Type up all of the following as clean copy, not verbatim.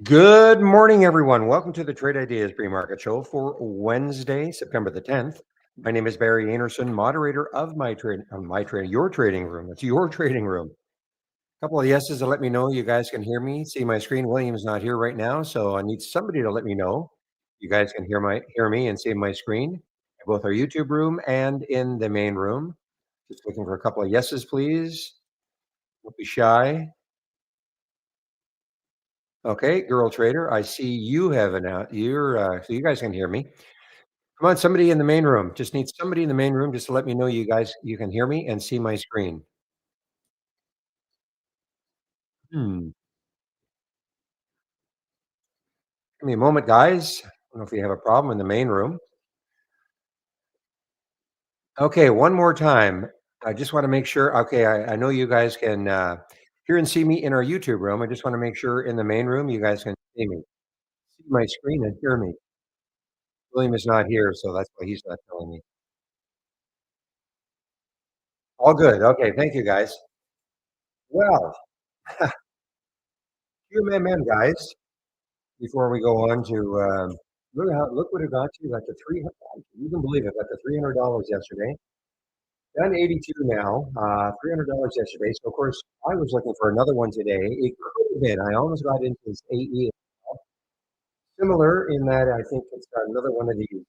Good morning, everyone. Welcome to the Trade Ideas Pre-Market Show for Wednesday, September the 10th. My name is Barry Anderson, moderator of your trading room. It's your trading room. A couple of yeses to let me know you guys can hear me, see my screen. William's not here right now, so I need somebody to let me know you guys can hear me and see my screen. Both our YouTube room and in the main room. Just looking for a couple of yeses, please. Don't be shy. Okay, girl trader, I see you have so you guys can hear me. Come on, somebody in the main room. Just need somebody in the main room just to let me know you can hear me and see my screen. Hmm. Give me a moment, guys. I don't know if you have a problem in the main room. Okay, one more time. I just want to make sure. Okay, I know you guys can hear and see me in our YouTube room. I just want to make sure in the main room you guys can see me, see my screen and hear me. William is not here, so that's why he's not telling me. All good. Okay, thank you, guys. Well, QMMM, guys. Before we go on to look what it got you. Got the you can believe it. Got the $300 yesterday. Done 82 now. $300 yesterday. So of course I was looking for another one today. It could have been. I almost got into this AE. Similar in that I think it's got another one of these.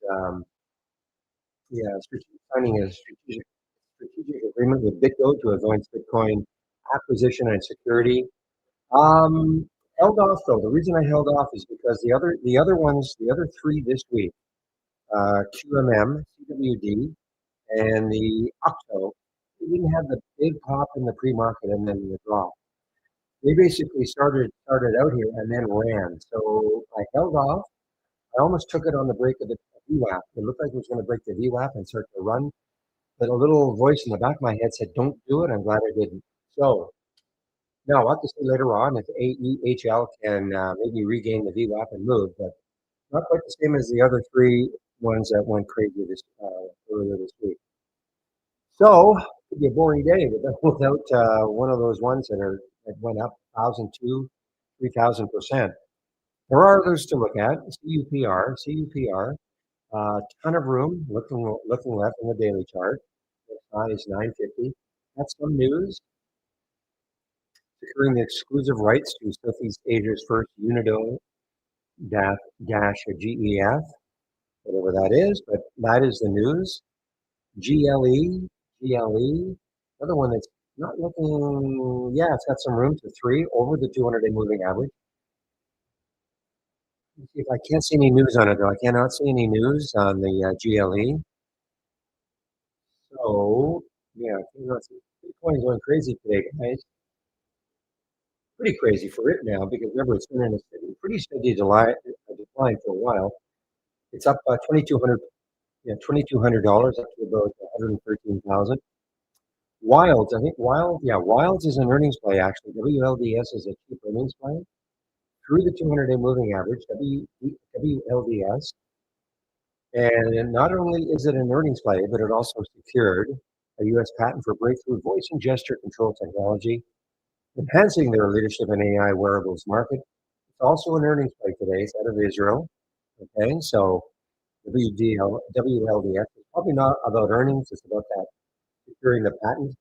Signing a strategic agreement with BitGo to advance Bitcoin acquisition and security. Um, Held off though. The reason I held off is because the other three this week, QMM, CWD, and the OCTO, they didn't have the big pop in the pre-market and then the drop. They basically started out here and then ran. So I held off. I almost took it on the break of the VWAP. It looked like it was going to break the VWAP and start to run. But a little voice in the back of my head said, "Don't do it." I'm glad I didn't. So now I'll have to see later on if AEHL can maybe regain the VWAP and move, but not quite the same as the other three ones that went crazy earlier this week. So it'd be a boring day without one of those ones that went up 1,002, 3,000%. There are others to look at. CUPR, ton of room looking left in the daily chart. High is 950. That's some news. Securing the exclusive rights to Southeast Asia's first Unido GEF, whatever that is, but that is the news. GLE, another one that's not looking, yeah, it's got some room to three over the 200-day moving average. Let's see if I can't see any news on it, though. I cannot see any news on the GLE. So, yeah, Bitcoin's going crazy today, guys. Pretty crazy for it now because remember, it's been in a pretty steady decline for a while. It's up $2,200 up to about 113,000. Wilds, I think Wilds is an earnings play actually. WLDS is a cheap earnings play through the 200-day moving average. WLDS, and not only is it an earnings play, but it also secured a U.S. patent for breakthrough voice and gesture control technology, enhancing their leadership in AI wearables market. It's also an earnings play today. It's out of Israel. Okay, so WLDS is probably not about earnings. It's about that securing the patent.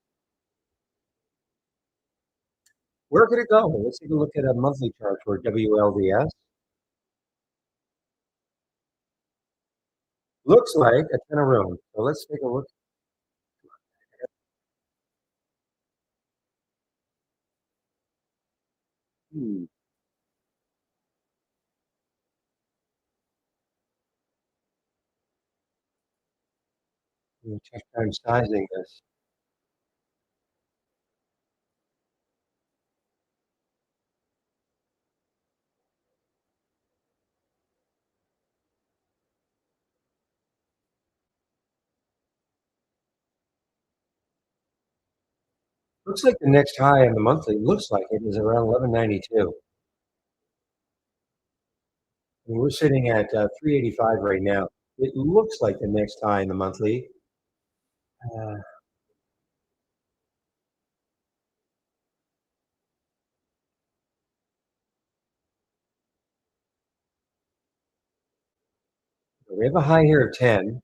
Where could it go? Let's take a look at a monthly chart for WLDS. Looks like a ton of room. So let's take a look. Hmm. Tough time sizing this. Looks like the next high in the monthly looks like it is around 1192. And we're sitting at 385 right now. It looks like the next high in the monthly. Uh, We have a high here of 10.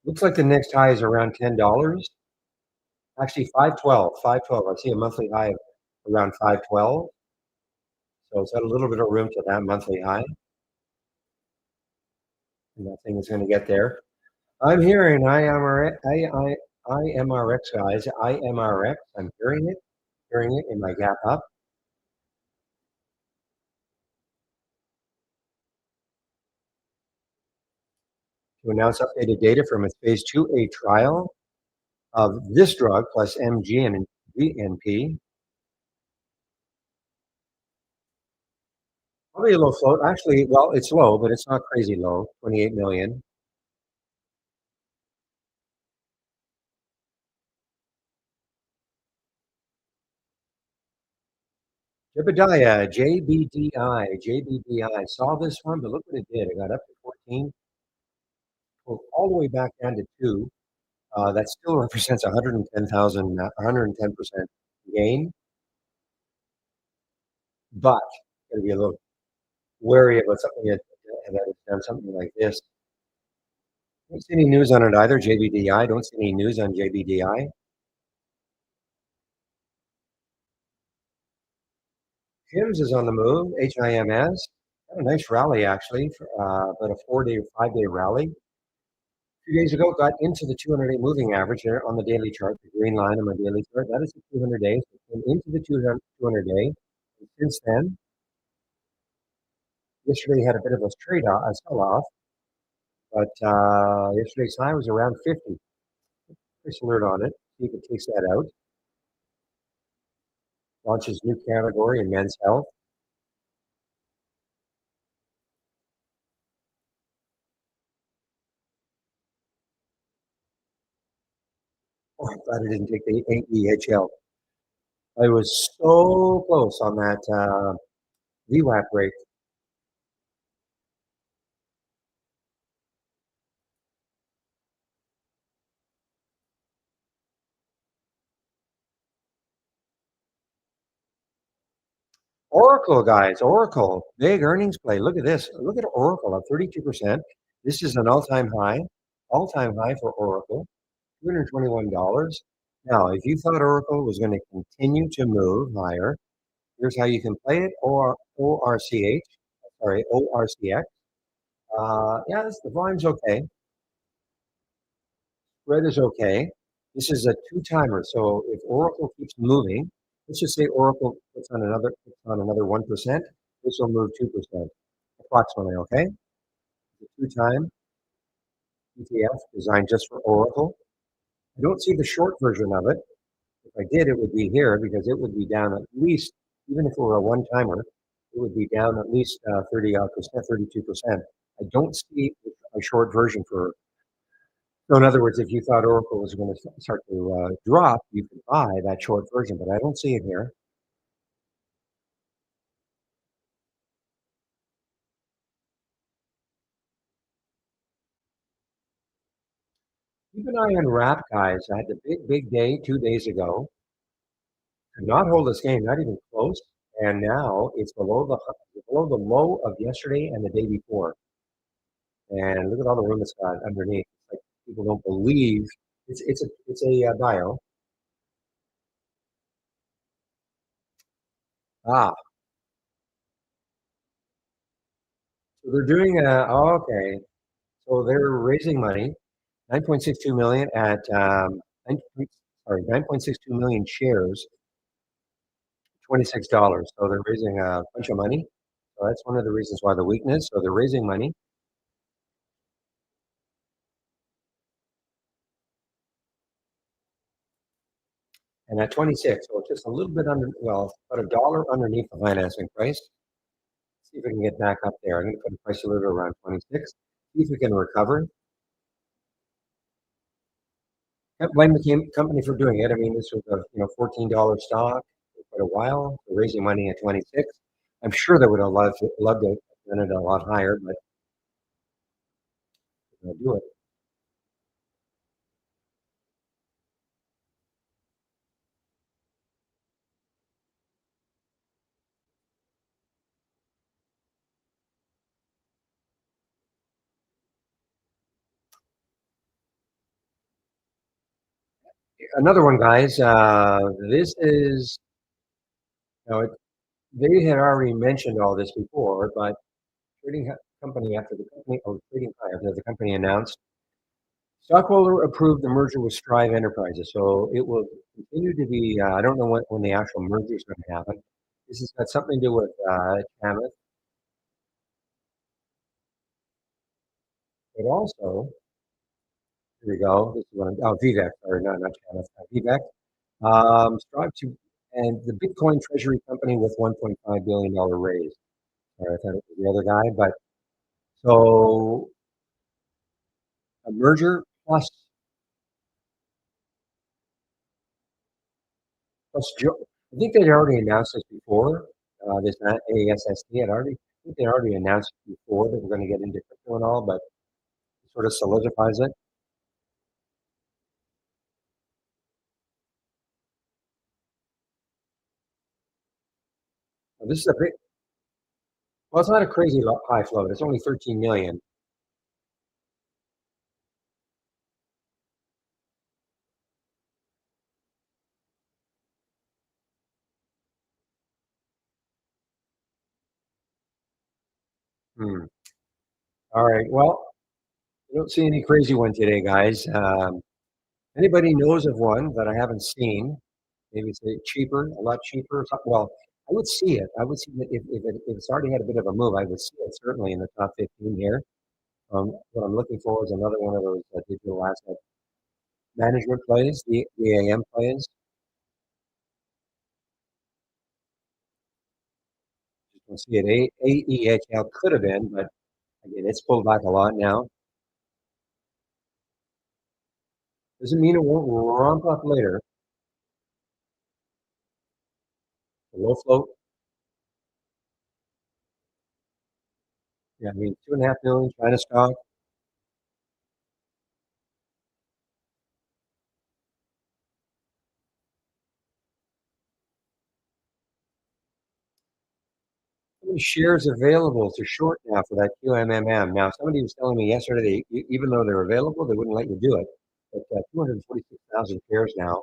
Looks like the next high is around $10. Actually, 512. 512. I see a monthly high of around 512. So it's got a little bit of room to that monthly high. And that thing is going to get there. I'm hearing IMRX, guys. IMRX. I'm hearing it in my gap up. To announce updated data from its phase 2A trial of this drug plus MG and VNP. Probably a low float. Actually, well, it's low, but it's not crazy low. 28 million. Jebediah, JBDI. Saw this one, but look what it did. It got up to 14, pulled all the way back down to 2. That still represents 110,000, 110% gain, but got to be a little wary about something that has done something like this. Don't see any news on it either. JBDI. Don't see any news on JBDI. HIMS is on the move. HIMS. Had a nice rally actually, about a 4-day, 5-day rally. A few days ago, got into the 200-day moving average there on the daily chart, the green line on my daily chart. That is the 200 days. So it came into the 200-day. And since then, yesterday had a bit of a a sell-off, but yesterday's high was around 50. Price alert on it. See if it takes that out. Launches new category in men's health. Oh, I'm glad I didn't take the AEHL. I was so close on that VWAP break. Oracle, guys, Oracle, big earnings play. Look at this. Look at Oracle up 32%. This is an all-time high for Oracle, $221. Now, if you thought Oracle was going to continue to move higher, here's how you can play it, or ORCH, sorry, ORCX. Yeah, the volume's okay. Spread is okay. This is a two-timer, so if Oracle keeps moving, let's just say Oracle puts on another 1%, this will move 2%, approximately, okay? It's a two-time ETF designed just for Oracle. I don't see the short version of it. If I did, it would be here because it would be down at least, even if it were a one-timer, it would be down at least 30%, 32%. I don't see a short version for. So in other words, if you thought Oracle was going to start to drop, you could buy that short version, but I don't see it here. Keep an eye on Wrap, guys. I had the big day 2 days ago. Could not hold this game, not even close. And now it's below the low of yesterday and the day before. And look at all the room it's got underneath. It's like people don't believe it's a bio. Ah, so they're doing okay. So they're raising money, 9.62 million at 9.62 million shares, $26. So they're raising a bunch of money. So that's one of the reasons why the weakness. So they're raising money. And at 26, so it's just a little bit under, well, about $1 underneath the financing price. See if we can get back up there. I'm going to put a price alert around 26. See if we can recover. Can't blame the company for doing it. I mean, this was a $14 stock for quite a while. They're raising money at 26. I'm sure they would have loved it done it a lot higher, but they're going to do it. Another one, guys. This is, you know, they had already mentioned all this before, but company after the company, or trading after the company announced stockholder approved the merger with Strive Enterprises. So it will continue to be. I don't know when the actual merger is going to happen. This has got something to do with Chamath, but also here we go. This is what Vivek, or not Chamath, Vivek. Strive to and the Bitcoin Treasury Company with $1.5 billion raise. Sorry, I thought it was the other guy, but so a merger plus I think they'd already announced this before. This ASSD had already, I think they already announced before that we're going to get into crypto and all, but it sort of solidifies it. This is a big, well, it's not a crazy high float. It's only 13 million. Hmm. All right. Well, I don't see any crazy one today, guys. Anybody knows of one that I haven't seen? Maybe it's cheaper, a lot cheaper. Well, I would see it. I would see it if it's already had a bit of a move. I would see it certainly in the top 15 here. What I'm looking for is another one of those digital asset management plays, the AM plays. You can see it. AEHL could have been, but again, it's pulled back a lot now. Doesn't mean it won't romp up later. The low float, yeah, I mean, 2.5 million China stock. How many shares available to short now for that QMMM? Now, somebody was telling me yesterday, even though they're available, they wouldn't let you do it. But 246,000 shares now.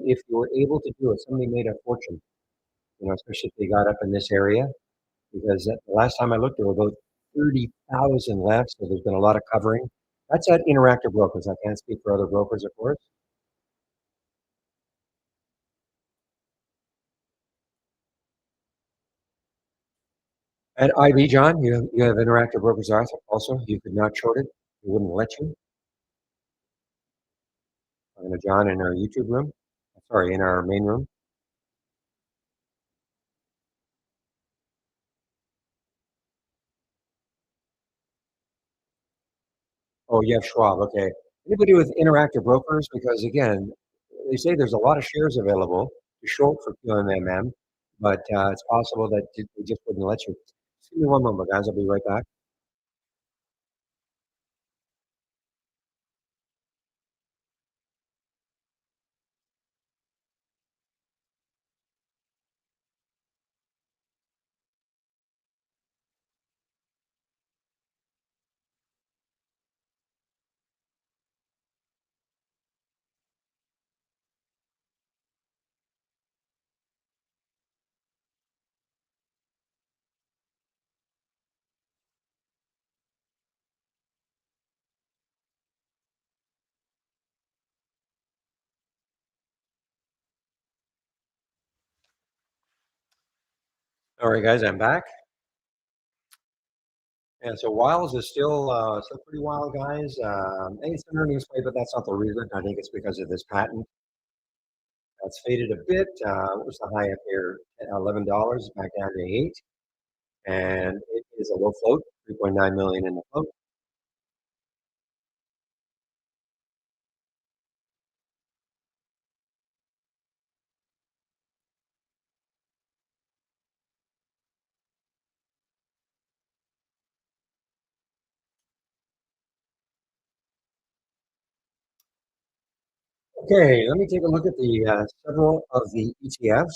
If you were able to do it, somebody made a fortune. Especially if they got up in this area. Because the last time I looked, there were about 30,000 left. So there's been a lot of covering. That's at Interactive Brokers. I can't speak for other brokers, of course. At IB, John, you have Interactive Brokers also. You could not short it. They wouldn't let you. John, in our YouTube room. Sorry, in our main room. Oh, you have Schwab. Okay. Anybody with Interactive Brokers? Because again, they say there's a lot of shares available to short for QMMM, but it's possible that they just wouldn't let you. Just give me one moment, guys. I'll be right back. All right, guys, I'm back. And so Wiles is still pretty wild, guys. And it's an earnings play, but that's not the reason. I think it's because of this patent. It's faded a bit. What was the high up here? $11, back down to 8. And it is a low float, 3.9 million in the float. Okay, let me take a look at the several of the ETFs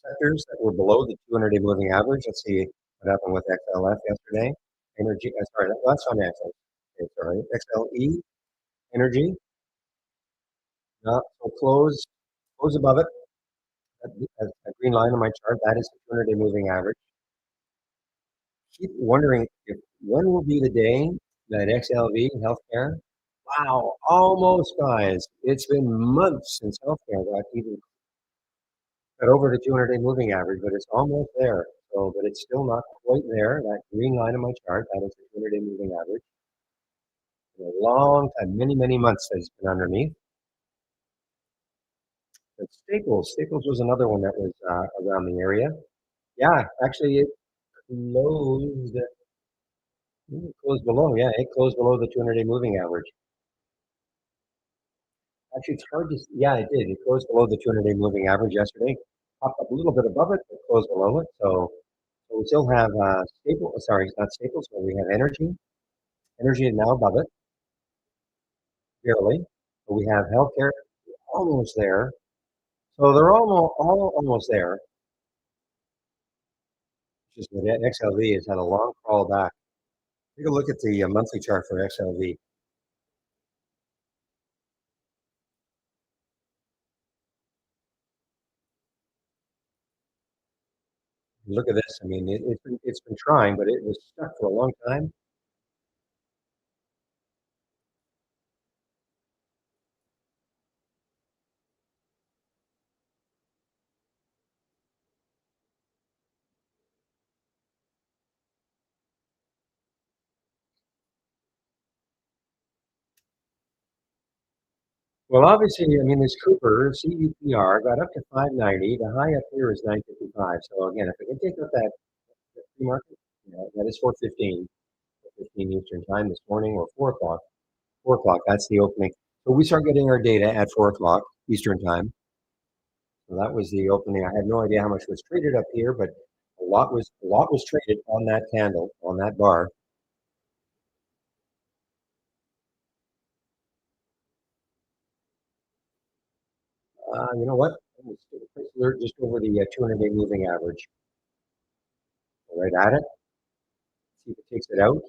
sectors that were below the 200-day moving average. Let's see what happened with XLF yesterday. Energy, sorry, that's on XL. Okay, sorry, XLE Energy. So close above it. A green line on my chart. That is the 200-day moving average. Keep wondering if when will be the day that XLV healthcare. Wow, almost, guys. It's been months since healthcare got even got over the 200-day moving average, but it's almost there. So, but it's still not quite there. That green line on my chart, that is the 200-day moving average. In a long time, many months that it's been underneath. But Staples was another one that was around the area. Yeah, actually, closed. It closed below. Yeah, it closed below the 200-day moving average. Actually, it's hard to. Yeah, it did. It closed below the 200-day moving average yesterday. Popped up a little bit above it, but closed below it. So we still have Staples. Sorry, it's not Staples, but we have Energy. Energy is now above it, barely. But we have Healthcare almost there. So they're all almost there. Just that XLV has had a long crawl back. Take a look at the monthly chart for XLV. Look at this. I mean, it's been trying, but it was stuck for a long time. Well, obviously, I mean, this Cooper CUPR got up to 590. The high up here is 955. So again, if we can take out that pre-market, that is 415, 4:15 Eastern time this morning, or 4 o'clock. 4 o'clock. That's the opening. So we start getting our data at 4 o'clock Eastern time. So that was the opening. I had no idea how much was traded up here, but a lot was traded on that candle, on that bar. You know what? Price alert just over the 200-day moving average. Right at it. See if it takes it out.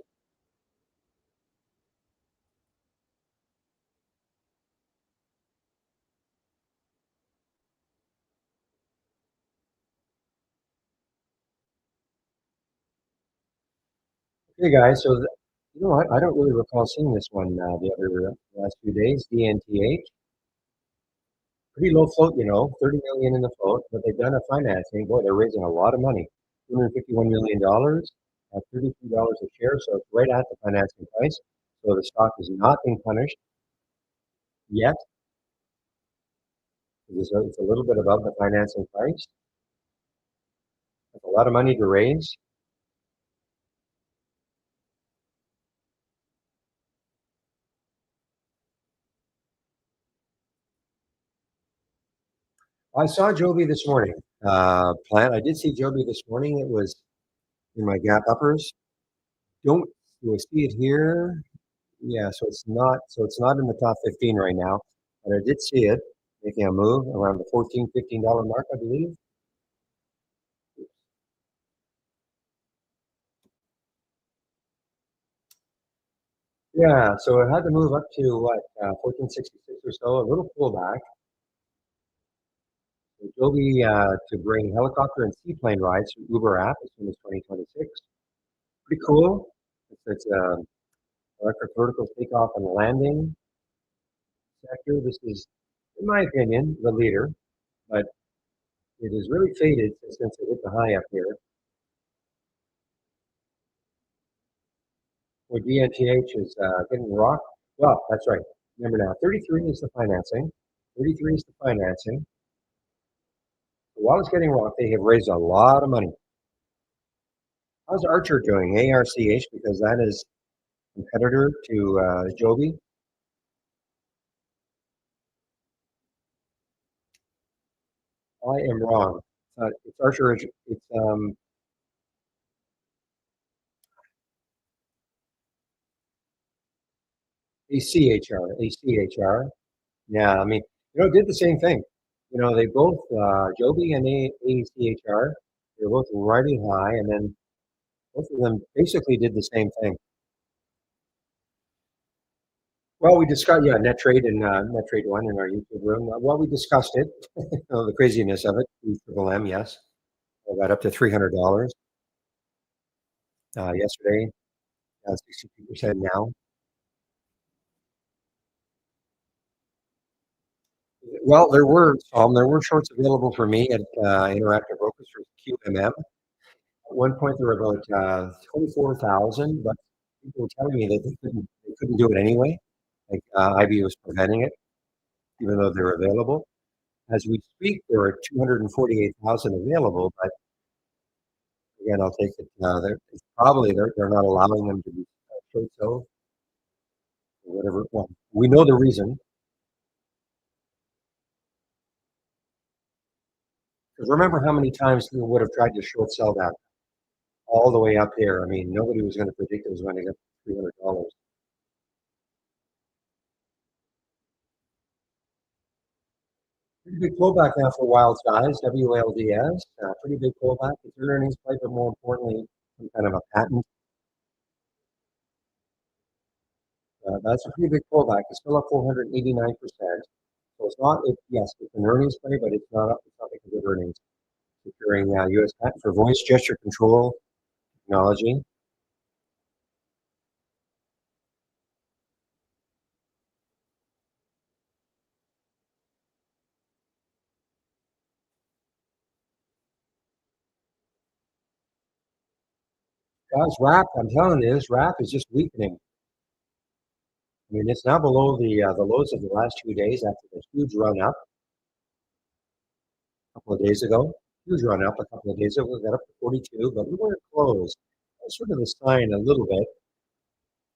Hey guys, so you know what? I don't really recall seeing this one the other last few days. DNTH, pretty low float, 30 million in the float, but they've done a financing. Boy, they're raising a lot of money, $251 million at $33 a share. So it's right at the financing price. So the stock is not being punished yet. It's a little bit above the financing price. It's a lot of money to raise. I saw Joby this morning. Plant. I did see Joby this morning. It was in my gap uppers. Don't you see it here? Yeah, so it's not in the top 15 right now, but I did see it making a move around the $14, $15 mark, I believe. Yeah, so it had to move up to what, 1466 or so, a little pullback. So Joby to bring helicopter and seaplane rides through Uber app as soon as 2026. Pretty cool. It's electric vertical takeoff and landing sector. This is, in my opinion, the leader, but it has really faded since it hit the high up here. Where DNTH is getting rocked. Well, that's right. Remember now, 33 is the financing. 33 is the financing. While it's getting rocked, they have raised a lot of money. How's Archer doing? ARCH, because that is competitor to Joby. I am wrong. It's Archer. It's ACHR. Yeah, I mean, did the same thing. They both Joby and ACHR. They're both riding high, and then both of them basically did the same thing. Well, we discussed, yeah, net trade and net trade one in our YouTube room. Well, we discussed it, the craziness of it. Triple M, yes, I got up to $300 yesterday, 62% now. Well, there were shorts available for me at Interactive Brokers for QMM. At one point, there were about 24,000, but people were telling me that they couldn't do it anyway. Like IB was preventing it, even though they're available. As we speak, there are 248,000 available, but again, I'll take it. It's probably they're not allowing them to be short sale or whatever. Well, we know the reason because remember how many times we would have tried to short sell that all the way up there. I mean, nobody was going to predict it was going to get $300. Pretty big pullback now for Wild Skies, WLDS. Pretty big pullback. It's an earnings play, but more importantly, some kind of a patent. That's a pretty big pullback. It's still up 489%. So it's not, yes, it's an earnings play, but it's not like a good earnings. Securing U.S. patent for voice gesture control technology. Guys, RAP, I'm telling you, this RAP is just weakening. I mean, it's now below the lows of the last 2 days after the huge run up a couple of days ago. Huge run up a couple of days ago. We got up to 42, but we weren't close. That's sort of a sign a little bit.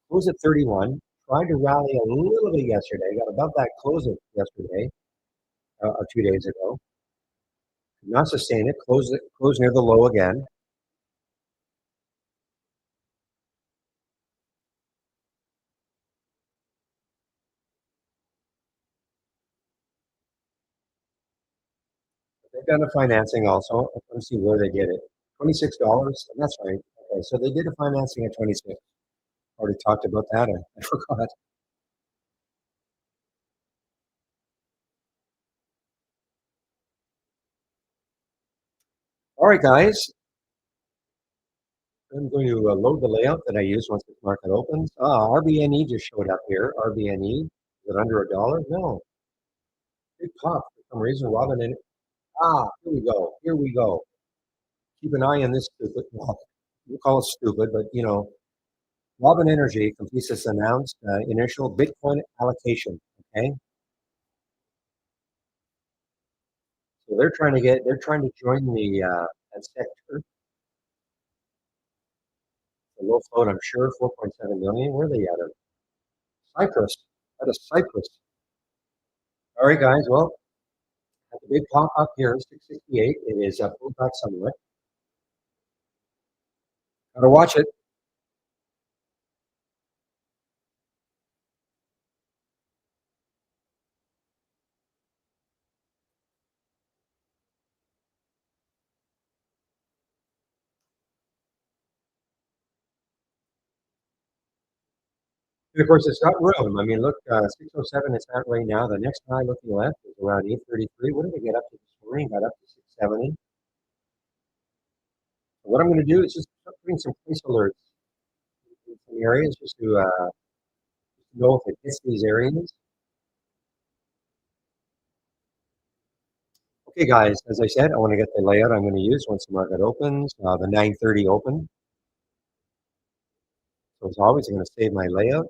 Close at 31. Tried to rally a little bit yesterday. Got above that close of yesterday, 2 days ago. Could not sustain it. Close near the low again. They've done the financing also. Let me see where they did it. $26. That's right. Okay, so they did a financing at 26. Already talked about that. I forgot. All right, guys. I'm going to load the layout that I use once the market opens. RBNE just showed up here. RBNE. Is it under a dollar? No. Big pop for some reason. Robin and here we go. Here we go. Keep an eye on this stupid. Well, we call it stupid, but Robin Energy completes its announced initial Bitcoin allocation. Okay, so they're trying to join that sector. The low float, I'm sure, 4.7 million. Where are they at? Cyprus. Out of Cyprus. All right, guys. Well, at the big pop up here, 668. It is pulled back somewhat. Gotta watch it. And of course, it's got room. I mean, look, 607 it's at right now. The next high looking left is around 833. What did we get up to this morning? Got up to 670. So what I'm going to do is just start putting some place alerts in some areas just to know if it hits these areas. Okay, guys, as I said, I want to get the layout I'm going to use once the market opens, the 9:30 open. So as always, I'm going to save my layout.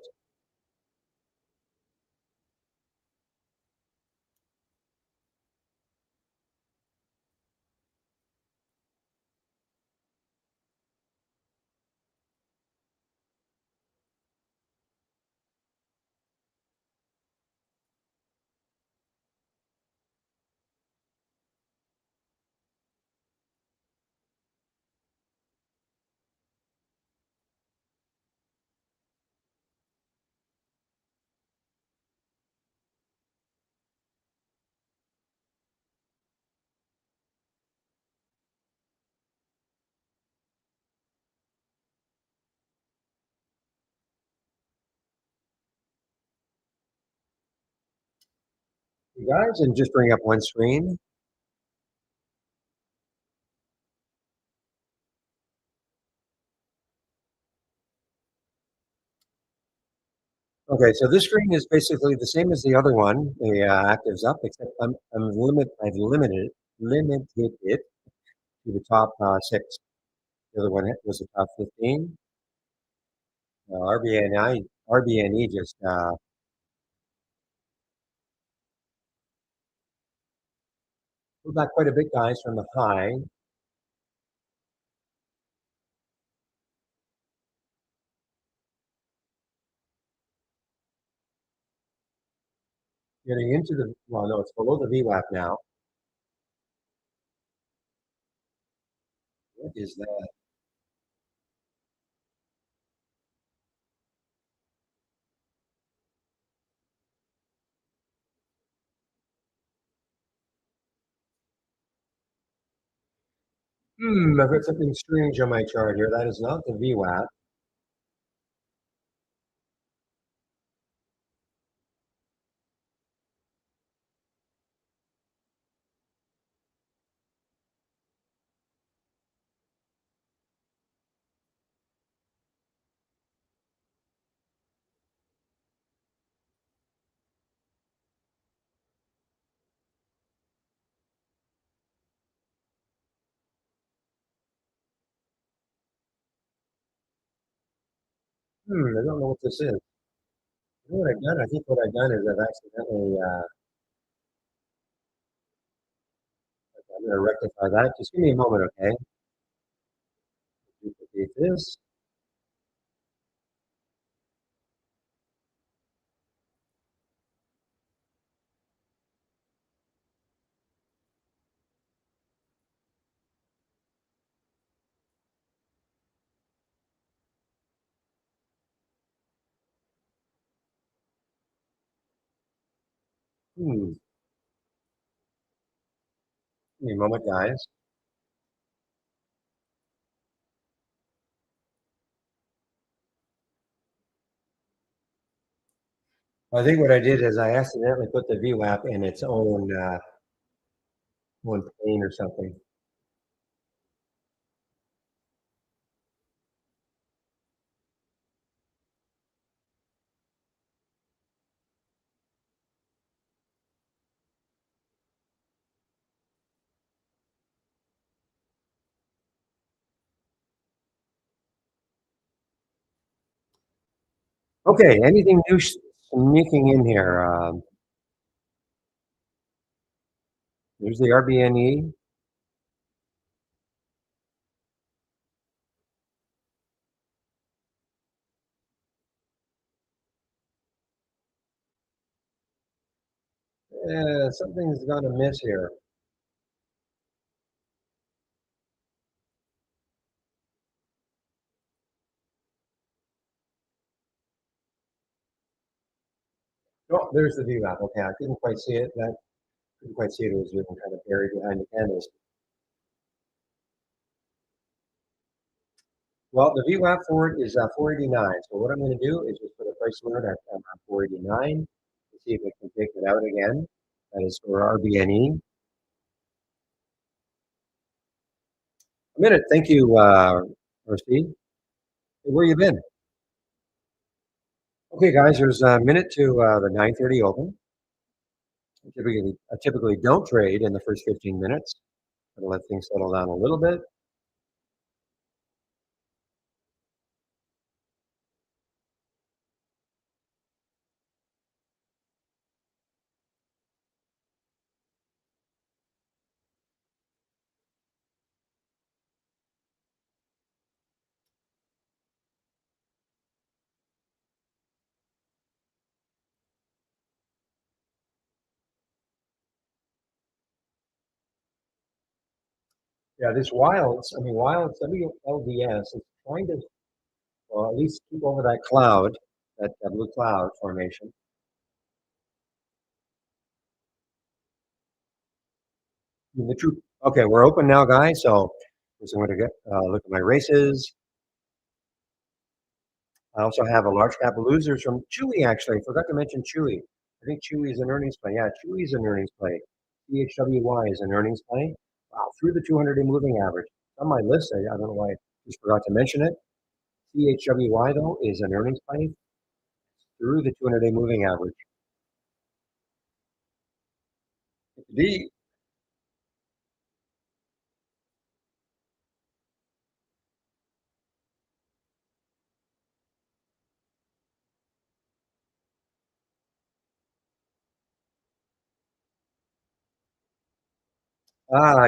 You guys, and just bring up one screen. Okay, so this screen is basically the same as the other one. The active's up, except I've limited it to the top six. The other one was the top 15. RBNE just pulled back quite a bit, guys, from the high. Getting into the, well, no, it's below the VWAP now. What is that? I've got something strange on my chart here. That is not the VWAP. I don't know what this is. You know what I've done? I think what I've done is I've accidentally, I'm going to rectify that. Just give me a moment, okay? Duplicate this. Hmm, Give me a moment, guys. I think what I did is I accidentally put the VWAP in its own plane or something. Okay, anything new sneaking in here? There's the RBNE. Something's gone amiss here. Oh, there's the VWAP. Okay, I couldn't quite see it. That couldn't quite see it. It was even kind of buried behind the candles. Well, the VWAP for it is 489. So what I'm going to do is just put a price limit at 489 to see if it can take it out again. That is for RBNE. A minute. Thank you, Rusty. Hey, where you been? Okay, guys, there's a minute to the 9:30 open. I typically don't trade in the first 15 minutes. I'll let things settle down a little bit. Yeah, this Wilds, I mean, Wilds, WLDS is trying to, well, at least keep over that cloud, that blue cloud formation. The truth. Okay, we're open now, guys. So I'm going to get look at my races. I also have a large cap of losers from Chewy. Actually, I forgot to mention Chewy. I think Chewy is an earnings play. Yeah, Chewy is an earnings play. CHWY is an earnings play. Wow, through the 200-day moving average. It's on my list. I don't know why I just forgot to mention it. CHWY, though, is an earnings play through the 200-day moving average. The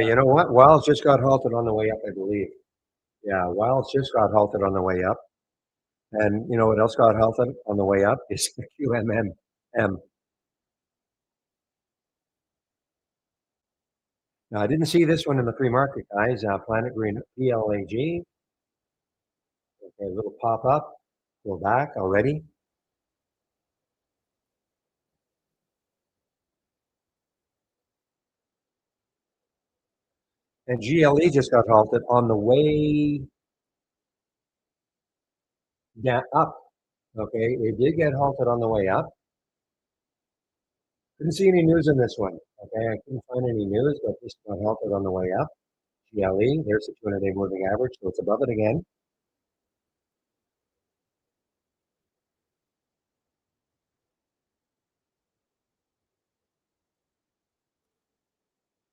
you know what? Wiles just got halted on the way up, I believe. Yeah, Wiles just got halted on the way up. And you know what else got halted on the way up is QMM. Now, I didn't see this one in the pre-market, guys. Planet Green PLAG. Okay, a little pop up. Go back already. And GLE just got halted on the way down, up. Okay, it did get halted on the way up. Didn't see any news in this one. Okay, I couldn't find any news, but this got halted on the way up. GLE, there's the 200-day moving average, so it's above it again.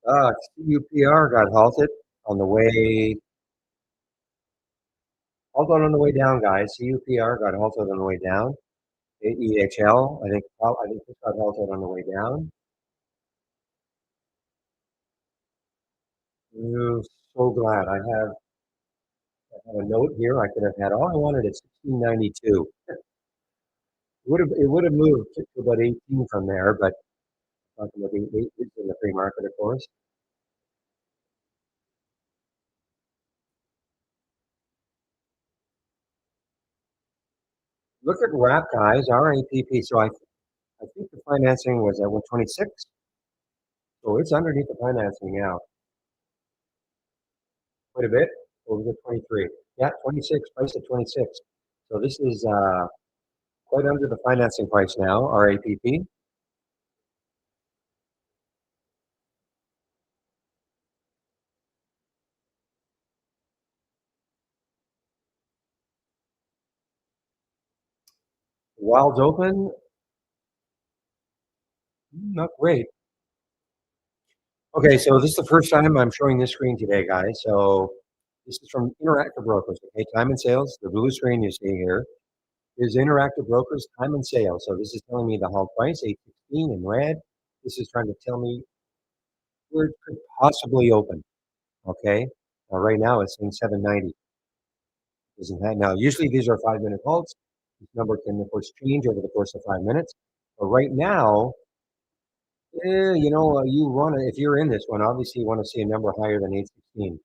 CUPR got halted on the way, halted on the way down, guys. CUPR got halted on the way down. AEHL, I think this got halted on the way down. So glad I have a note here. I could have had all I wanted at 1692. It would have moved to about 18 from there, but talking about the eight in the free market, of course. Look at RAP, guys, RAPP. So I think the financing was at 126. So it's underneath the financing now. Quite a bit. Over the 23. Yeah, 26, priced at 26. So this is quite under the financing price now, RAPP. Wilds open, not great. Okay, so this is the first time I'm showing this screen today, guys. So this is from Interactive Brokers. Okay, time and sales. The blue screen you see here is Interactive Brokers time and sales. So this is telling me the halt price, 816 in red. This is trying to tell me where it could possibly open. Okay, right now it's saying 790. Isn't that now? Usually these are 5-minute halts. This number can of course change over the course of 5 minutes. But right now, you want to, if you're in this one, obviously you want to see a number higher than 816.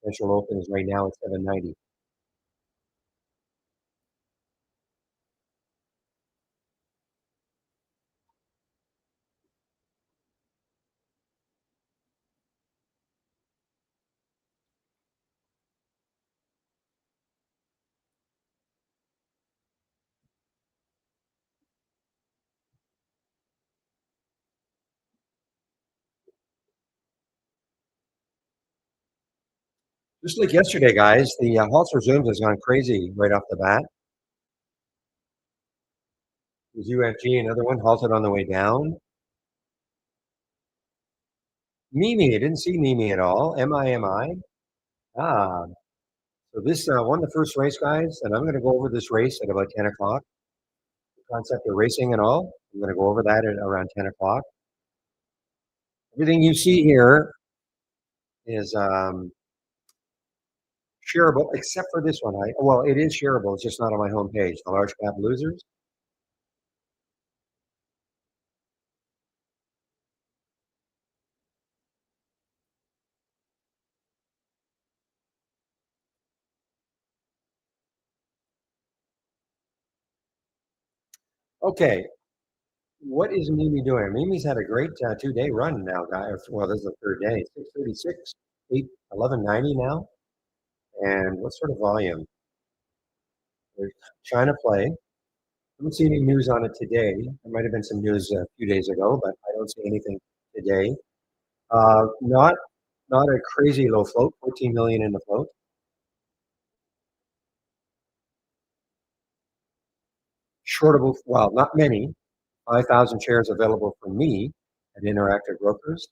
Potential open is right now at 790. Just like yesterday, guys, the halts or zooms has gone crazy right off the bat. There's UFG, another one halted on the way down. Mimi, I didn't see Mimi at all. MIMI. Ah, so this won the first race, guys, and I'm going to go over this race at about 10 o'clock. The concept of racing and all. I'm going to go over that at around 10 o'clock. Everything you see here is shareable, except for this one. Well, it is shareable. It's just not on my homepage. The large cap losers. Okay, what is Mimi doing? Mimi's had a great 2-day run now, guys. Well, this is the third day. 636, 8, 1190 now. And what sort of volume? There's China Play. I don't see any news on it today. There might have been some news a few days ago, but I don't see anything today. Not a crazy low float, 14 million in the float. Shortable, well, not many. 5,000 shares available for me at Interactive Brokers.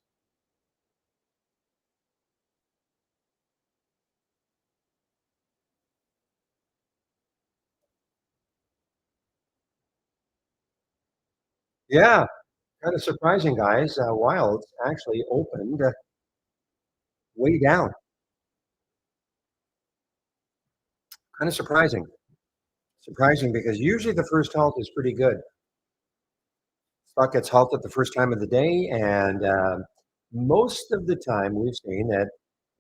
Yeah, kind of surprising, guys. Wilds actually opened way down. Kind of surprising. Surprising because usually the first halt is pretty good. Stock gets halted the first time of the day, and most of the time we've seen that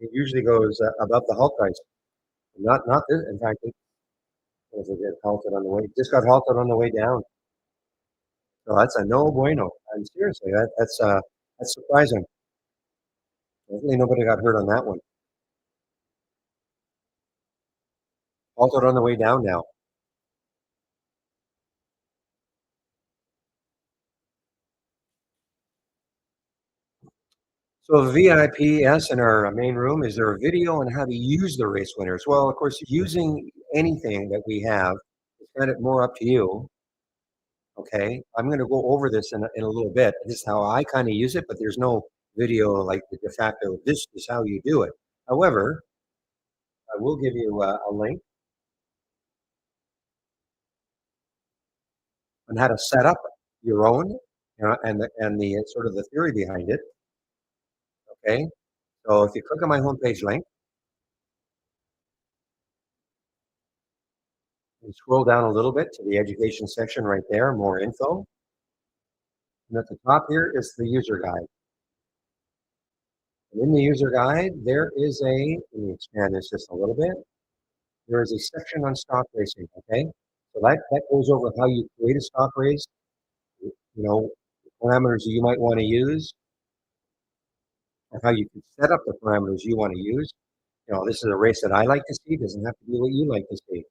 it usually goes above the halt price. Not this. In fact, it get halted on the way. Just got halted on the way down. So that's a no bueno. And seriously, that's surprising. Hopefully nobody got hurt on that one. Halted on the way down now. So VIPS in our main room, is there a video on how to use the race winners? Well, of course, using anything that we have is kind of more up to you. Okay, I'm going to go over this in a little bit. This is how I kind of use it, but there's no video like the de facto. This is how you do it. However, I will give you a link on how to set up your own, and the sort of the theory behind it. Okay, so if you click on my homepage link and scroll down a little bit to the education section right there, more info. And at the top here is the user guide. And in the user guide, there is let me expand this just a little bit. There is a section on stock racing. Okay, so that goes over how you create a stock race. You know, parameters you might want to use, or how you can set up the parameters you want to use. This is a race that I like to see. Doesn't have to be what you like to see.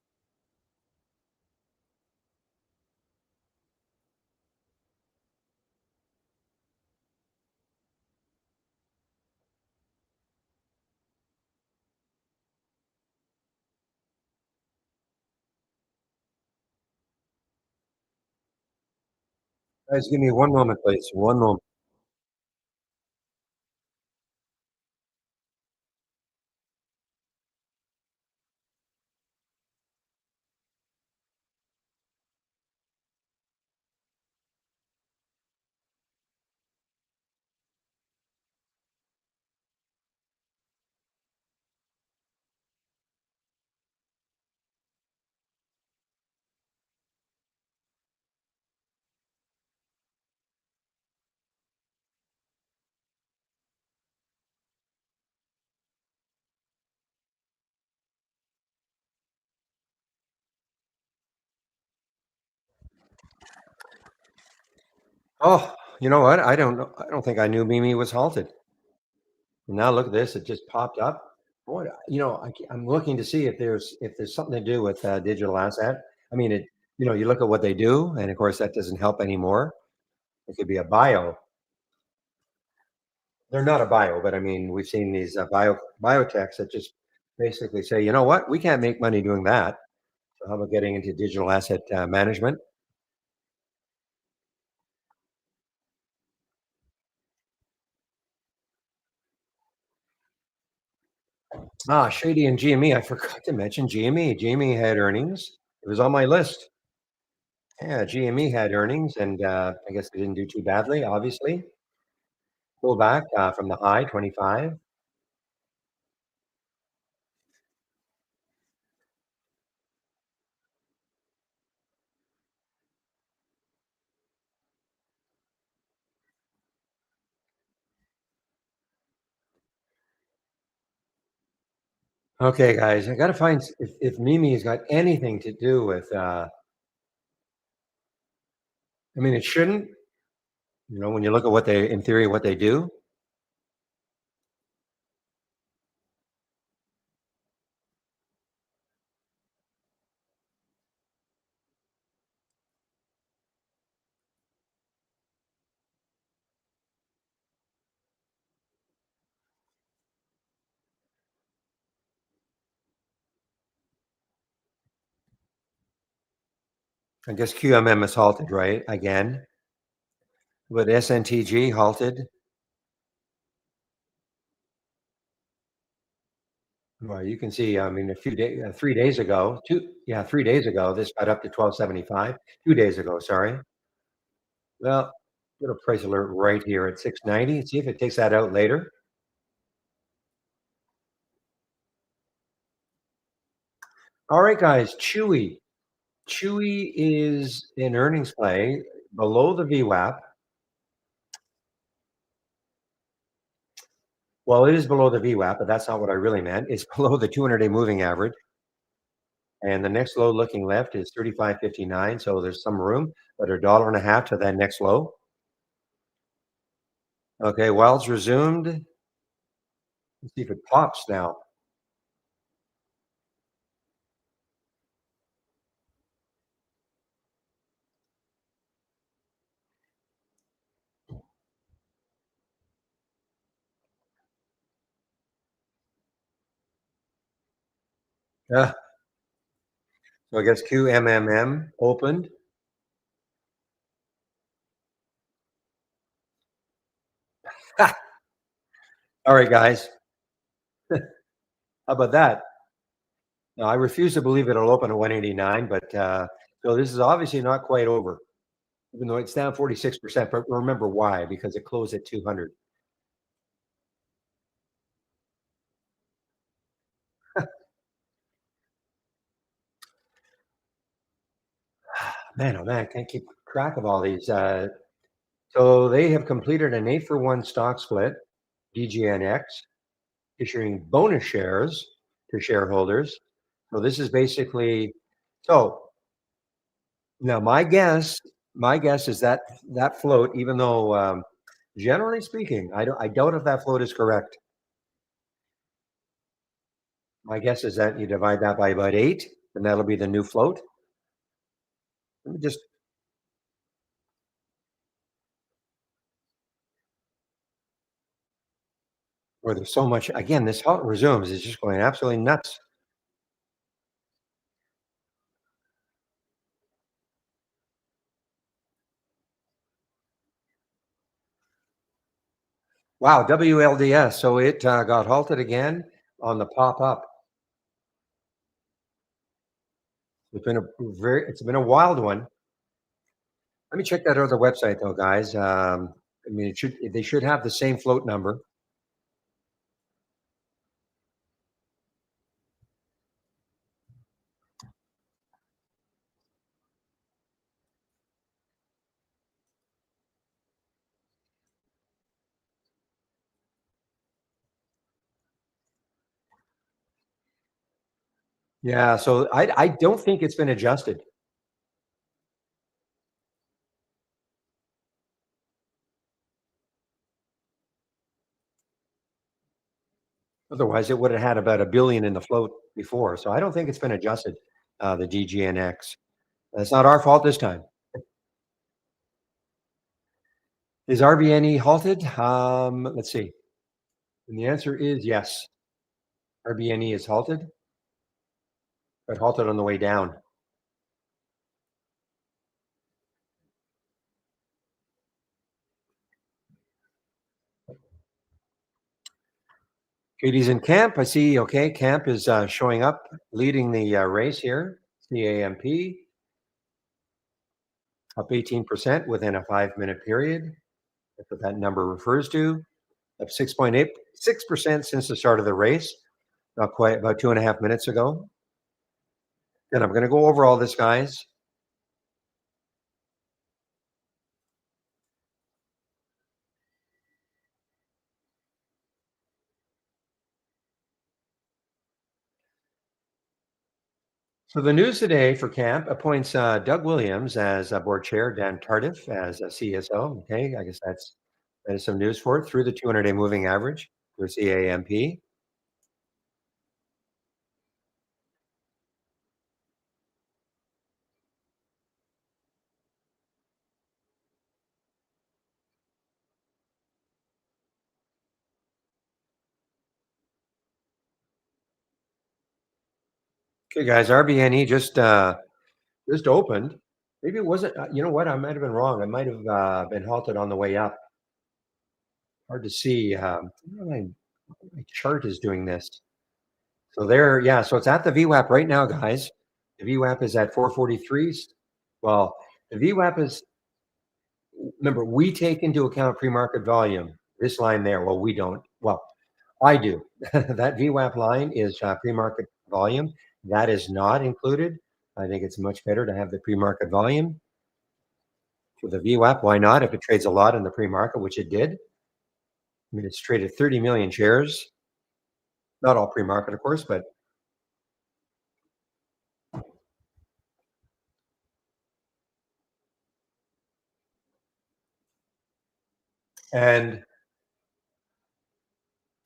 Guys, give me one moment, please. One moment. Oh, you know what? I don't know. I don't think I knew Mimi was halted. Now look at this. It just popped up. Boy, I'm looking to see if there's something to do with digital asset. I mean, you look at what they do, and of course that doesn't help anymore. It could be a bio. They're not a bio, but I mean, we've seen these biotechs that just basically say, you know what, we can't make money doing that. So how about getting into digital asset management? Shady and GME. I forgot to mention GME. GME had earnings. It was on my list. Yeah, GME had earnings, and I guess they didn't do too badly. Obviously, pull back from the high 25. Okay, guys, I got to find if Mimi's got anything to do with. I mean, it shouldn't. When you look at what they, in theory, what they do. I guess QMM is halted, right? Again, but SNTG halted. Well, you can see, I mean, 3 days ago, 3 days ago, this got up to 1275. 2 days ago, sorry. Well, put a price alert right here at 690. See if it takes that out later. All right, guys, Chewy. Chewy is an earnings play below the VWAP. Well, it is below the VWAP, but that's not what I really meant. It's below the 200-day moving average. And the next low looking left is 35.59. So there's some room, but $1.50 to that next low. Okay, Wild's resumed. Let's see if it pops now. Yeah. So I guess QMMM opened. All right, guys. How about that? Now, I refuse to believe it'll open at 189, but so this is obviously not quite over, even though it's down 46%. But remember why? Because it closed at 200. Man, oh man, I can't keep track of all these. So they have completed an 8-for-1 stock split, DGNX, issuing bonus shares to shareholders. So this is basically so now my guess is that that float, even though generally speaking, I doubt if that float is correct. My guess is that you divide that by about 8, and that'll be the new float. Let me just where there's so much again, this halt resumes is just going absolutely nuts. Wow, WLDS. So it got halted again on the pop up. It's been a wild one. Let me check that other website though, guys. I mean, they should have the same float number. Yeah, so I don't think it's been adjusted. Otherwise, it would have had about a billion in the float before. So I don't think it's been adjusted. The DGNX. It's not our fault this time. Is RBNE halted? Let's see. And the answer is yes. RBNE is halted, but halted on the way down. Katie's in camp. I see. Okay, camp is showing up, leading the race here. CAMP up 18% within a 5-minute period. That's what that number refers to. Up 6.86% since the start of the race, not quite about 2.5 minutes ago. And I'm going to go over all this, guys. So the news today for camp appoints Doug Williams as board chair, Dan Tardif as a CSO. Okay, I guess that is some news for it through the 200-day moving average for CAMP. Okay, guys, RBNE just opened. Maybe it wasn't. You know what? I might have been wrong. I might have been halted on the way up. Hard to see. My chart is doing this. So there, yeah. So it's at the VWAP right now, guys. The VWAP is at 443. Well, the VWAP is. Remember, we take into account pre-market volume. This line there. Well, we don't. Well, I do. That VWAP line is pre-market volume. That is not included. I think it's much better to have the pre-market volume for the VWAP. Why not? If it trades a lot in the pre-market, which it did. I mean, it's traded 30 million shares. Not all pre-market, of course, but and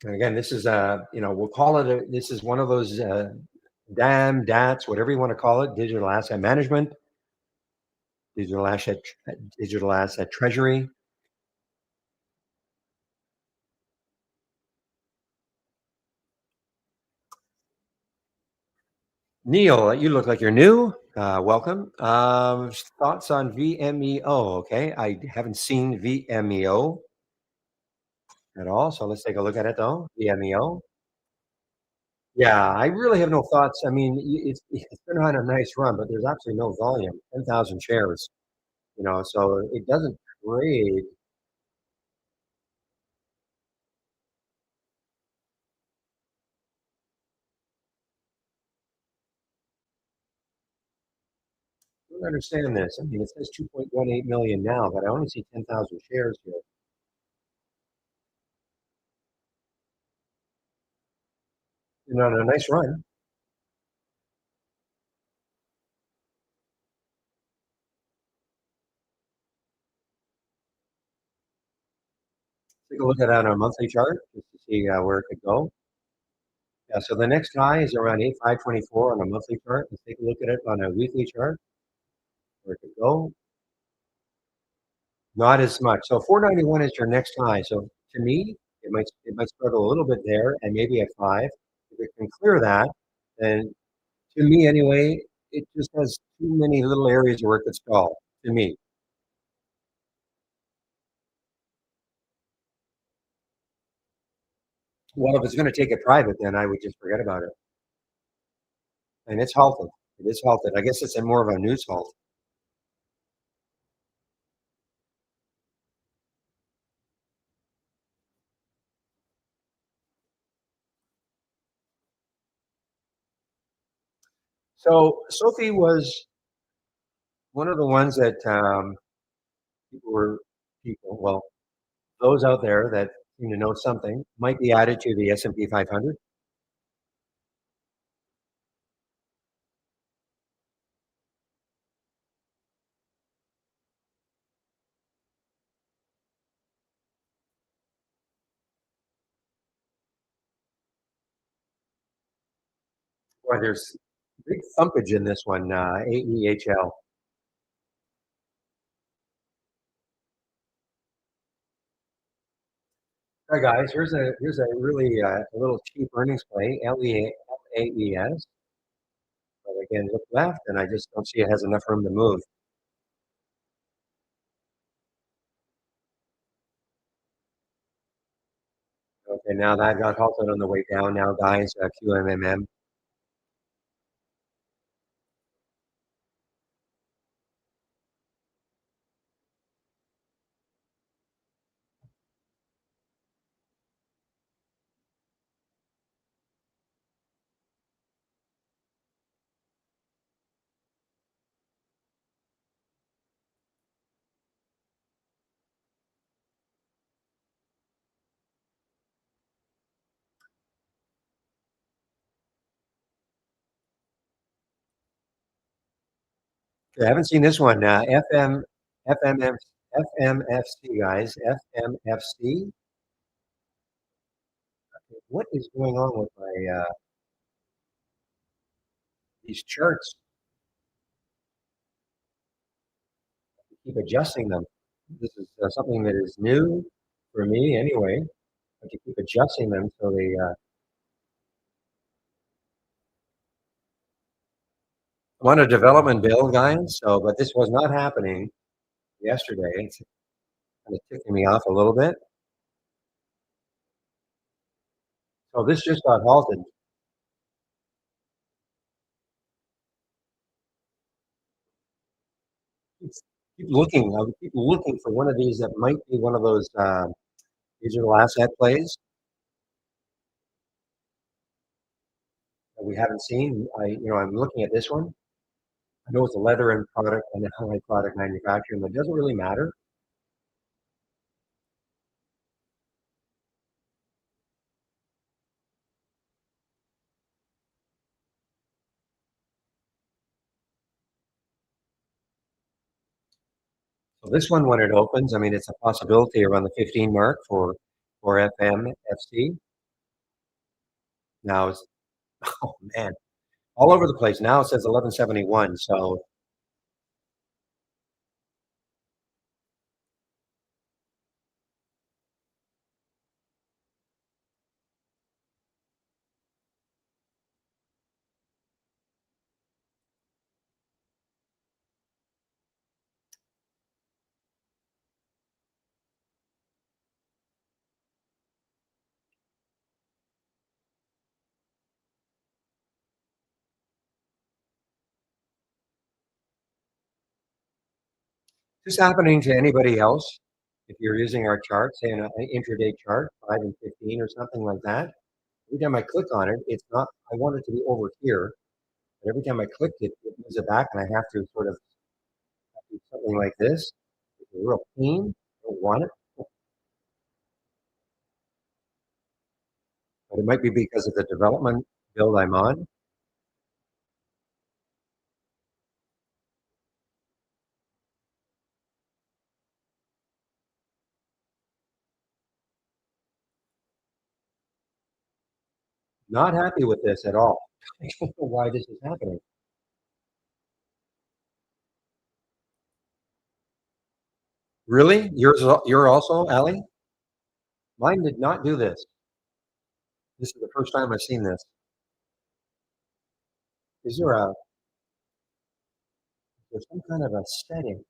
again, this is we'll call it this is one of those DAM, DATS, whatever you want to call it, digital asset management, digital asset, digital asset treasury. Neil, you look like you're new. Welcome. Thoughts on VMEO? Okay, I haven't seen VMEO at all, so let's take a look at it though. VMEO. Yeah, I really have no thoughts. I mean, it's been on a nice run, but there's absolutely no volume. 10,000 shares, so it doesn't trade. I don't understand this. I mean, it says 2.18 million now, but I only see 10,000 shares here. On a nice run. Take a look at it on a monthly chart just to see where it could go. Yeah, so the next high is around 8,524 on a monthly chart. Let's take a look at it on a weekly chart where it could go. Not as much. So 491 is your next high. So to me, it might struggle a little bit there and maybe at five. If it can clear that, then to me anyway, it just has too many little areas where it could stall. To me, well, if it's going to take it private, then I would just forget about it. And it's halted. It is halted. I guess it's a more of a news halt. So Sophie was one of the ones that people were people. Well, those out there that seem to know something might be added to the S&P 500. Boy, there's big thumpage in this one, AEHL. Hi guys, here's a really a little cheap earnings play, LAES. But again, look left, and I just don't see it has enough room to move. Okay, now that got halted on the way down. Now, guys, QMMM. Okay, I haven't seen this one. FMF, FMFC, guys. FMFC. What is going on with my these charts? Keep adjusting them. This is something that is new for me anyway. I have to keep adjusting them so they. I'm on a development bill, guys, so but this was not happening yesterday. It's kind of ticking me off a little bit. So this just got halted. Keep keep looking. I would keep looking for one of these that might be one of those digital asset plays that we haven't seen. I'm looking at this one. I know it's a leather and product and a high product manufacturer, but it doesn't really matter. So this one, when it opens, I mean, it's a possibility around the 15 mark for FMFC. Now it's oh man, all over the place. Now it says 1171. So is this happening to anybody else? If you're using our chart, say an intraday chart, 5 and 15 or something like that, every time I click on it, it's not. I want it to be over here, but every time I click it, it moves it back, and I have to sort of do something like this. It's a real pain. I don't want it, but it might be because of the development build I'm on. Not happy with this at all. I don't know why this is happening. Really? You're also, Ali? Mine did not do this. This is the first time I've seen this. Is there a there's some kind of a setting?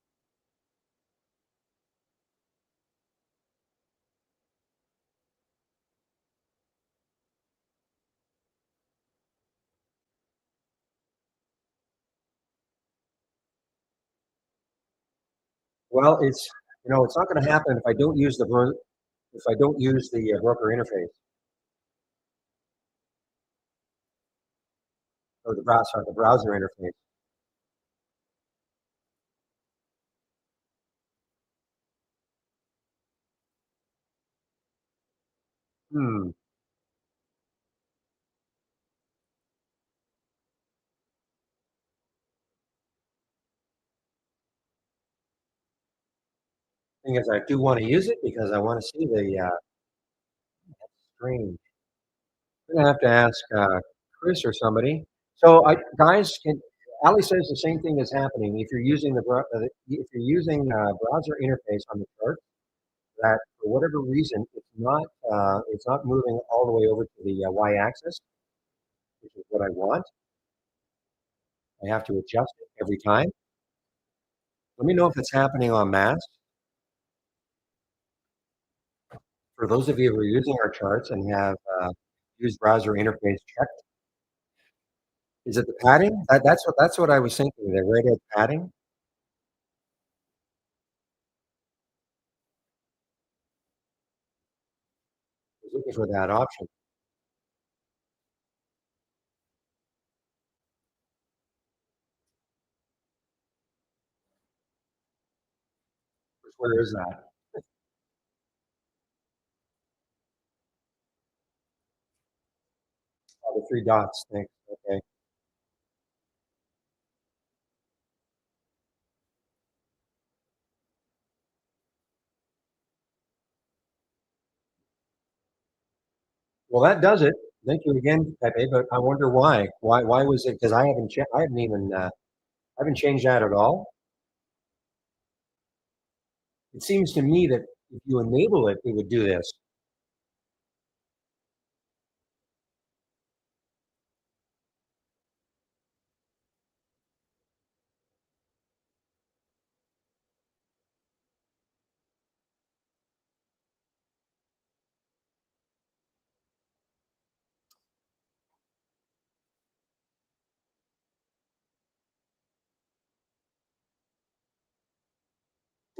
Well, it's not going to happen if I don't use if I don't use the broker interface or the browser interface. Hmm. Thing is, I do want to use it because I want to see the screen. I'm gonna have to ask Chris or somebody. So, guys, Ali says the same thing is happening if you're using if you're using browser interface on the chart. That for whatever reason, it's not moving all the way over to the y-axis, which is what I want. I have to adjust it every time. Let me know if it's happening en masse. For those of you who are using our charts and have used browser interface checked, is it the padding? That's what I was thinking. The red edge padding. I was looking for that option. Where is that? Oh, the three dots. Thanks. Okay. Well, that does it. Thank you again, Pepe. But I wonder why. Why was it? Because I haven't even I haven't changed that at all. It seems to me that if you enable it, it would do this.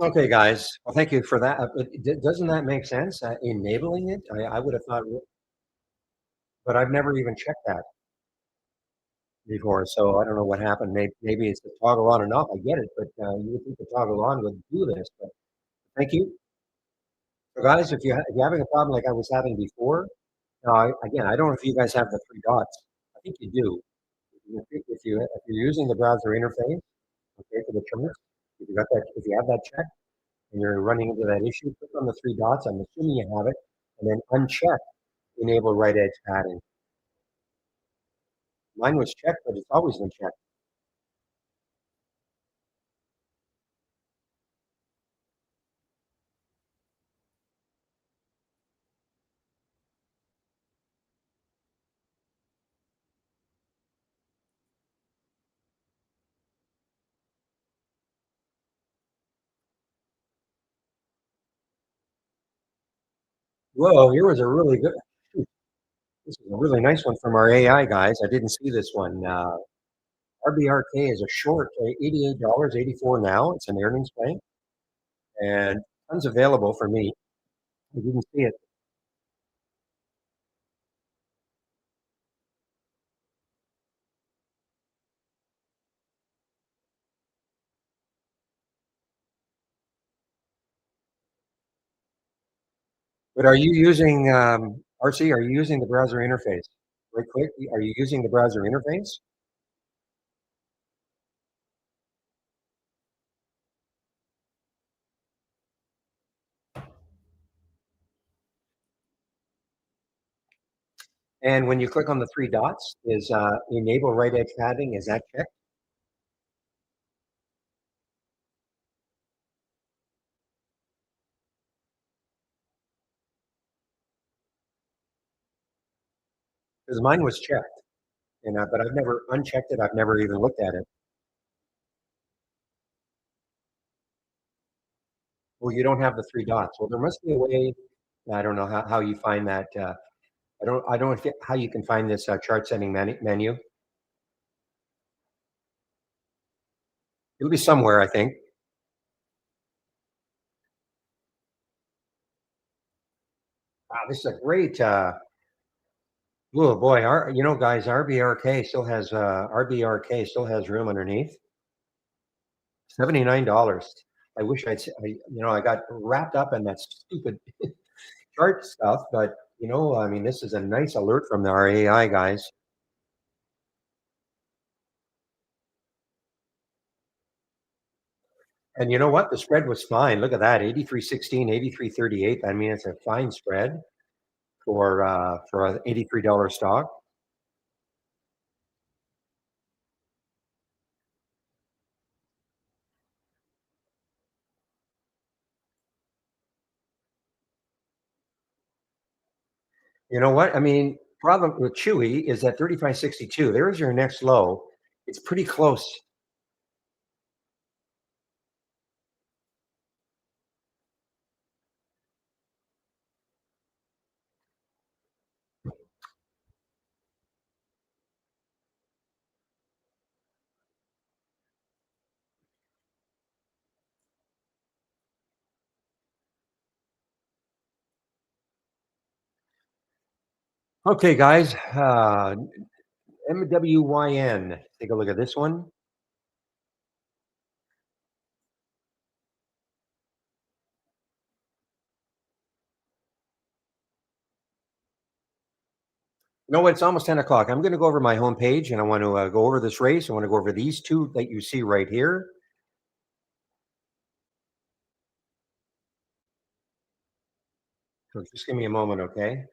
Okay, guys. Well, thank you for that. Doesn't that make sense? Enabling it? I would have thought, but I've never even checked that before. So I don't know what happened. Maybe it's the toggle on and off. I get it, but you would think the toggle on would do this. But thank you. So guys, if you're having a problem like I was having before, again, I don't know if you guys have the three dots. I think you do. If you're using the browser interface, okay, for the charts, if you have that check and you're running into that issue, click on the three dots. I'm assuming you have it, and then uncheck enable right edge padding. Mine was checked, but it's always been checked. Whoa, here was a really good. This is a really nice one from our AI guys. I didn't see this one. RBRK is a short, $88, 84 now. It's an earnings play, and tons available for me. I didn't see it. But are you using RC? Are you using the browser interface? Right click. Are you using the browser interface? And when you click on the three dots, is enable right edge padding? Is that checked? Because mine was checked, and but I've never unchecked it. I've never even looked at it. Well, you don't have the three dots. Well, there must be a way. I don't know how you find that. I don't get how you can find this chart setting menu. It'll be somewhere, I think. Wow, this is a great. Oh boy, guys, RBRK still has room underneath. $79. I wish I got wrapped up in that stupid chart stuff, but I mean, this is a nice alert from our AI guys. And you know what? The spread was fine. Look at that, 83.16, 83.38. I mean, it's a fine spread for an $83 stock. You know what? I mean, problem with Chewy is that 35.62. There's your next low. It's pretty close. Okay, guys. MWYN. Take a look at this one. You know what? It's almost 10 o'clock. I'm going to go over my homepage and I want to go over this race. I want to go over these two that you see right here. So just give me a moment, okay?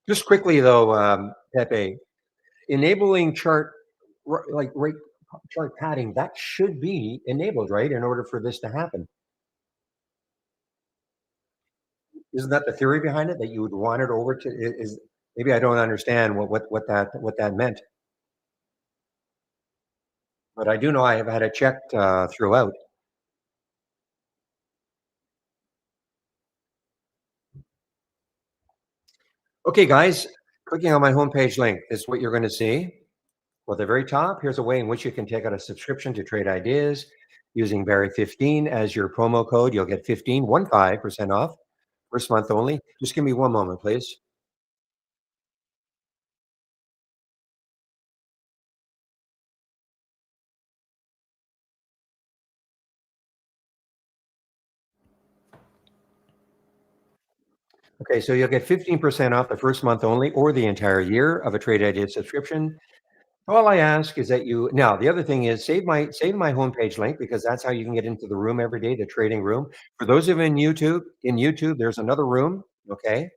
Just quickly though, Pepe, enabling like chart padding, that should be enabled, right? In order for this to happen. Isn't that the theory behind it, that you would want it over to is maybe I don't understand what that meant, but I do know I have had it checked, throughout. Okay, guys, clicking on my homepage link is what you're gonna see. Well, at the very top, here's a way in which you can take out a subscription to Trade Ideas using Barry15 as your promo code. You'll get 15% off, first month only. Just give me one moment, please. Okay, so you'll get 15% off the first month only or the entire year of a Trade Ideas subscription. All I ask is that you now the other thing is save my homepage link because that's how you can get into the room every day, the trading room. For those of you in YouTube, there's another room. Okay.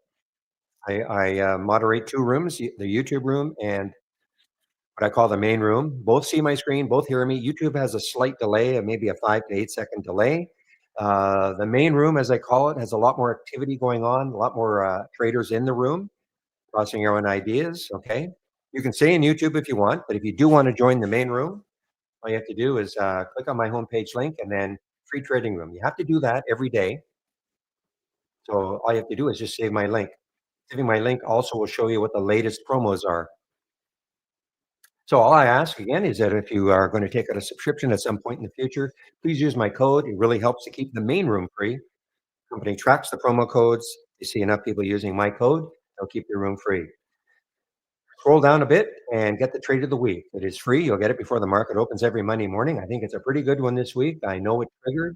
I moderate two rooms, the YouTube room and what I call the main room. Both see my screen, both hear me. YouTube has a slight delay, maybe a 5 to 8 second delay. The main room, as I call it, has a lot more activity going on, a lot more traders in the room, crossing your own ideas. Okay. You can stay in YouTube if you want, but if you do want to join the main room, all you have to do is click on my homepage link and then free trading room. You have to do that every day. So all you have to do is just save my link. Saving my link also will show you what the latest promos are. So all I ask again is that if you are going to take out a subscription at some point in the future, please use my code. It really helps to keep the main room free. Company tracks the promo codes. You see enough people using my code, they'll keep your room free. Scroll down a bit and get the trade of the week. It is free. You'll get it before the market opens every Monday morning. I think it's a pretty good one this week. I know it triggered.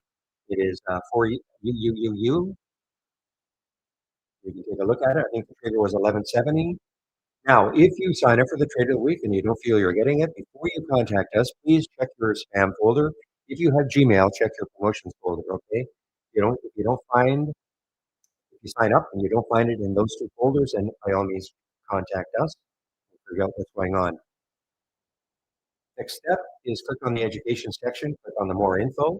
It is for you, you, you, you. You can take a look at it. I think the trigger was 1170. Now, if you sign up for the trade of the week and you don't feel you're getting it, before you contact us, please check your spam folder. If you have Gmail, check your promotions folder. Okay. If you sign up and you don't find it in those two folders, then by all means contact us and figure out what's going on. Next step is click on the education section, click on the more info.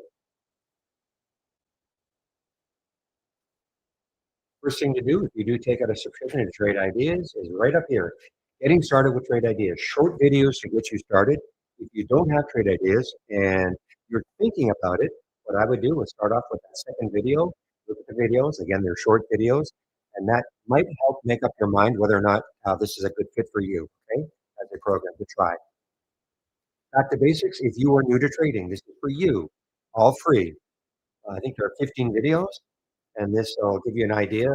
First thing to do, if you do take out a subscription to Trade Ideas, is right up here. Getting started with Trade Ideas. Short videos to get you started. If you don't have Trade Ideas and you're thinking about it, what I would do is start off with that second video. Look at the videos. Again, they're short videos, and that might help make up your mind whether or not this is a good fit for you. Okay, as a program to try. Back to basics. If you are new to trading, this is for you, all free. I think there are 15 videos, and this will give you an idea.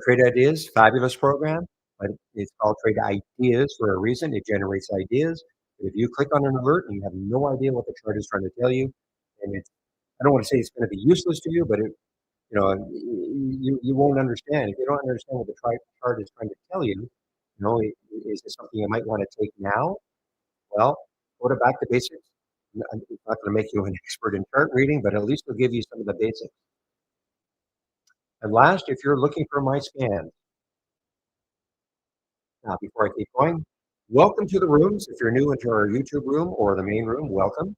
Trade Ideas, fabulous program, but it's called Trade Ideas for a reason. It generates ideas. But if you click on an alert and you have no idea what the chart is trying to tell you, and I don't want to say it's going to be useless to you, but you won't understand. If you don't understand what the chart is trying to tell you, is this something you might want to take now? Well, go to back to basics. It's not going to make you an expert in chart reading, but at least it'll give you some of the basics. And last, if you're looking for my scans, now before I keep going, welcome to the rooms. If you're new into our YouTube room or the main room, welcome.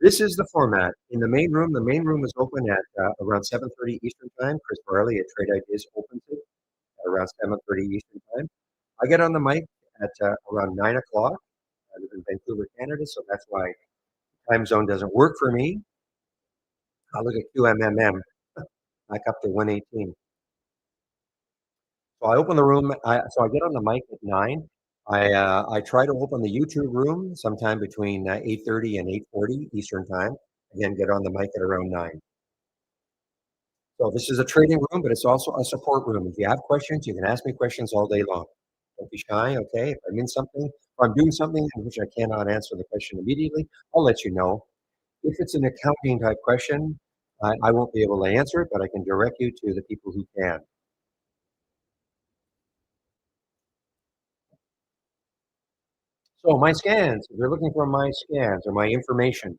This is the format. In the main room is open at around 7:30 Eastern Time. Chris Farley at Trade Ideas opens it at around 7:30 Eastern Time. I get on the mic at around 9 o'clock. I live in Vancouver, Canada, so that's why time zone doesn't work for me. I look at QMMM, back up to 118. So I open the room. So I get on the mic at 9. I try to open the YouTube room sometime between 8:30 and 8:40 Eastern Time. Again, get on the mic at around 9. So this is a trading room, but it's also a support room. If you have questions, you can ask me questions all day long. Don't be shy, okay? If I'm in something, or I'm doing something in which I cannot answer the question immediately, I'll let you know. If it's an accounting type question, I won't be able to answer it, but I can direct you to the people who can. So my scans, if you're looking for my scans or my information,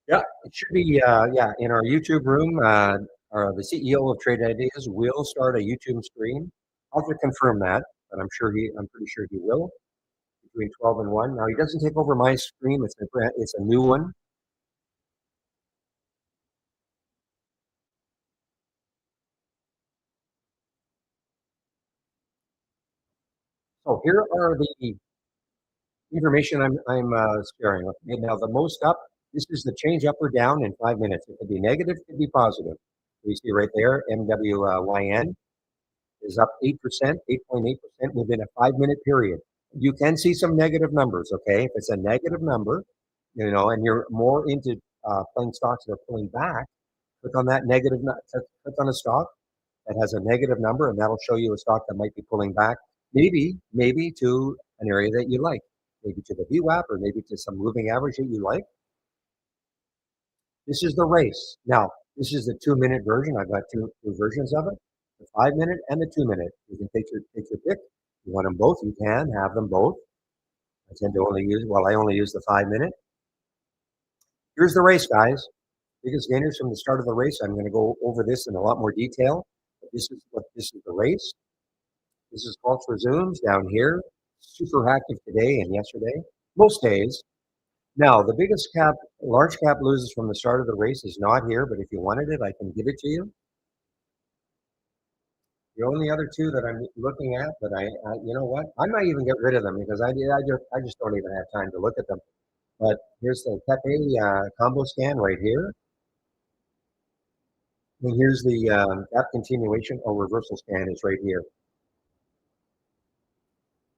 yeah, it should be, yeah, in our YouTube room. The CEO of Trade Ideas will start a YouTube stream. I'll have to confirm that, but I'm pretty sure he will between 12 and 1. Now he doesn't take over my stream. It's a new one. So here are the information I'm sharing. Okay, now the most up. This is the change up or down in 5 minutes. It could be negative, it could be positive. You see right there, MWYN is up 8%, 8.8% within a 5 minute period. You can see some negative numbers. Okay, if it's a negative number, and you're more into playing stocks that are pulling back, click on that negative. Click on a stock that has a negative number, and that'll show you a stock that might be pulling back, maybe to an area that you like, maybe to the VWAP or maybe to some moving average that you like. This is the race. Now, this is the 2 minute version. I've got two versions of it, the 5 minute and the 2 minute. You can take your pick. You want them both, you can have them both. I only use the 5 minute. Here's the race, guys. Biggest gainers from the start of the race. I'm going to go over this in a lot more detail. But this is the race. This is false resumes down here. Super active today and yesterday. Most days. Now, the biggest cap, large cap loses from the start of the race is not here, but if you wanted it, I can give it to you. The only other two that I'm looking at, but you know what? I might even get rid of them because I just don't even have time to look at them. But here's the Pepe combo scan right here. And here's the gap continuation or reversal scan is right here.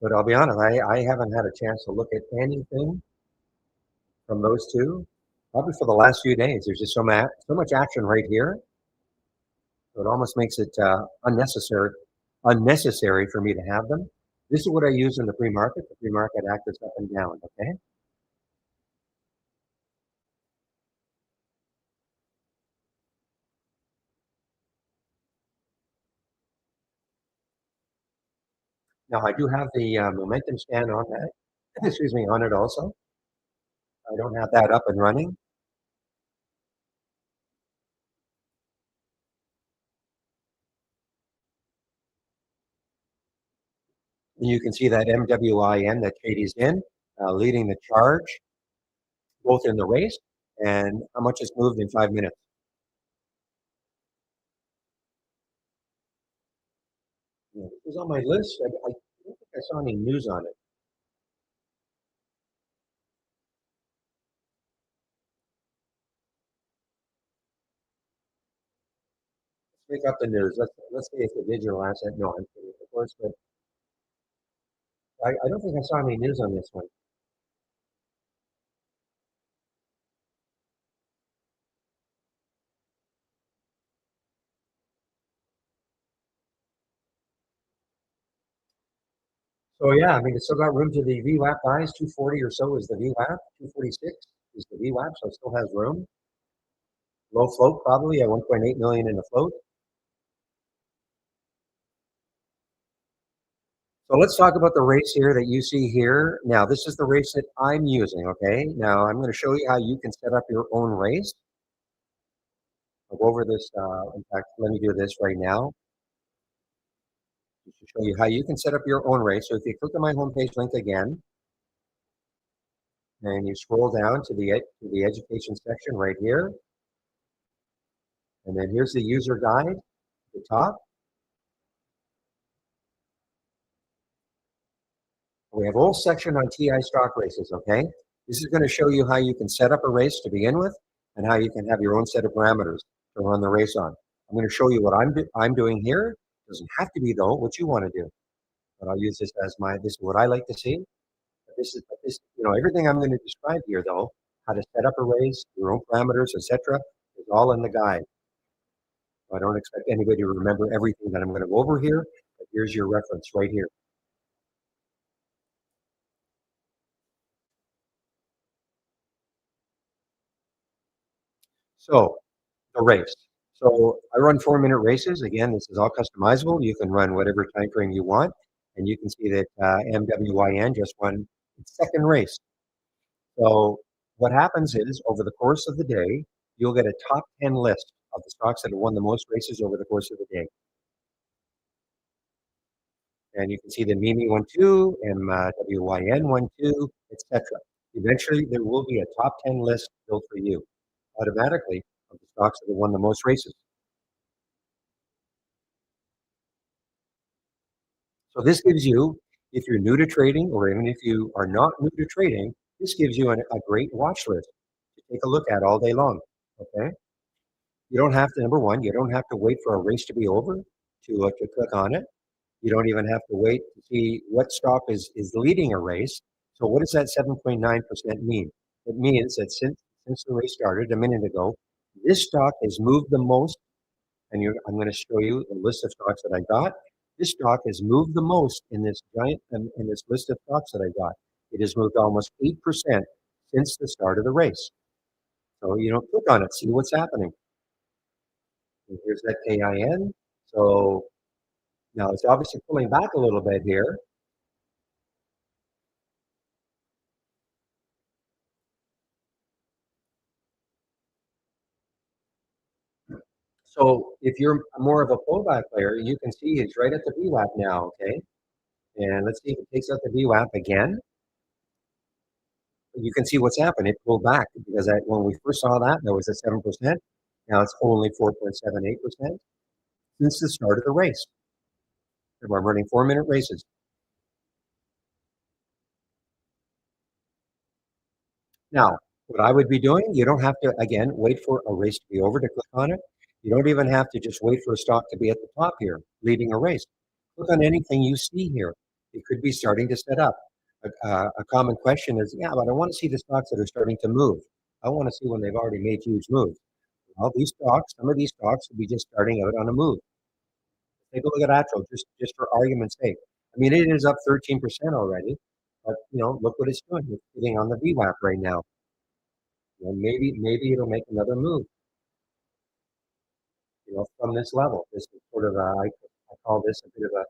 But I'll be honest, I haven't had a chance to look at anything from those two, probably for the last few days. There's just so much action right here. So it almost makes it unnecessary for me to have them. This is what I use in the pre-market. The pre-market actors up and down, okay? Now I do have the momentum scan on that, excuse me, on it also. I don't have that up and running. And you can see that MWIN that Katie's in, leading the charge, both in the race and how much it's moved in 5 minutes. Yeah, this is on my list. I don't think I saw any news on it. Let's pick up the news. Let's see if the digital asset. No, I'm kidding, of course, but I don't think I saw any news on this one. So yeah, I mean, it's still got room to the VWAP guys. 240 or so is the VWAP. 246 is the VWAP, so it still has room. Low float probably at 1.8 million in the float. So let's talk about the race here that you see here. Now, this is the race that I'm using, okay? Now, I'm going to show you how you can set up your own race. I'll go over this. In fact, let me do this right now to show you how you can set up your own race. So if you click on my homepage link again, and you scroll down to the education section right here, and then here's the user guide at the top. We have a whole section on TI stock races, okay? This is going to show you how you can set up a race to begin with and how you can have your own set of parameters to run the race on. I'm going to show you what I'm doing here. It doesn't have to be, though, what you want to do. But I'll use this as this is what I like to see. Everything I'm going to describe here, though, how to set up a race, your own parameters, etc., is all in the guide. I don't expect anybody to remember everything that I'm going to go over here, but here's your reference right here. So the race. So I run 4 minute races. Again, this is all customizable. You can run whatever time frame you want. And you can see that MWYN just won its second race. So what happens is over the course of the day, you'll get a top 10 list of the stocks that have won the most races over the course of the day. And you can see the Mimi 1-2, MWYN 1-2, etc. Eventually, there will be a top 10 list built for you automatically of the stocks that have won the most races. So this gives you, If you're new to trading, or even if you are not new to trading, this gives you a great watch list to take a look at all day long. Okay. You don't have to, number one, you don't have to wait for a race to be over to click on it. You don't even have to wait to see what stock is leading a race. So what does that 7.9% mean? It means that since the race started a minute ago, this stock has moved the most, and I'm going to show you the list of stocks that I got. This stock has moved the most in this in this list of stocks that I got. It has moved almost 8% since the start of the race. So click on it, see what's happening. And here's that KIN. So now it's obviously pulling back a little bit here. So if you're more of a pullback player, you can see it's right at the VWAP now, okay? And let's see if it takes out the VWAP again. You can see what's happened. It pulled back because when we first saw that was at 7%. Now it's only 4.78% since the start of the race. And we're running 4-minute races. Now, what I would be doing, you don't have to, again, wait for a race to be over to click on it. You don't even have to just wait for a stock to be at the top here, leading a race. Click on anything you see here. It could be starting to set up. A common question is, yeah, but I want to see the stocks that are starting to move. I want to see when they've already made huge moves. Well, some of these stocks will be just starting out on a move. Take a look at ATRO, just for argument's sake. I mean, it is up 13% already, but look what it's doing. It's sitting on the VWAP right now. Maybe it'll make another move, from this level. This is sort of I call this a bit of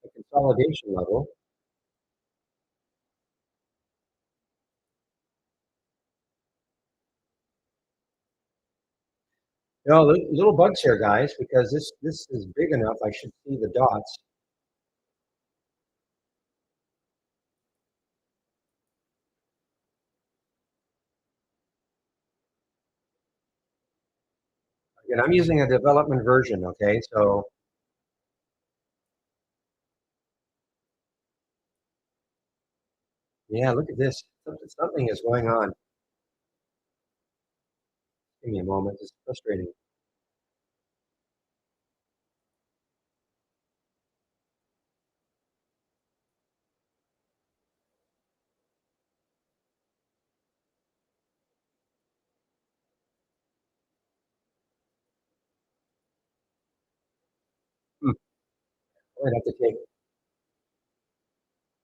a consolidation level. Little bugs here, guys, because this is big enough. I should see the dots. Again, I'm using a development version, okay? So yeah, look at this. Something is going on. Give me a moment. It's frustrating. Hmm. I might have to take.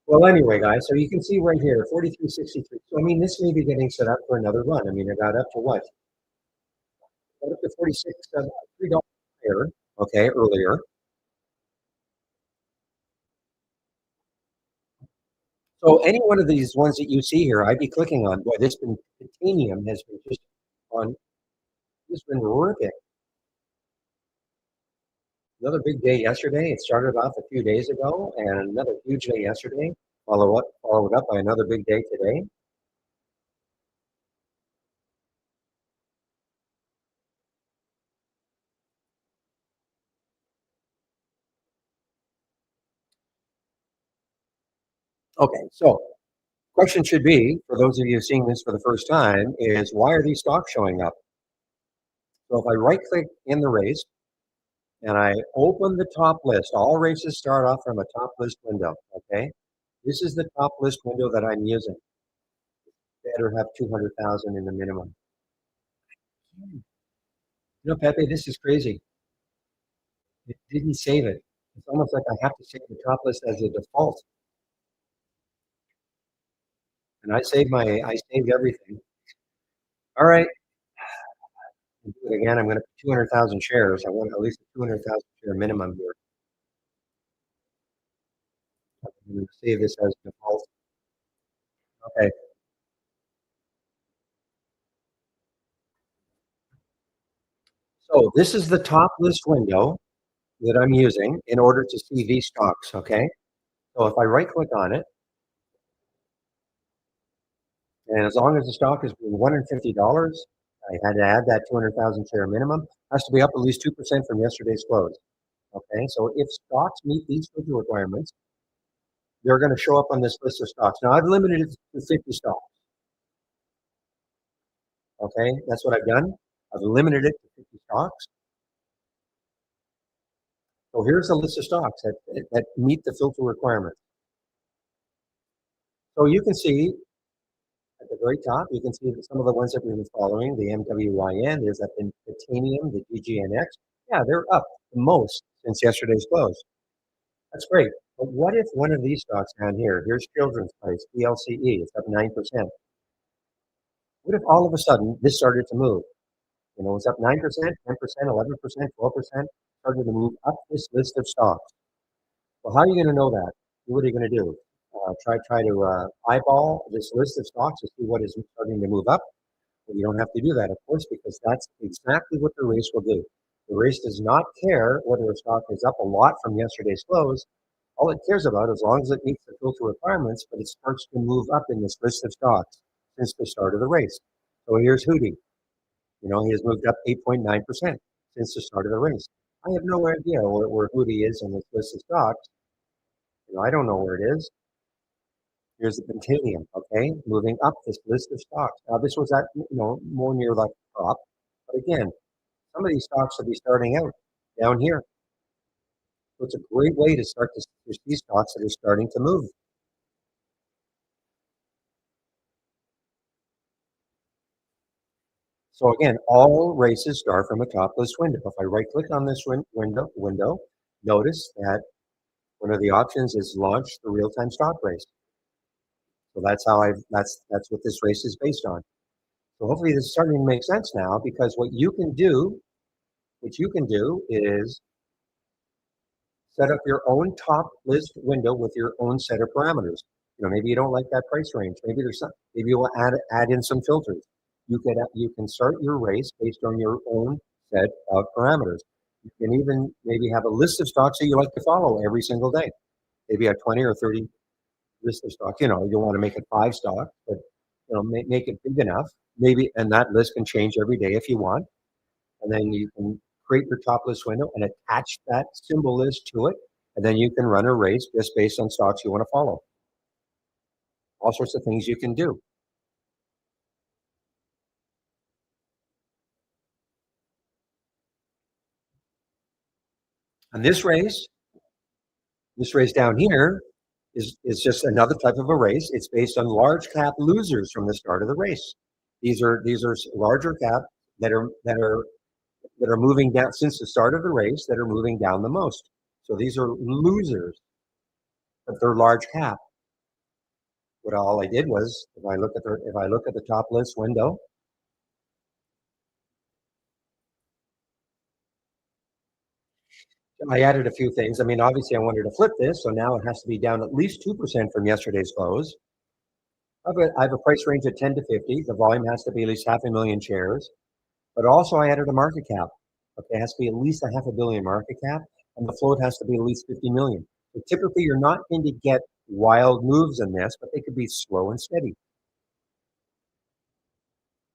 Well, anyway, guys, so you can see right here, 43.63. So, I mean, this may be getting set up for another run. I mean, it got up to what? Got up to 46, $3 higher, okay, earlier. So any one of these ones that you see here, I'd be clicking on. Boy, titanium has been just been ripping. Another big day yesterday. It started off a few days ago, and another huge day yesterday. Followed up by another big day today. Okay, so question should be, for those of you seeing this for the first time, is why are these stocks showing up? So if I right click in the race and I open the top list, all races start off from a top list window, okay? This is the top list window that I'm using. Better have 200,000 in the minimum. Pepe, this is crazy. It didn't save it. It's almost like I have to save the top list as a default. And I saved everything. All right. I'll do it again. I'm going to put 200,000 shares. I want at least a 200,000 share minimum here. I'm going to save this as default. Okay. So this is the top list window that I'm using in order to see these stocks. Okay. So if I right click on it, and as long as the stock is below $150, I had to add that 200,000 share minimum. Has to be up at least 2% from yesterday's close. Okay. So if stocks meet these filter requirements, they're going to show up on this list of stocks. Now, I've limited it to 50 stocks. Okay, that's what I've done. I've limited it to 50 stocks. So here's a list of stocks that meet the filter requirements. So you can see at the very top, you can see some of the ones that we've been following, the MWYN, there's that Titanium, the GGNX. Yeah, they're up the most since yesterday's close. That's great. But what if one of these stocks down here, here's Children's Place, PLCE, it's up 9%. What if all of a sudden this started to move? You know, it's up 9%, 10%, 11%, 12%, started to move up this list of stocks. Well, how are you going to know that? What are you going to do? Try to eyeball this list of stocks to see what is starting to move up? Well, you don't have to do that, of course, because that's exactly what the race will do. The race does not care whether a stock is up a lot from yesterday's close. All it cares about, as long as it meets the filter requirements, but it starts to move up in this list of stocks since the start of the race. So here's Hootie. You know, he has moved up 8.9% since the start of the race. I have no idea where Hootie is on this list of stocks. You know, I don't know where it is. Here's the Pentium, okay, moving up this list of stocks. Now, this was at, you know, more near the top. But again, some of these stocks will be starting out down here. So it's a great way to start to see stocks that are starting to move. So again, all races start from a top list window. If I right click on this window, notice that one of the options is launch the real-time stock race. So that's that's what this race is based on. So hopefully this is starting to make sense now, because what you can do is set up your own top list window with your own set of parameters. You know, maybe you don't like that price range. Maybe you'll add in some filters. You can start your race based on your own set of parameters. You can even maybe have a list of stocks that you like to follow every single day. Maybe a 20 or 30 list of stocks. You know, you want to make it 5 stocks, but you know, make it big enough. Maybe, and that list can change every day if you want. And then you can create your top list window and attach that symbol list to it. And then you can run a race just based on stocks you want to follow. All sorts of things you can do. And this race down here is just another type of a race. It's based on large cap losers from the start of the race. These are larger cap that are moving down since the start of the race, that are moving down the most. So these are losers, but they're large cap. What all I did was, if I look at the top list window, I added a few things. I mean, obviously, I wanted to flip this, so now it has to be down at least 2% from yesterday's close. I have a price range of 10 to 50. The volume has to be at least 500,000 shares. But also, I added a market cap. Okay, it has to be at least a half a billion market cap, and the float has to be at least 50 million. So typically, you're not going to get wild moves in this, but they could be slow and steady.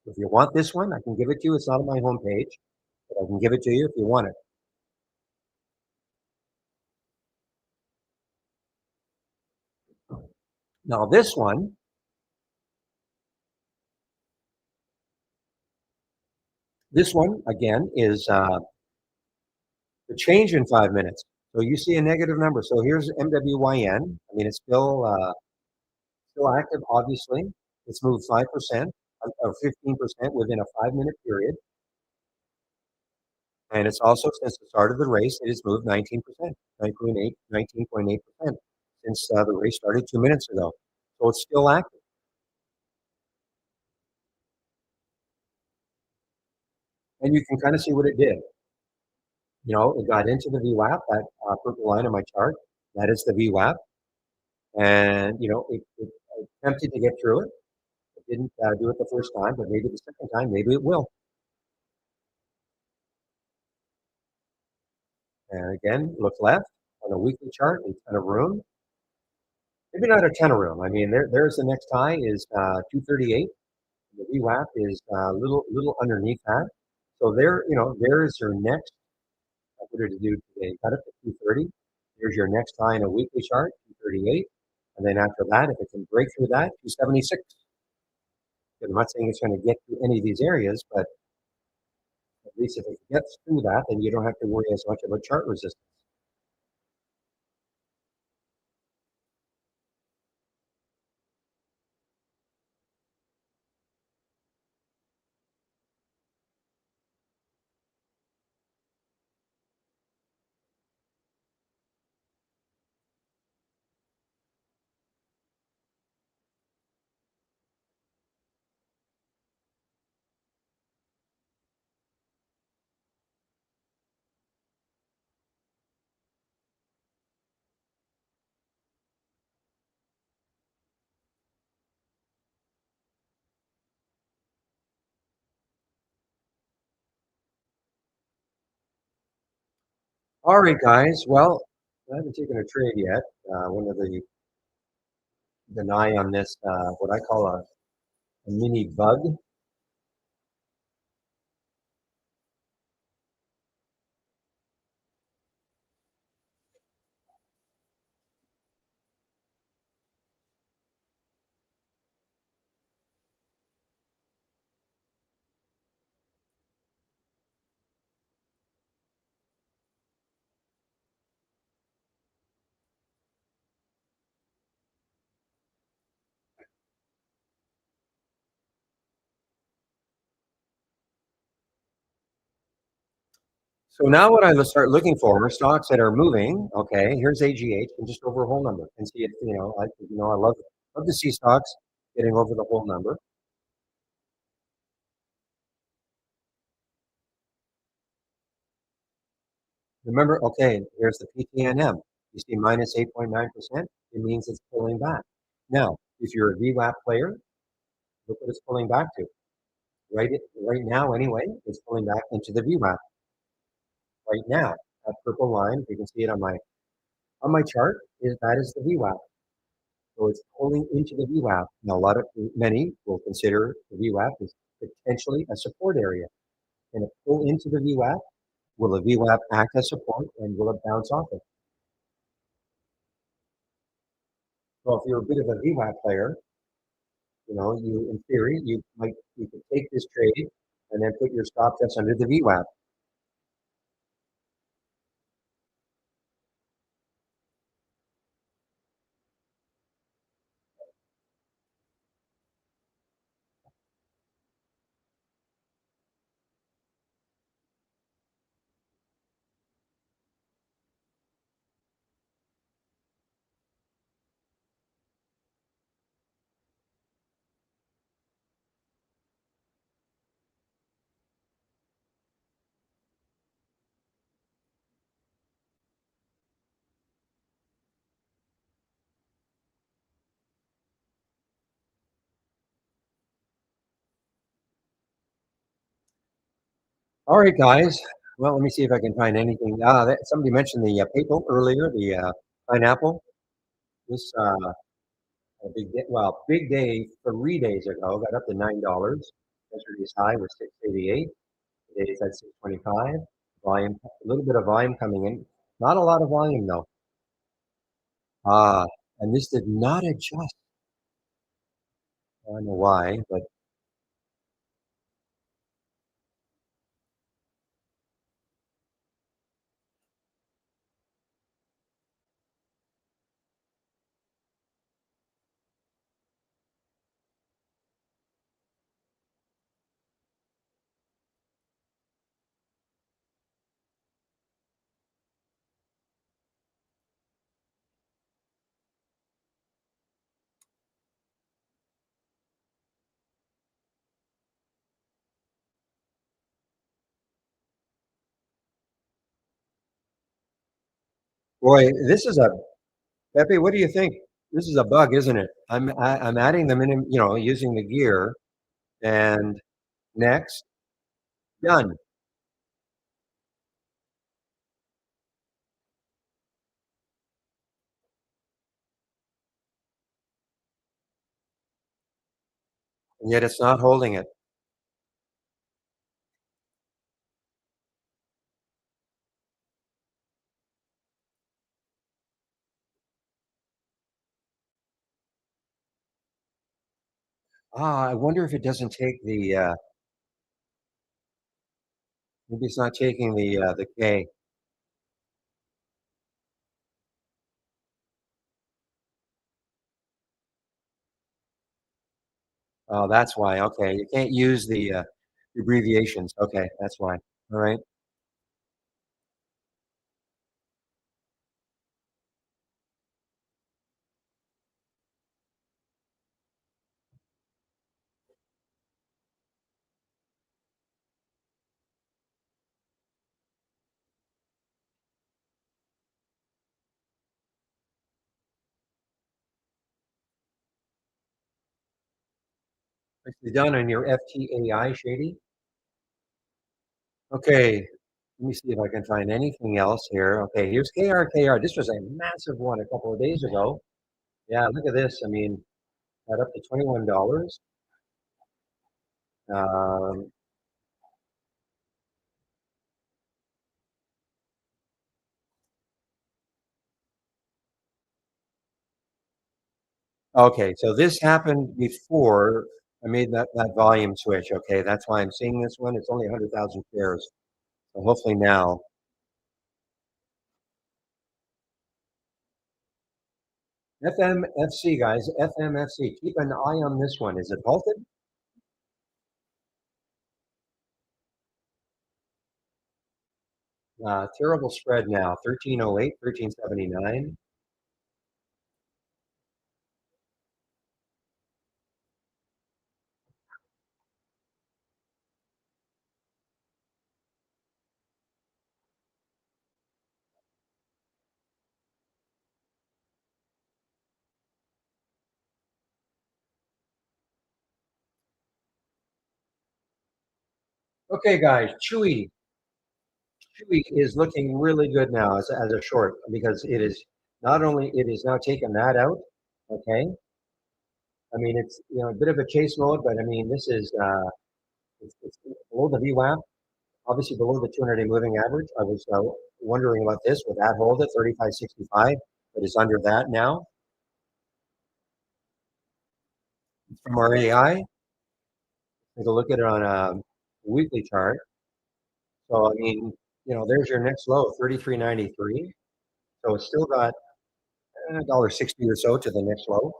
If you want this one, I can give it to you. It's not on my homepage, but I can give it to you if you want it. Now, this one again is the change in 5 minutes. So you see a negative number. So here's MWYN. I mean, it's still active. Obviously, it's moved 5% or 15% within a 5 minute period, and it's also since the start of the race, it has moved 19%, 19.8% since the race started 2 minutes ago. So it's still active. And you can kind of see what it did. You know, it got into the VWAP, that purple line on my chart. That is the VWAP. And, you know, it attempted to get through it. It didn't do it the first time, but maybe the second time, maybe it will. And again, look left on a weekly chart, a ton of room. Maybe not a ton of room. I mean, there's the next high is 238. The VWAP is a little underneath that. So there, you know, there's your next. What did it do today? Got up to 230. Here's your next high in a weekly chart, 238. And then after that, if it can break through that, 276. I'm not saying it's going to get to any of these areas, but at least if it gets through that, then you don't have to worry as much about chart resistance. All right, guys. Well, I haven't taken a trade yet. One of the eye on this, what I call a mini bug. So now what I start looking for are stocks that are moving. Okay, here's AGH and just over a whole number and see it. I love to see stocks getting over the whole number. Remember, okay, here's the PTNM. You see minus 8.9%. It means it's pulling back. Now, if you're a VWAP player, look what it's pulling back to. Right now, anyway, it's pulling back into the VWAP. Right now, that purple line, you can see it on my chart, that is the VWAP. So it's pulling into the VWAP. Now, many will consider the VWAP as potentially a support area. Can it pull into the VWAP? Will the VWAP act as support and will it bounce off it? So if you're a bit of a VWAP player, in theory, you could take this trade and then put your stop just under the VWAP. All right, guys. Well, let me see if I can find anything. Somebody mentioned the PayPal earlier, the pineapple. This big day 3 days ago got up to $9. Yesterday's high was 688. Today's at 625. Volume, a little bit of volume coming in. Not a lot of volume though. And this did not adjust. I don't know why, but boy, this is a Pepe. What do you think? This is a bug, isn't it? I'm adding them in, using the gear, and next done. And yet it's not holding it. I wonder if it doesn't take the, maybe it's not taking the K. Oh, that's why. Okay, you can't use the abbreviations. Okay, that's why. All right. Nicely done on your FTAI, Shady. Okay, let me see if I can find anything else here. Okay, here's KRKR. This was a massive one a couple of days ago. Yeah, look at this. I mean, at up to $21. Um, okay, so this happened before I made that volume switch. Okay, that's why I'm seeing this one. It's only 100,000 shares. So hopefully now. FMFC, guys, FMFC. Keep an eye on this one. Is it halted? Terrible spread now. 1308, 1379. Okay, guys, Chewy is looking really good now as a short because it is not only it is now taken that out. Okay, I mean it's a bit of a chase mode, but I mean this is it's below the VWAP, obviously below the 200-day moving average. I was wondering about this. Would that hold at 35.65? But it's under that now from our AI. Take a look at it on a weekly chart. So I mean, there's your next low, 33.93. So it's still got $1.60 or so to the next low.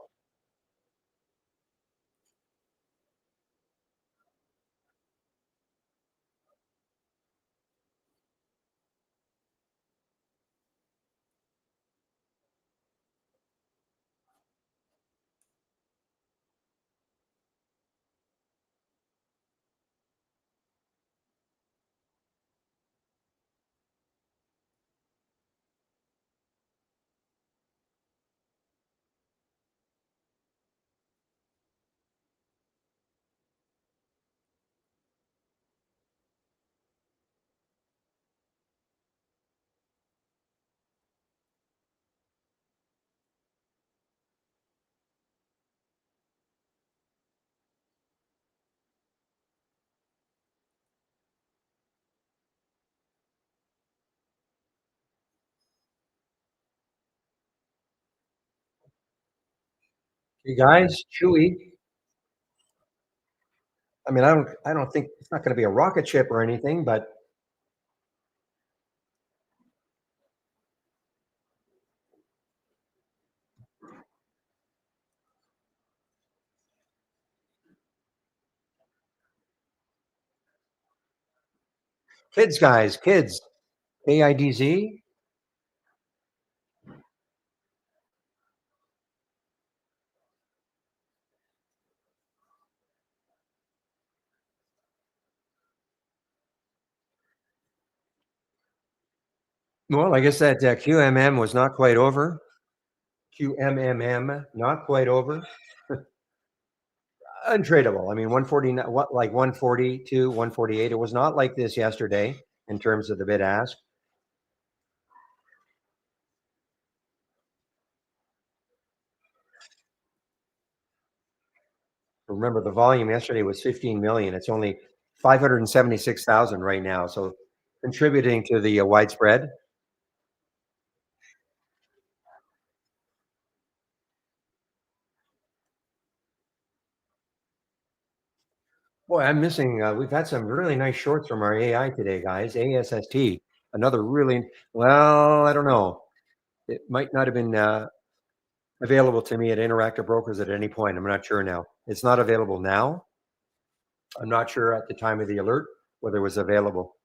You guys, Chewy. I mean, I don't think it's not going to be a rocket ship or anything, but kids, guys, kids, KIDZ. Well, I guess that QMM was not quite over. QMMM, not quite over. Untradeable. I mean, 149, what like 142, 148. It was not like this yesterday in terms of the bid ask. Remember, the volume yesterday was 15 million. It's only 576,000 right now. So contributing to the widespread. Boy, I'm missing. We've had some really nice shorts from our AI today, guys. ASST, another really well. I don't know. It might not have been available to me at Interactive Brokers at any point. I'm not sure now. It's not available now. I'm not sure at the time of the alert whether it was available.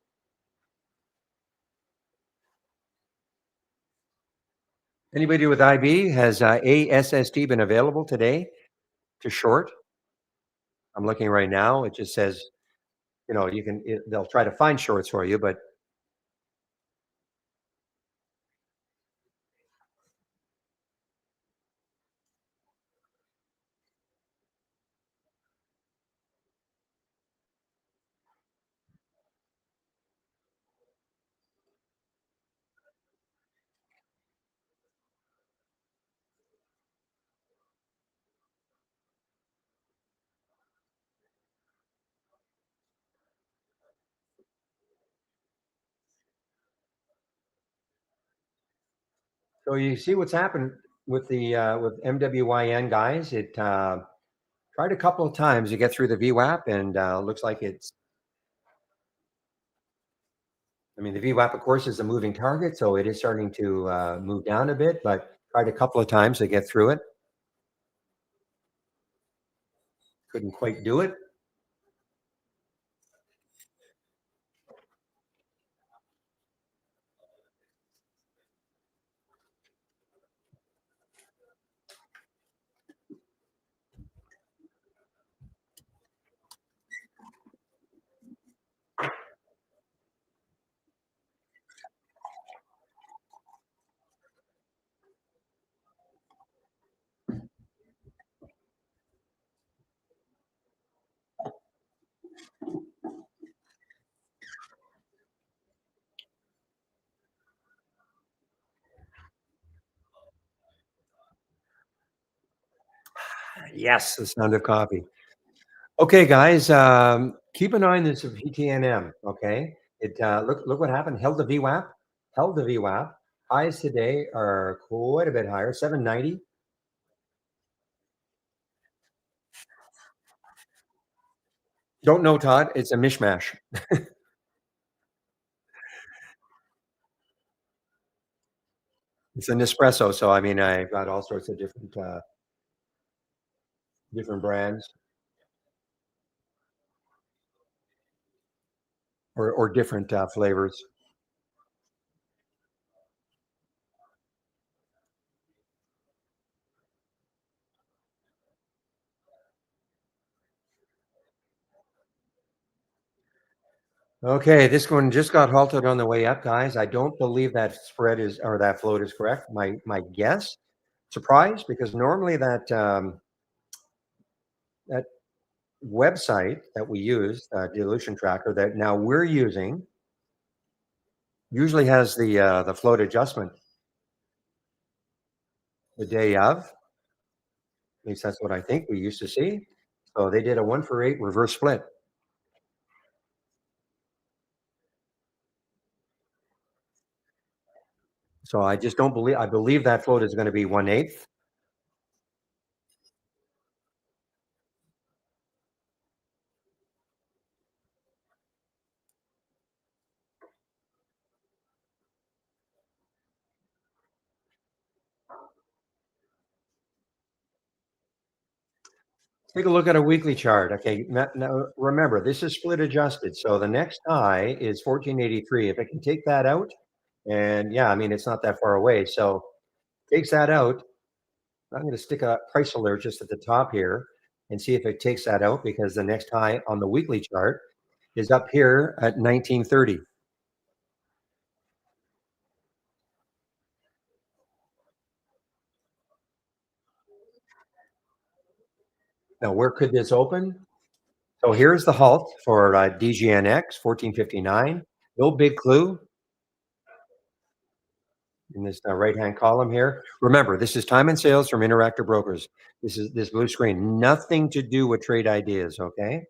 Anybody with IB, has ASST been available today to short? I'm looking right now. It just says, they'll try to find shorts for you, but so you see what's happened with the with MWYN guys. It tried a couple of times to get through the VWAP, and looks like it's. I mean, the VWAP, of course, is a moving target, so it is starting to move down a bit. But tried a couple of times to get through it, couldn't quite do it. Yes, the sound of coffee. Okay, guys, keep an eye on this VTNM. Okay, it look what happened. Held the VWAP, held the VWAP. Highs today are quite a bit higher, 790. Don't know, Todd. It's a mishmash. It's an espresso. So I mean, I've got all sorts of different brands or different flavors. Okay, this one just got halted on the way up, guys. I don't believe that spread is or that float is correct. My guess. Surprised because normally that website that we use, dilution tracker that now we're using, usually has the float adjustment the day of. At least that's what I think we used to see. So they did a 1-for-8 reverse split. So I just don't believe. I believe that float is going to be 1/8. Take a look at a weekly chart. Okay, now remember this is split adjusted. So the next high is 1483. If it can take that out, and yeah, I mean it's not that far away. So takes that out. I'm going to stick a price alert just at the top here and see if it takes that out because the next high on the weekly chart is up here at 1930. Now, where could this open? So here's the halt for DGNX 1459. No big clue in this right hand column here. Remember, this is time and sales from Interactive Brokers. This is this blue screen, nothing to do with trade ideas. Okay.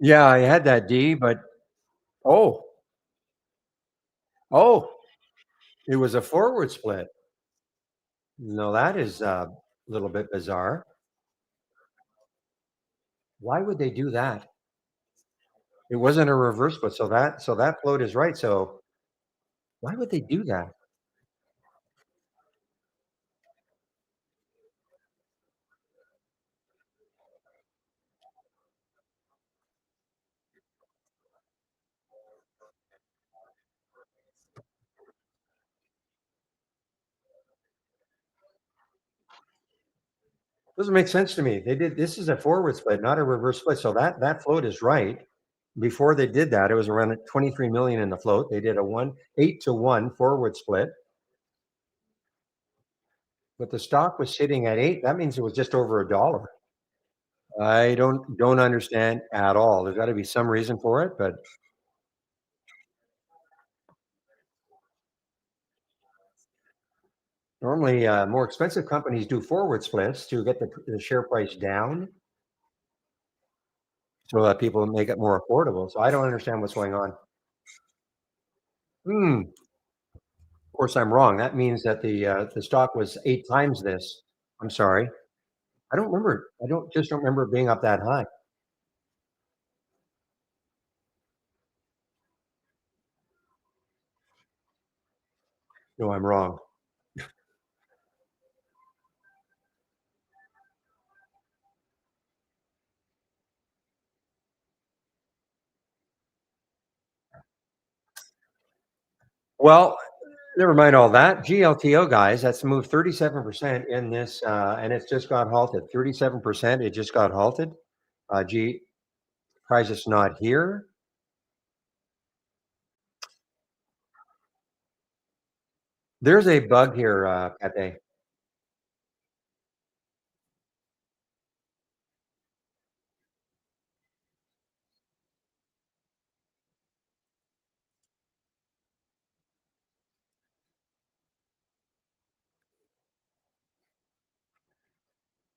Yeah, I had that D, but oh, oh, it was a forward split. No, that is a little bit bizarre. Why would they do that? It wasn't a reverse split, so that float is right. So why would they do that? Doesn't make sense to me. They did this is a forward split, not a reverse split. So that float is right. Before they did that, it was around 23 million in the float. They did a 8 to 1 forward split, but the stock was sitting at 8. That means it was just over a dollar. I don't understand at all. There's got to be some reason for it, but normally more expensive companies do forward splits to get the share price down so that people make it more affordable. So I don't understand what's going on. Of course, I'm wrong. That means that the stock was 8 times this. I'm sorry. I don't remember. I don't remember it being up that high. No, I'm wrong. Well, never mind all that. GLTO guys, that's moved 37% in this, and it's just got halted. 37%. It just got halted. G price is not here. There's a bug here, Pepe.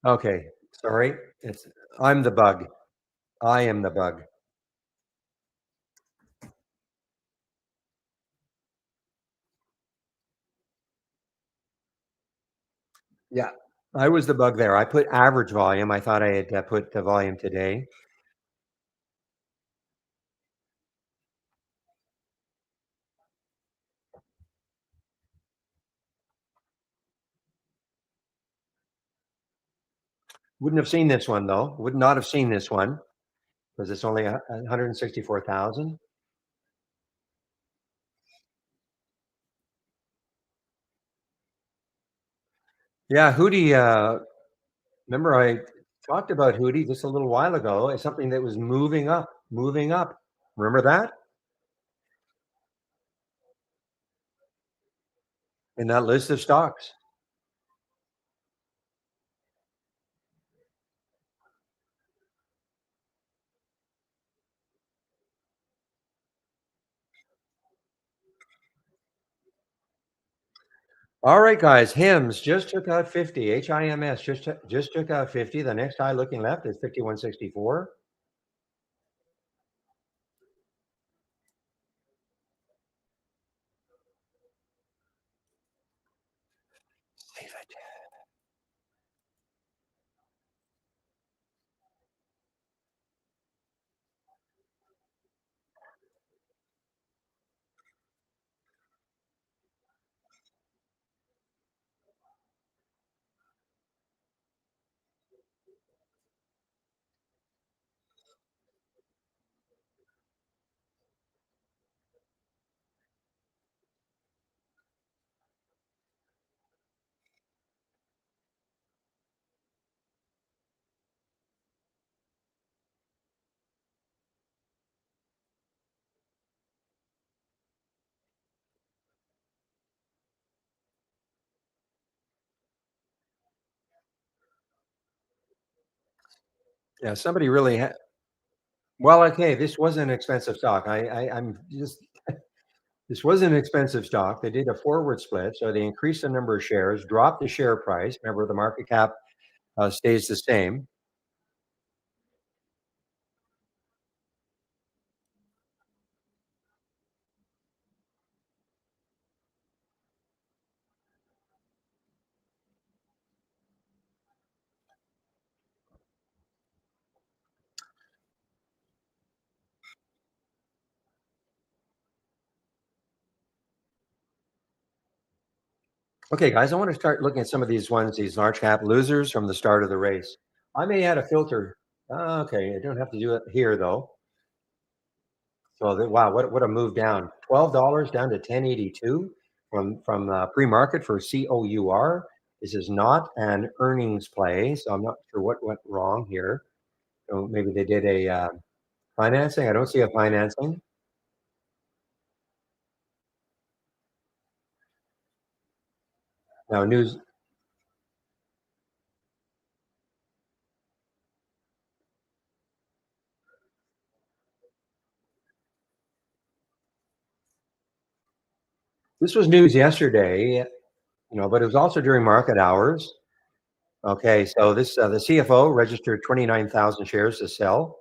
Okay, sorry. It's I'm the bug. I am the bug. Yeah, I was the bug there. I put average volume. I thought I had put the volume today. Wouldn't have seen this one though. Would not have seen this one because it's only 164,000. Yeah, Hootie. Remember, I talked about Hootie just a little while ago as something that was moving up, moving up. Remember that in that list of stocks? All right, guys. Hims just took out 50. HIMS just took out 50. The next high looking left is 5164. Save it. Yeah, somebody really well, okay, this was an expensive stock. I'm just this was an expensive stock. They did a forward split, so they increased the number of shares, dropped the share price. Remember, the market cap stays the same. Okay, guys, I want to start looking at some of these ones, these large cap losers from the start of the race. I may add a filter. Okay, I don't have to do it here though. So wow, what a move down. $12 down to 1082 from pre-market for COUR. This is not an earnings play, so I'm not sure what went wrong here. So maybe they did a financing. I don't see a financing. Now news. This was news yesterday, but it was also during market hours. Okay, so this the CFO registered 29,000 shares to sell.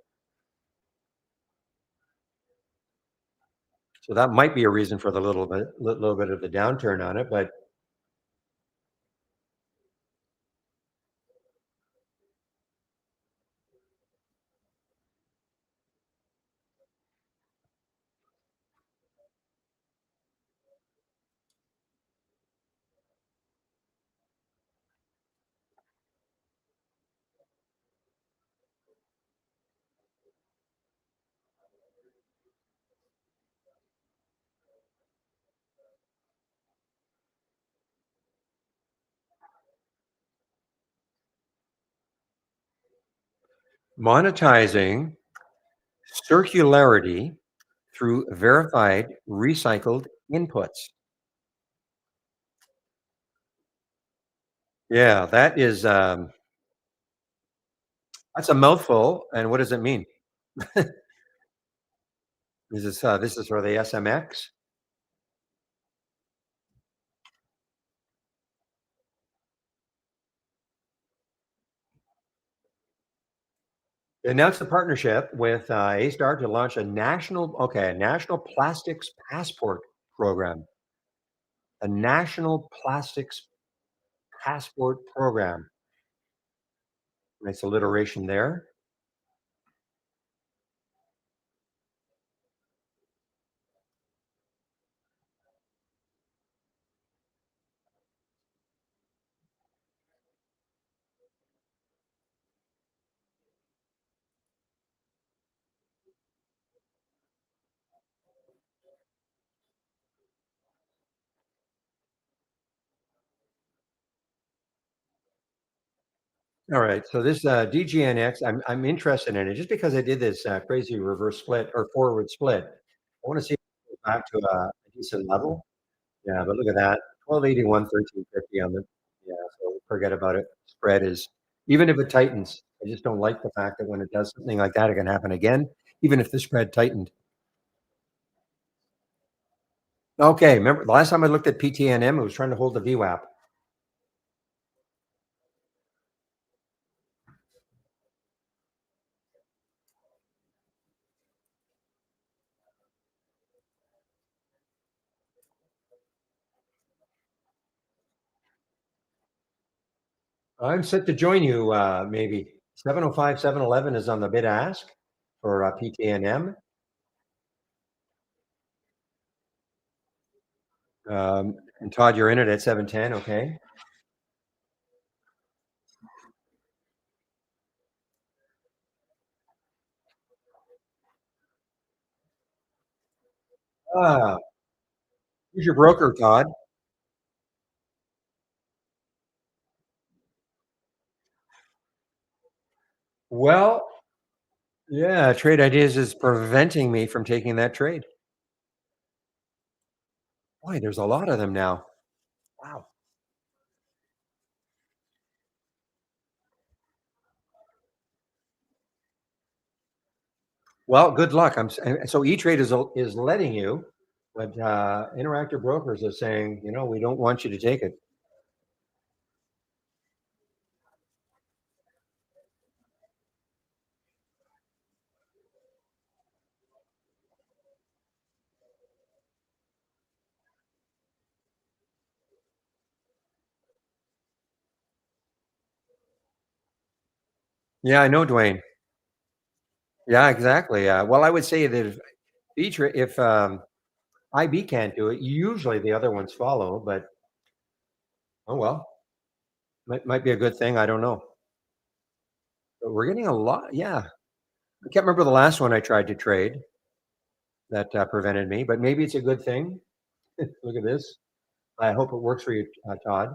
So that might be a reason for the little bit of the downturn on it, but monetizing circularity through verified recycled inputs. Yeah, that's a mouthful. And what does it mean? This is for the SMX. They announced a partnership with A-Star to launch a national plastics passport program. A national plastics passport program. Nice alliteration there. All right. So this DGNX, I'm interested in it just because I did this crazy reverse split or forward split. I want to see if it goes back to a decent level. Yeah, but look at that. 1281, 1350 on the yeah, so forget about it. Spread is even if it tightens, I just don't like the fact that when it does something like that, it can happen again, even if the spread tightened. Okay, remember the last time I looked at PTNM, it was trying to hold the VWAP. I'm set to join you maybe 705, 711 is on the bid ask for PTNM. And Todd, you're in it at 710, okay? Ah, who's your broker, Todd? Well, yeah, Trade Ideas is preventing me from taking that trade. Boy, there's a lot of them now. Wow. Well, good luck. So E-Trade is letting you, but Interactive Brokers is saying, we don't want you to take it. Yeah, I know, Dwayne. Yeah, exactly. Well, I would say that if, if, IB can't do it, usually the other ones follow. But Oh, well, might be a good thing. I don't know. But we're getting a lot. Yeah. I can't remember the last one I tried to trade that prevented me, but maybe it's a good thing. Look at this. I hope it works for you, Todd.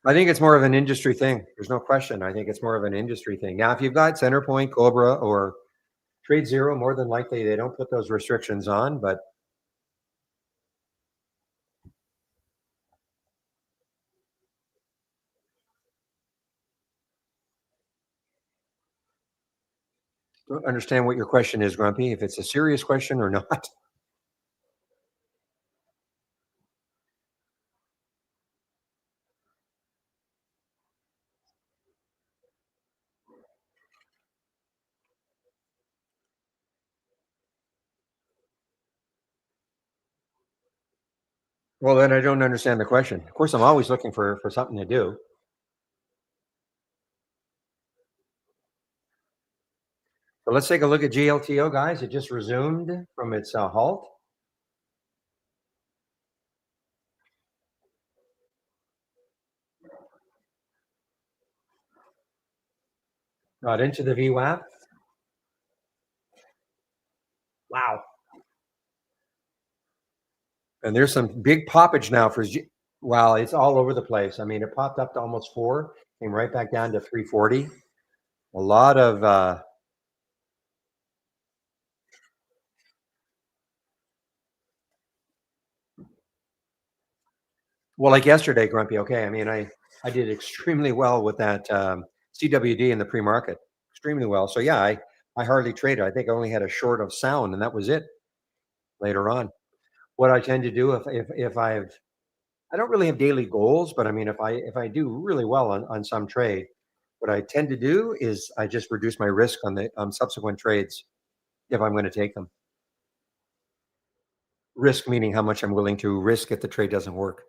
I think it's more of an industry thing. There's no question. I think it's more of an industry thing. Now, if you've got Centerpoint, Cobra, or Trade Zero, more than likely they don't put those restrictions on. But don't understand what your question is, Grumpy. If it's a serious question or not. Well, then I don't understand the question. Of course, I'm always looking for something to do. So let's take a look at GLTO, guys. It just resumed from its halt. Got into the VWAP. Wow. And there's some big poppage now for wow, it's all over the place. I mean, it popped up to almost 4, came right back down to 340. A lot of well, like yesterday, Grumpy. Okay, I mean, I did extremely well with that CWD in the pre-market, extremely well. So yeah, I hardly traded. I think I only had a short of sound, and that was it. Later on, what I tend to do if I don't really have daily goals, but I mean, if I do really well on some trade, what I tend to do is I just reduce my risk on the subsequent trades if I'm going to take them. Risk meaning how much I'm willing to risk if the trade doesn't work.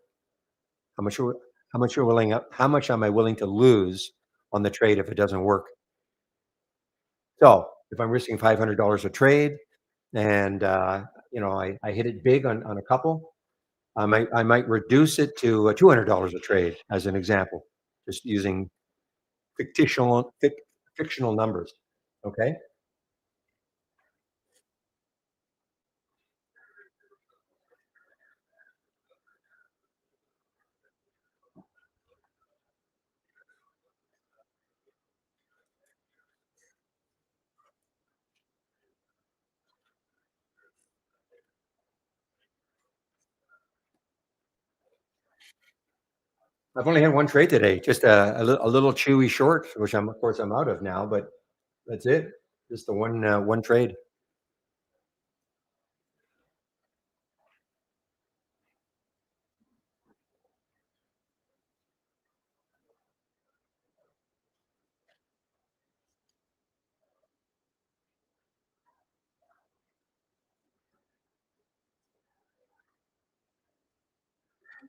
How much you how much you're willing how much am I willing to lose on the trade if it doesn't work? So if I'm risking $500 a trade and I hit it big on a couple, I might reduce it to $200 a trade as an example, just using fictional numbers. Okay. I've only had one trade today, just a little chewy short, which of course I'm out of now, but that's it. Just the one trade.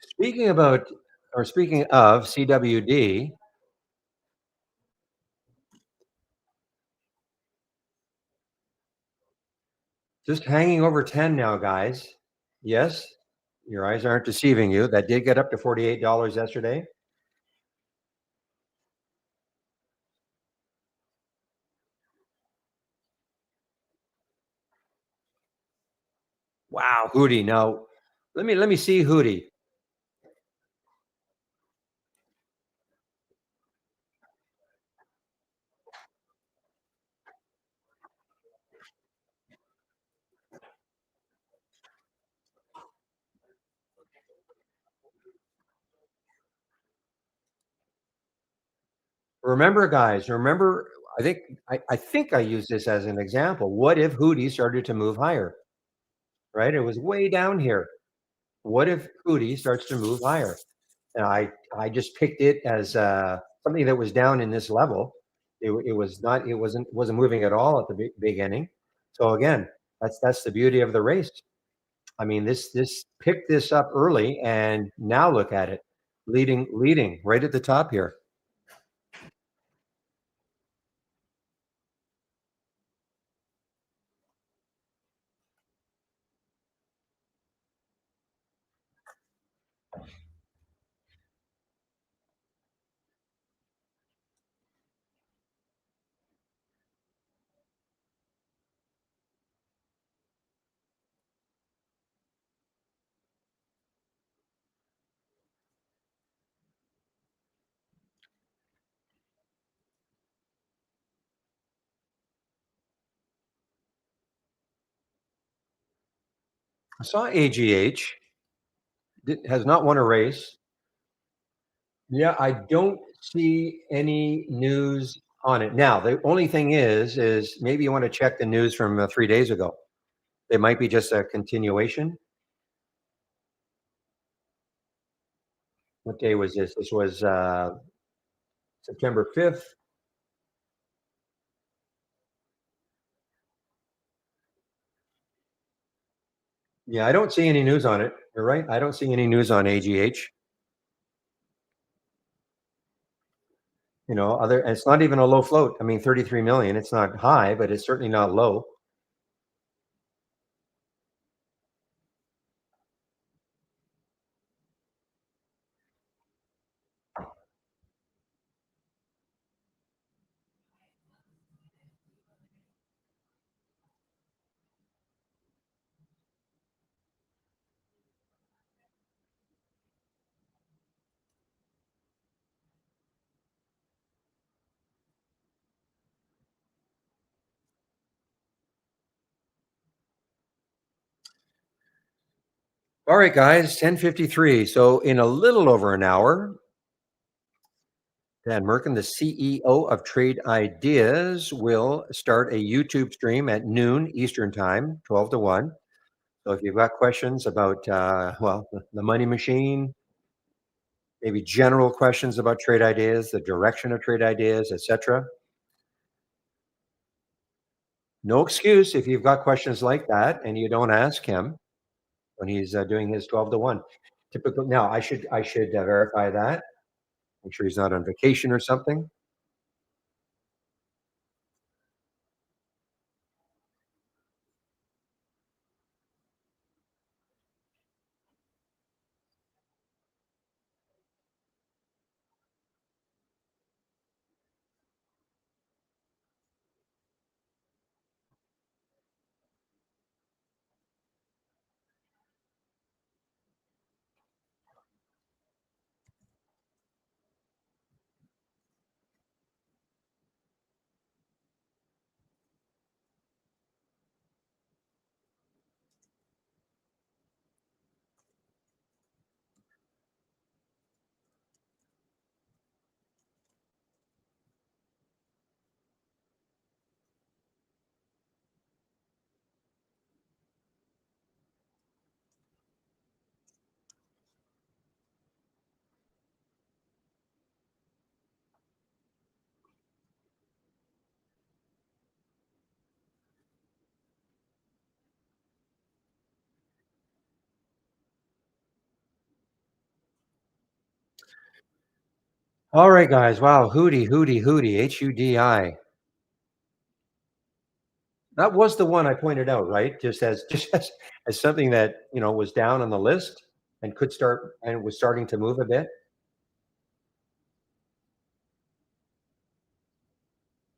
Speaking about or speaking of CWD, just hanging over 10 now, guys. Yes, your eyes aren't deceiving you. That did get up to $48 yesterday. Wow, Hootie. Now, let me see Hootie. Remember, guys, remember, I think I used this as an example. What if Hootie started to move higher? Right? It was way down here. What if Hootie starts to move higher? And I just picked it as something that was down in this level. It was not, it wasn't moving at all at the beginning. So again, that's the beauty of the race. I mean, this picked this up early, and now look at it, leading right at the top here. I saw AGH has not won a race. Yeah, I don't see any news on it. Now, the only thing is maybe you want to check the news from 3 days ago. It might be just a continuation. What day was this? This was September 5th. Yeah, I don't see any news on it. You're right. I don't see any news on AGH. Other, and it's not even a low float. I mean, 33 million. It's not high, but it's certainly not low. All right, guys, 10:53. So in a little over an hour, Dan Merkin, the CEO of Trade Ideas, will start a YouTube stream at noon Eastern Time, 12 to 1. So if you've got questions about, the money machine, maybe general questions about Trade Ideas, the direction of Trade Ideas, etc., no excuse if you've got questions like that and you don't ask him when he's doing his 12 to 1. Typical. Now, I should verify that. Make sure he's not on vacation or something. All right, guys. Wow, Hudi, Hudi. That was the one I pointed out, right? Just as something that was down on the list and could start and was starting to move a bit.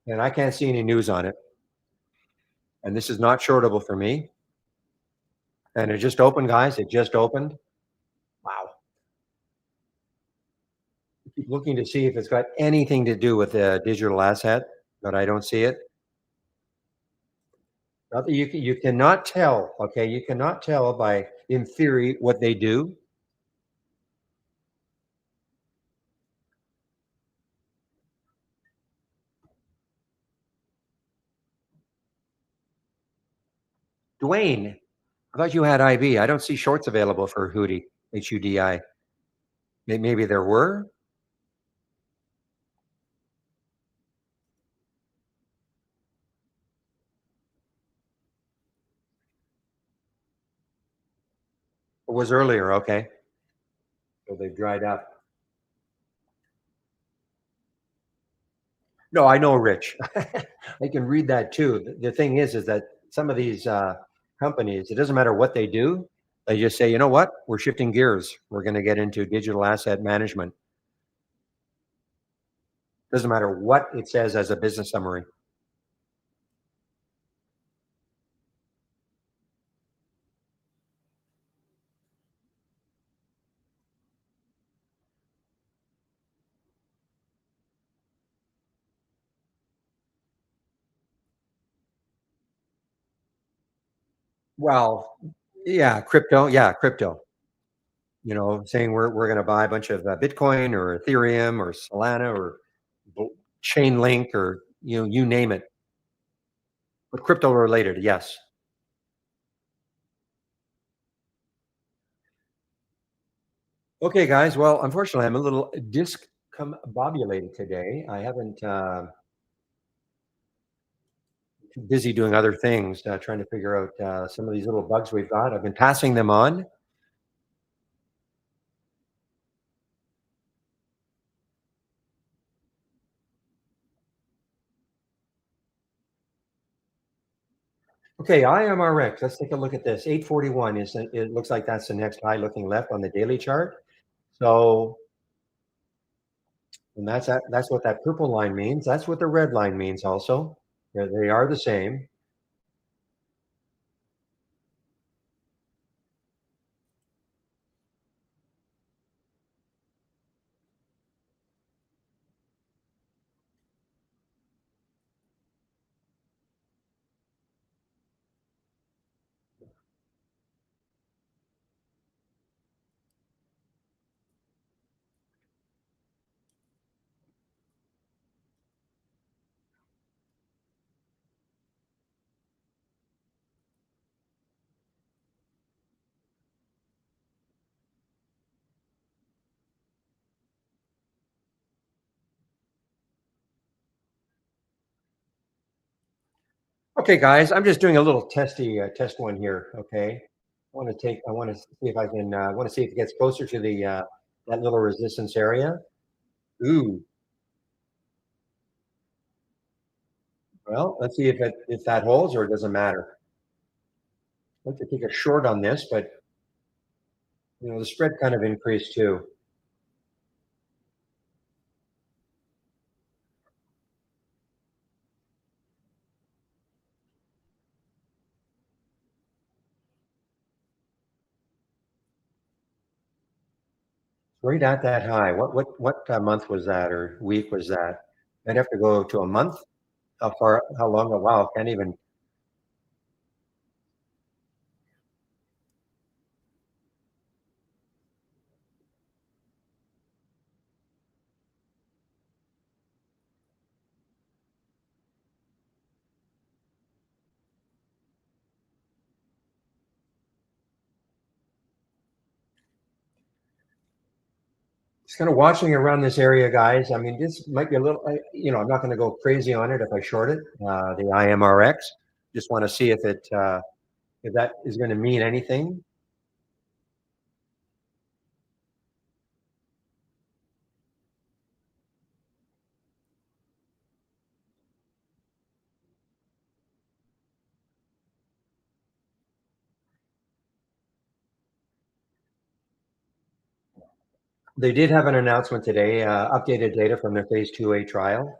And I can't see any news on it. And this is not shortable for me. And it just opened, guys. It just opened. Wow. Keep looking to see if it's got anything to do with the digital asset, but I don't see it. You cannot tell. Okay, you cannot tell by in theory what they do. Dwayne, I thought you had IB. I don't see shorts available for Hudi, HUDI. Maybe there were. It was earlier. Okay, so they've dried up. No, I know, Rich. I can read that too. The thing is that some of these companies, it doesn't matter what they do. They just say, you know what, we're shifting gears. We're going to get into digital asset management. Doesn't matter what it says as a business summary. Well, Yeah, crypto. Yeah, crypto. Saying we're going to buy a bunch of Bitcoin or Ethereum or Solana or Bo- Chainlink or you name it, but crypto related. Yes. Okay, guys. Well, unfortunately, I'm a little discombobulated today. I haven't too busy doing other things, trying to figure out some of these little bugs we've got. I've been passing them on. Okay, IMRX. Let's take a look at this. 841 it looks like that's the next high looking left on the daily chart. So, and that's what that purple line means. That's what the red line means also. They are the same. Okay, guys, I'm just doing a little test one here. Okay, I want to see if I can, want to see if it gets closer to the that little resistance area. Ooh, well, let's see if that holds or it doesn't matter. I'd like to take a short on this, but the spread kind of increased too. Right at that high. What month was that or week was that? I'd have to go to a month. How far? How long? Wow, can't even. Just kind of watching around this area, guys. I mean, this might be a little. I'm not going to go crazy on it if I short it. The IMRX. Just want to see if that is going to mean anything. They did have an announcement today, updated data from their phase 2A trial.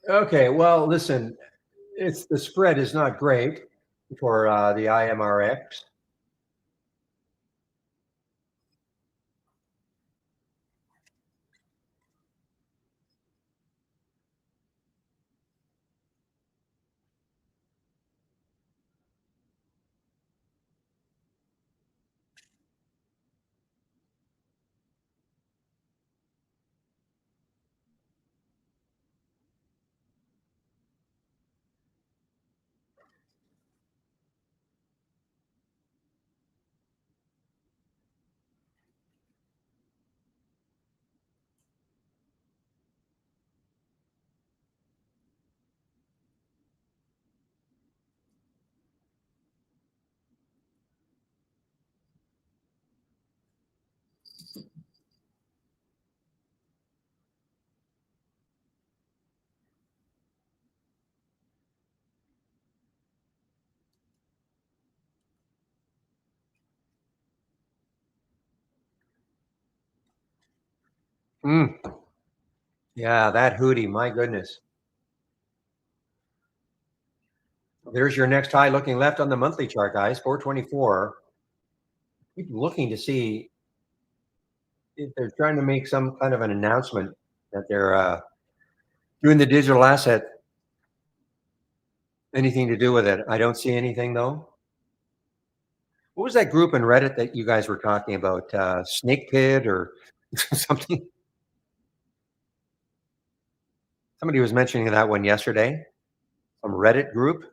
Okay, well, listen, it's the spread is not great for the IMRX. Mm, yeah, that hootie, my goodness. There's your next high looking left on the monthly chart, guys, 424. Keep looking to see if they're trying to make some kind of an announcement that they're doing the digital asset, anything to do with it. I don't see anything though. What was that group in Reddit that you guys were talking about? Snake Pit or something? Somebody was mentioning that one yesterday. Some Reddit group.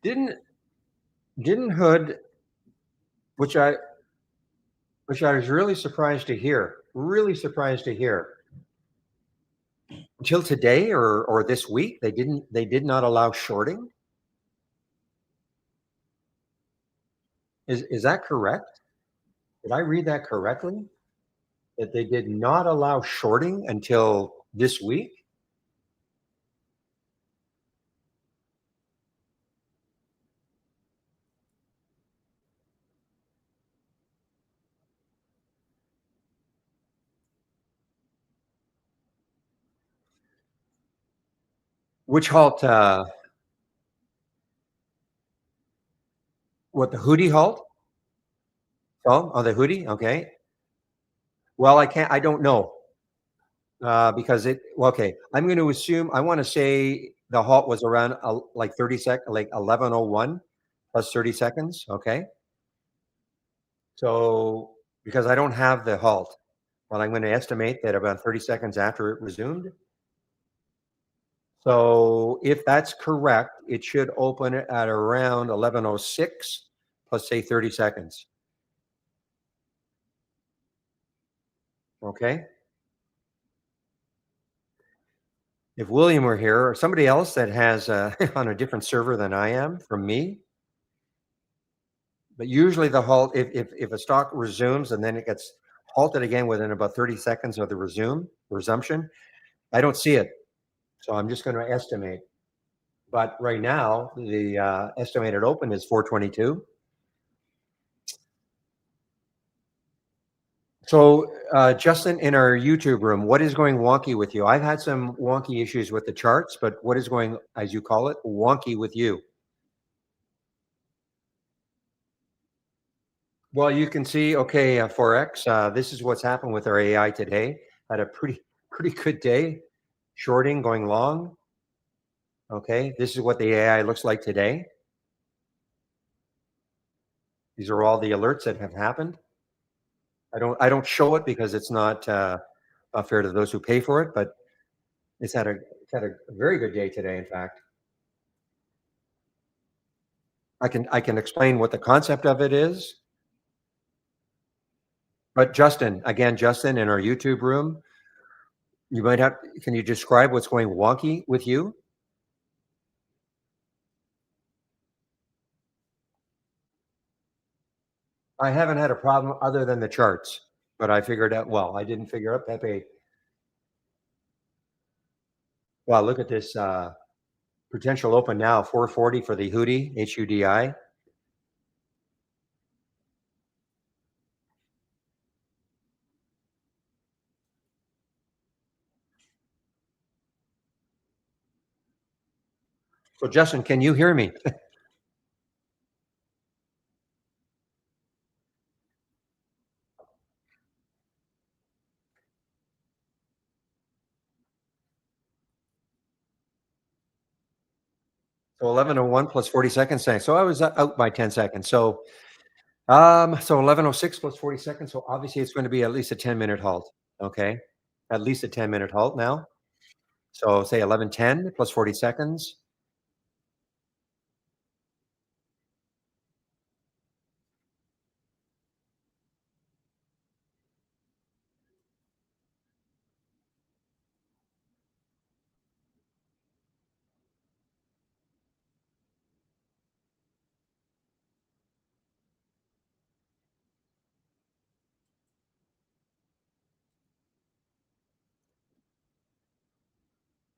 Didn't didn't Hood, which I which I was really surprised to hear. Really surprised to hear. Until today or this week, they did not allow shorting. Is that correct? Did I read that correctly? That they did not allow shorting until this week? Which halt? What, the Hootie halt? Oh, the Hootie. Okay. Well, I can't. I don't know because it. Well, okay, I'm going to assume. I want to say the halt was around like like 11:01 plus 30 seconds. Okay. So because I don't have the halt, but I'm going to estimate that about 30 seconds after it resumed. So if that's correct, it should open at around 11:06 plus say 30 seconds. Okay. If William were here or somebody else that has on a different server than I am from me, but usually the halt, if a stock resumes and then it gets halted again within about 30 seconds of the resumption, I don't see it. So I'm just going to estimate. But right now, the estimated open is 422. So, Justin, in our YouTube room, what is going wonky with you? I've had some wonky issues with the charts, but what is going, as you call it, wonky with you? Well, you can see, okay, Forex, this is what's happened with our AI today. Had a pretty good day, shorting, going long. Okay, this is what the AI looks like today. These are all the alerts that have happened. I don't show it because it's not fair to those who pay for it, but it's had a very good day today. In fact, I can explain what the concept of it is. But Justin, again, Justin, in our YouTube room, you might have. Can you describe what's going wonky with you? I haven't had a problem other than the charts, but I figured out. Well, I didn't figure out Pepe. Well, look at this potential open now, 440 for the Hootie HUDI. So, Justin, can you hear me? So 11:01 plus 40 seconds. So I was out by 10 seconds. So 11:06 plus 40 seconds. So obviously it's going to be at least a 10-minute halt. Okay, at least a 10-minute halt now. So say 11:10 plus 40 seconds.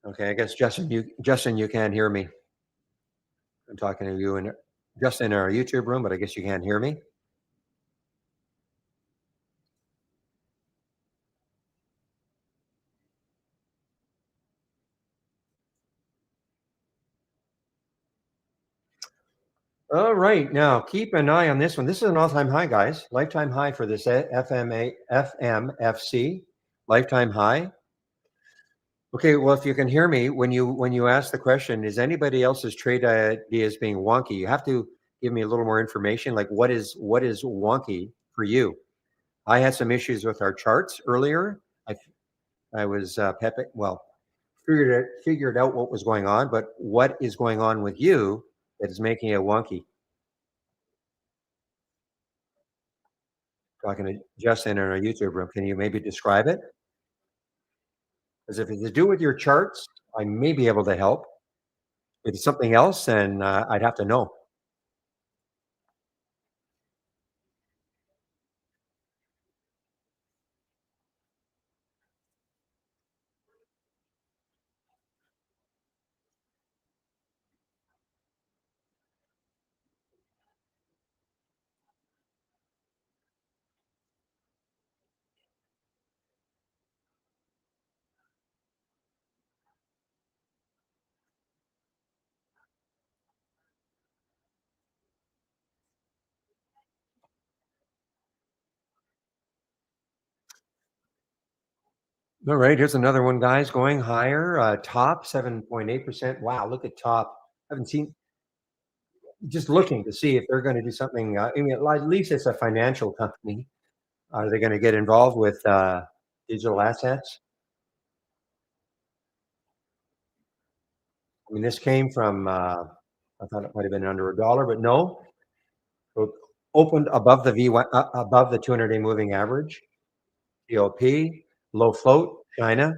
Okay, I guess Justin, you can't hear me. I'm talking to you and Justin in our YouTube room, but I guess you can't hear me. All right, now keep an eye on this one. This is an all-time high, guys. Lifetime high for this FMFC. Lifetime high. Okay, well, if you can hear me when you ask the question, is anybody else's trade ideas being wonky? You have to give me a little more information. Like, what is wonky for you? I had some issues with our charts earlier. I was figured out what was going on, but what is going on with you that is making it wonky? Talking to Justin in our YouTube room, can you maybe describe it? Because if it's to do with your charts, I may be able to help. If it's something else, then I'd have to know. All right, here's another one, guys, going higher. Top 7.8%. Wow, look at top. Haven't seen, just looking to see if they're going to do something. I mean, at least it's a financial company. Are they going to get involved with digital assets? I mean, this came from, I thought it might have been under a dollar, but no. So opened above the above the 200-day moving average. POP, low float, China.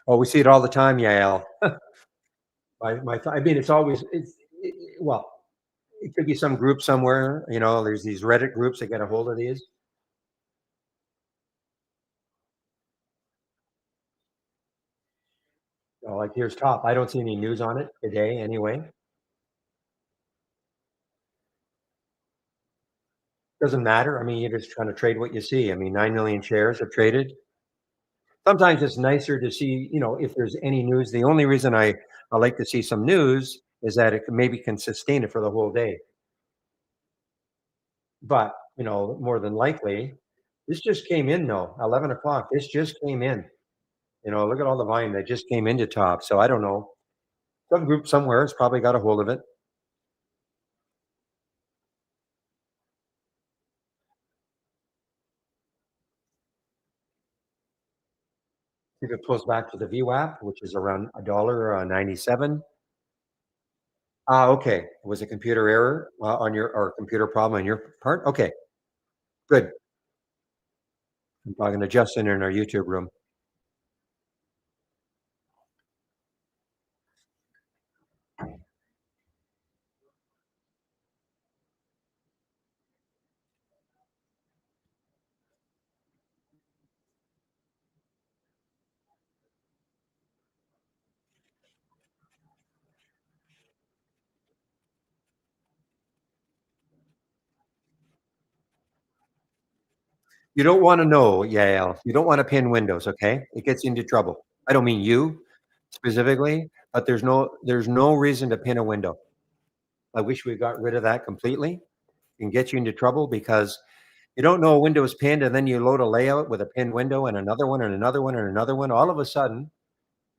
Oh, we see it all the time, Yael. I mean, it's always, well, it could be some group somewhere. There's these Reddit groups that get a hold of these. Like here's top. I don't see any news on it today anyway. Doesn't matter. I mean, you're just trying to trade what you see. I mean, 9 million shares have traded. Sometimes it's nicer to see, if there's any news. The only reason I like to see some news is that it maybe can sustain it for the whole day. But, more than likely, this just came in though, 11 o'clock. This just came in. Look at all the volume that just came into top. So I don't know. Some group somewhere has probably got a hold of it. If it pulls back to the VWAP, which is around a dollar 97. Ah, okay. It was a computer error on your or computer problem on your part. Okay, good. I'm talking to Justin in our YouTube room. You don't want to know, Yael. You don't want to pin windows, okay? It gets you into trouble. I don't mean you specifically, but there's no reason to pin a window. I wish we got rid of that completely. It can get you into trouble because you don't know a window is pinned, and then you load a layout with a pinned window and another one and another one and another one. All of a sudden,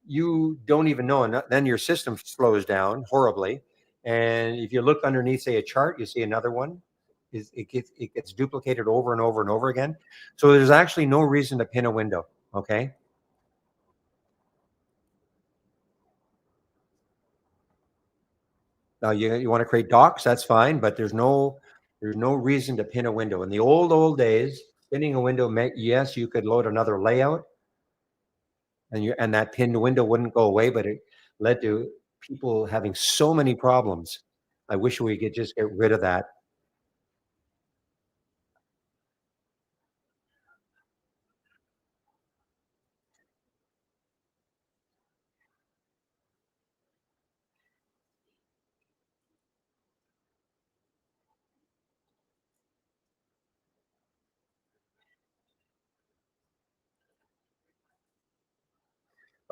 you don't even know, and then your system slows down horribly. And if you look underneath, say, a chart, you see another one. It gets duplicated over and over and over again. So there's actually no reason to pin a window. Okay. Now you want to create docs, that's fine, but there's no reason to pin a window. In the old days, pinning a window meant yes, you could load another layout, and that pinned window wouldn't go away, but it led to people having so many problems. I wish we could just get rid of that.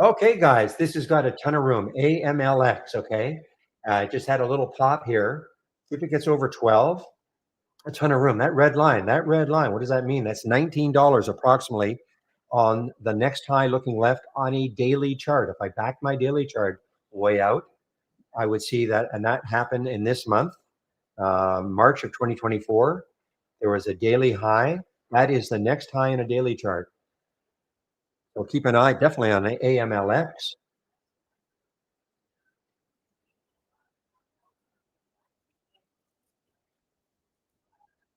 Okay, guys, this has got a ton of room. AMLX, okay? Just had a little pop here. See if it gets over 12. A ton of room. That red line, what does that mean? That's $19 approximately on the next high looking left on a daily chart. If I back my daily chart way out, I would see that, and that happened in this month, March of 2024. There was a daily high. That is the next high in a daily chart. So keep an eye definitely on the AMLX.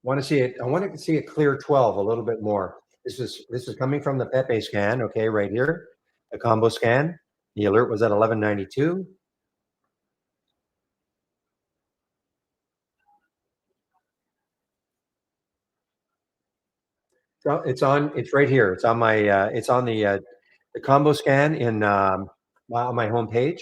Want to see it? I want to see it clear 12 a little bit more. This is coming from the Pepe scan. Okay, right here, the combo scan. The alert was at 1192. So it's on. It's right here. It's on my. It's on the combo scan in on my homepage.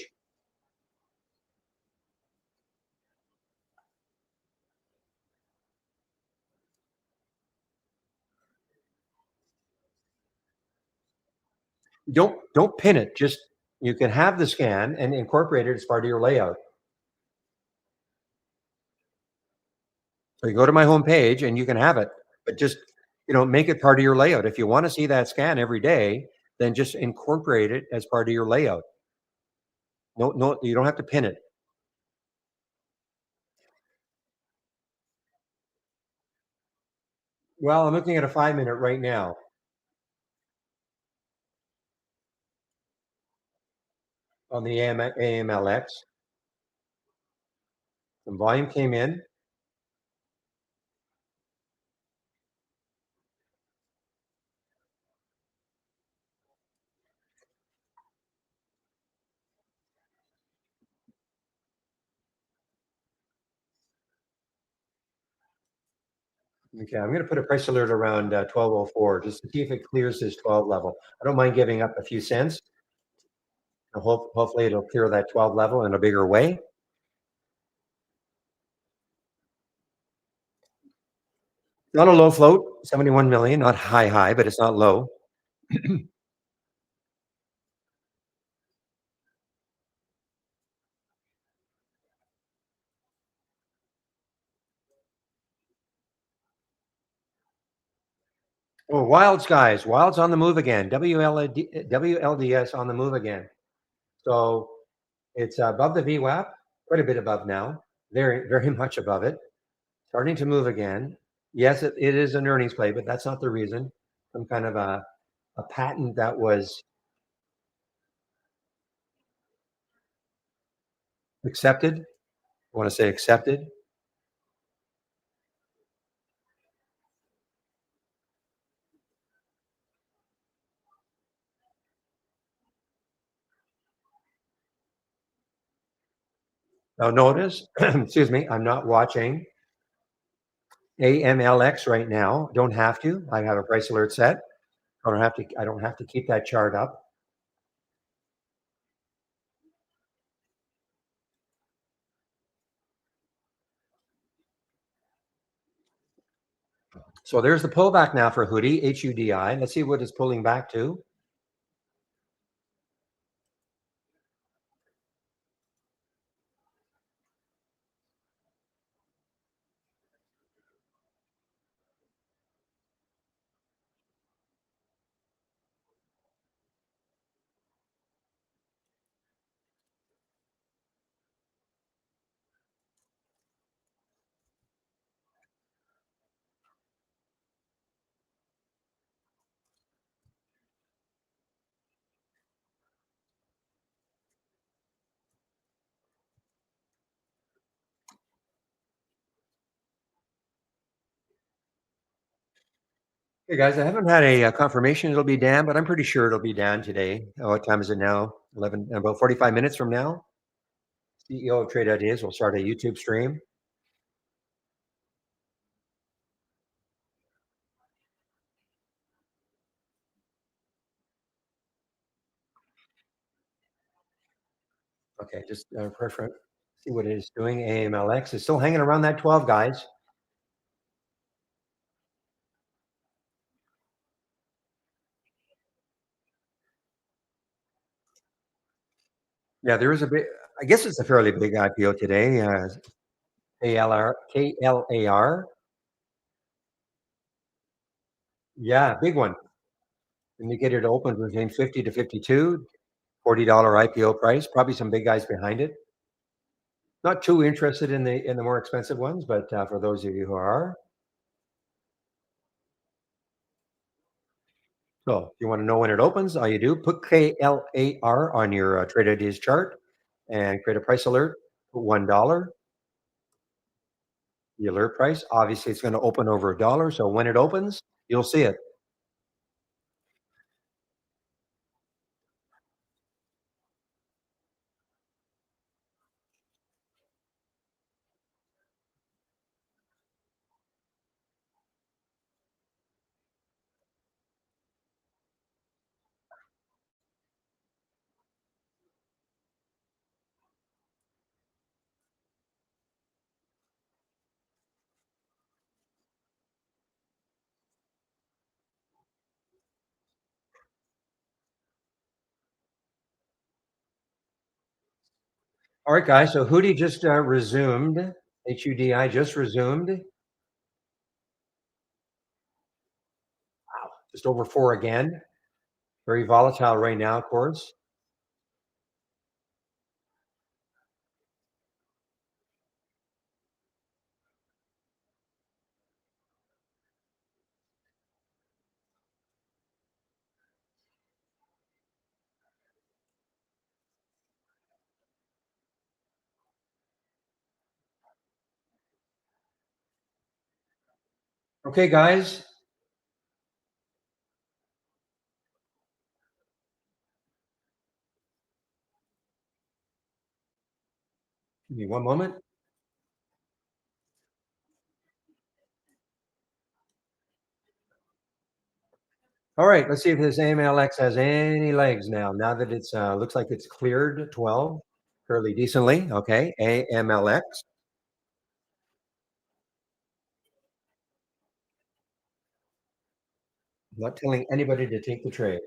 Don't pin it. Just you can have the scan and incorporate it as part of your layout. So you go to my homepage and you can have it, but just make it part of your layout. If you want to see that scan every day, then just incorporate it as part of your layout. No, no, you don't have to pin it. Well, I'm looking at a 5 minute right now on the AMLX. Some volume came in. Okay, I'm going to put a price alert around 1204 just to see if it clears this 12 level. I don't mind giving up a few cents. Hopefully, it'll clear that 12 level in a bigger way. Not a low float, 71 million, not high, but it's not low. Oh, Wilds, guys. Wilds on the move again. WLDS on the move again. So it's above the VWAP, quite a bit above now. Very, very much above it. Starting to move again. Yes, it is an earnings play, but that's not the reason. Some kind of a patent that was accepted. I want to say accepted. Now notice, excuse me, I'm not watching AMLX right now. Don't have to. I have a price alert set. I don't have to keep that chart up. So there's the pullback now for Hoodie, HUDI. Let's see what it's pulling back to. Hey guys, I haven't had a confirmation it'll be down, but I'm pretty sure it'll be down today. Oh, what time is it now? 11, about 45 minutes from now. CEO of Trade Ideas will start a YouTube stream. Okay, just preference. See what it is doing. AMLX is still hanging around that 12, guys. Yeah, there is a big. I guess it's a fairly big IPO today. KLAR. Yeah, big one. Indicated open between 50 to 52, $40 IPO price. Probably some big guys behind it. Not too interested in the more expensive ones, but for those of you who are, so if you want to know when it opens, all you do put KLAR on your trade ideas chart and create a price alert. Put $1. The alert price. Obviously, it's going to open over $1. So when it opens, you'll see it. All right, guys. So Hudi just resumed. HUDI just resumed. Just over 4 again. Very volatile right now, of course. Okay, guys. Give me one moment. All right, let's see if this AMLX has any legs now. Now that it's looks like it's cleared 12 fairly decently. Okay, AMLX. Not telling anybody to take the trade.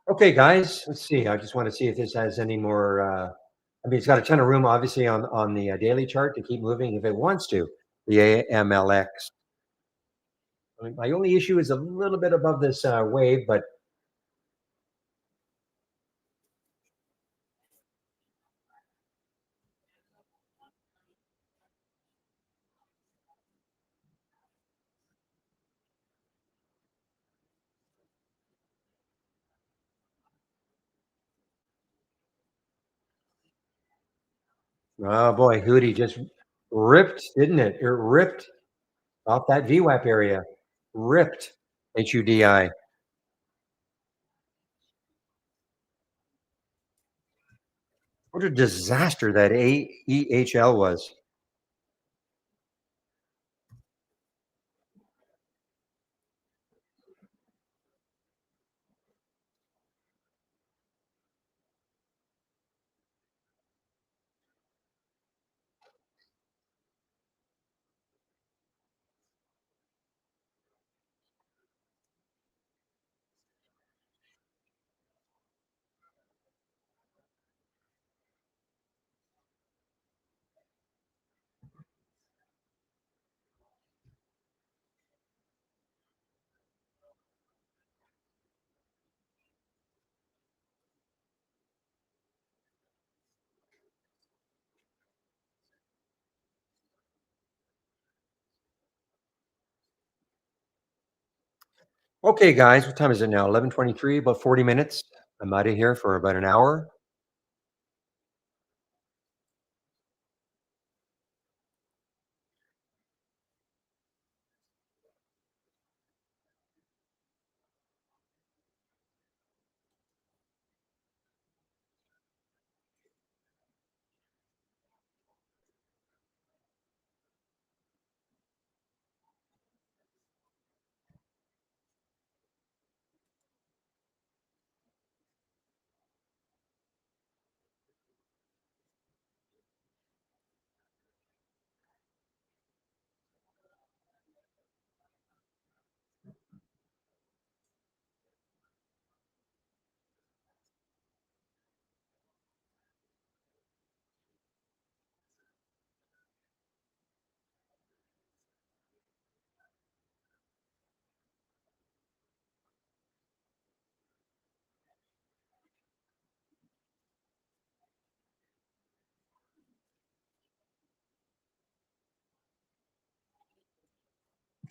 Okay, guys, let's see. I just want to see if this has any more. I mean, it's got a ton of room, obviously, on the daily chart to keep moving if it wants to. The AMLX. I mean, my only issue is a little bit above this wave, but oh boy, Hootie just ripped, didn't it? It ripped off that VWAP area. Ripped HUDI. What a disaster that AEHL was. Okay, guys, what time is it now? 11:23, about 40 minutes. I'm out of here for about an hour.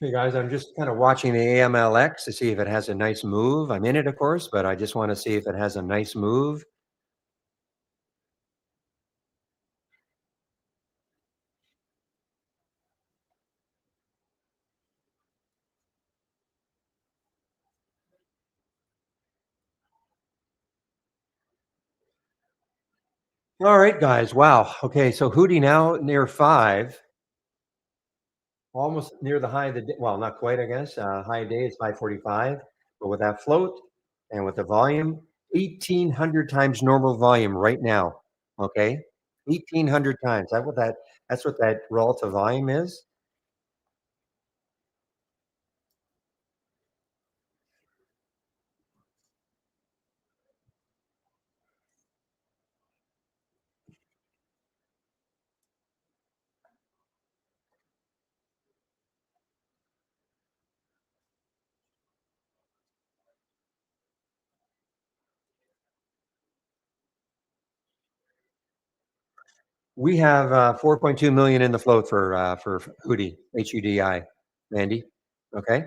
Okay, guys, I'm just kind of watching the AMLX to see if it has a nice move. I'm in it, of course, but I just want to see if it has a nice move. All right, guys. Wow. Okay, so Hootie now near five, almost near the high of the day. Well, not quite, I guess. High day is 5:45, but with that float and with the volume, 1,800 times normal volume right now. Okay, 1,800 times. That's what that relative volume is. We have 4.2 million in the float for Hudi, HUDI, Andy. Okay,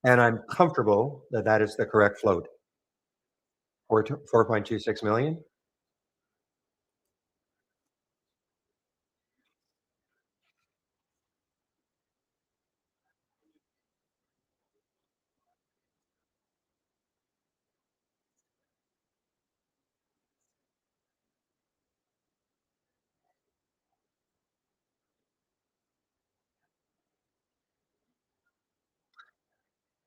and I'm comfortable that that is the correct float. 4.26 million.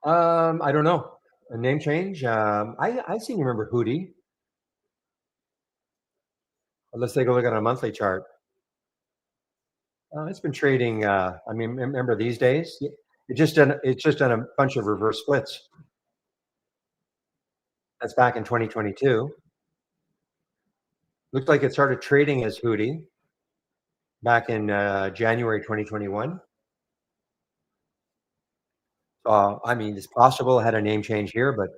I don't know. A name change. I seem to remember Hootie. Let's take a look at a monthly chart. It's been trading. I mean, remember these days, it's just done a bunch of reverse splits. That's back in 2022. Looked like it started trading as Hootie back in January 2021. I mean, it's possible it had a name change here, but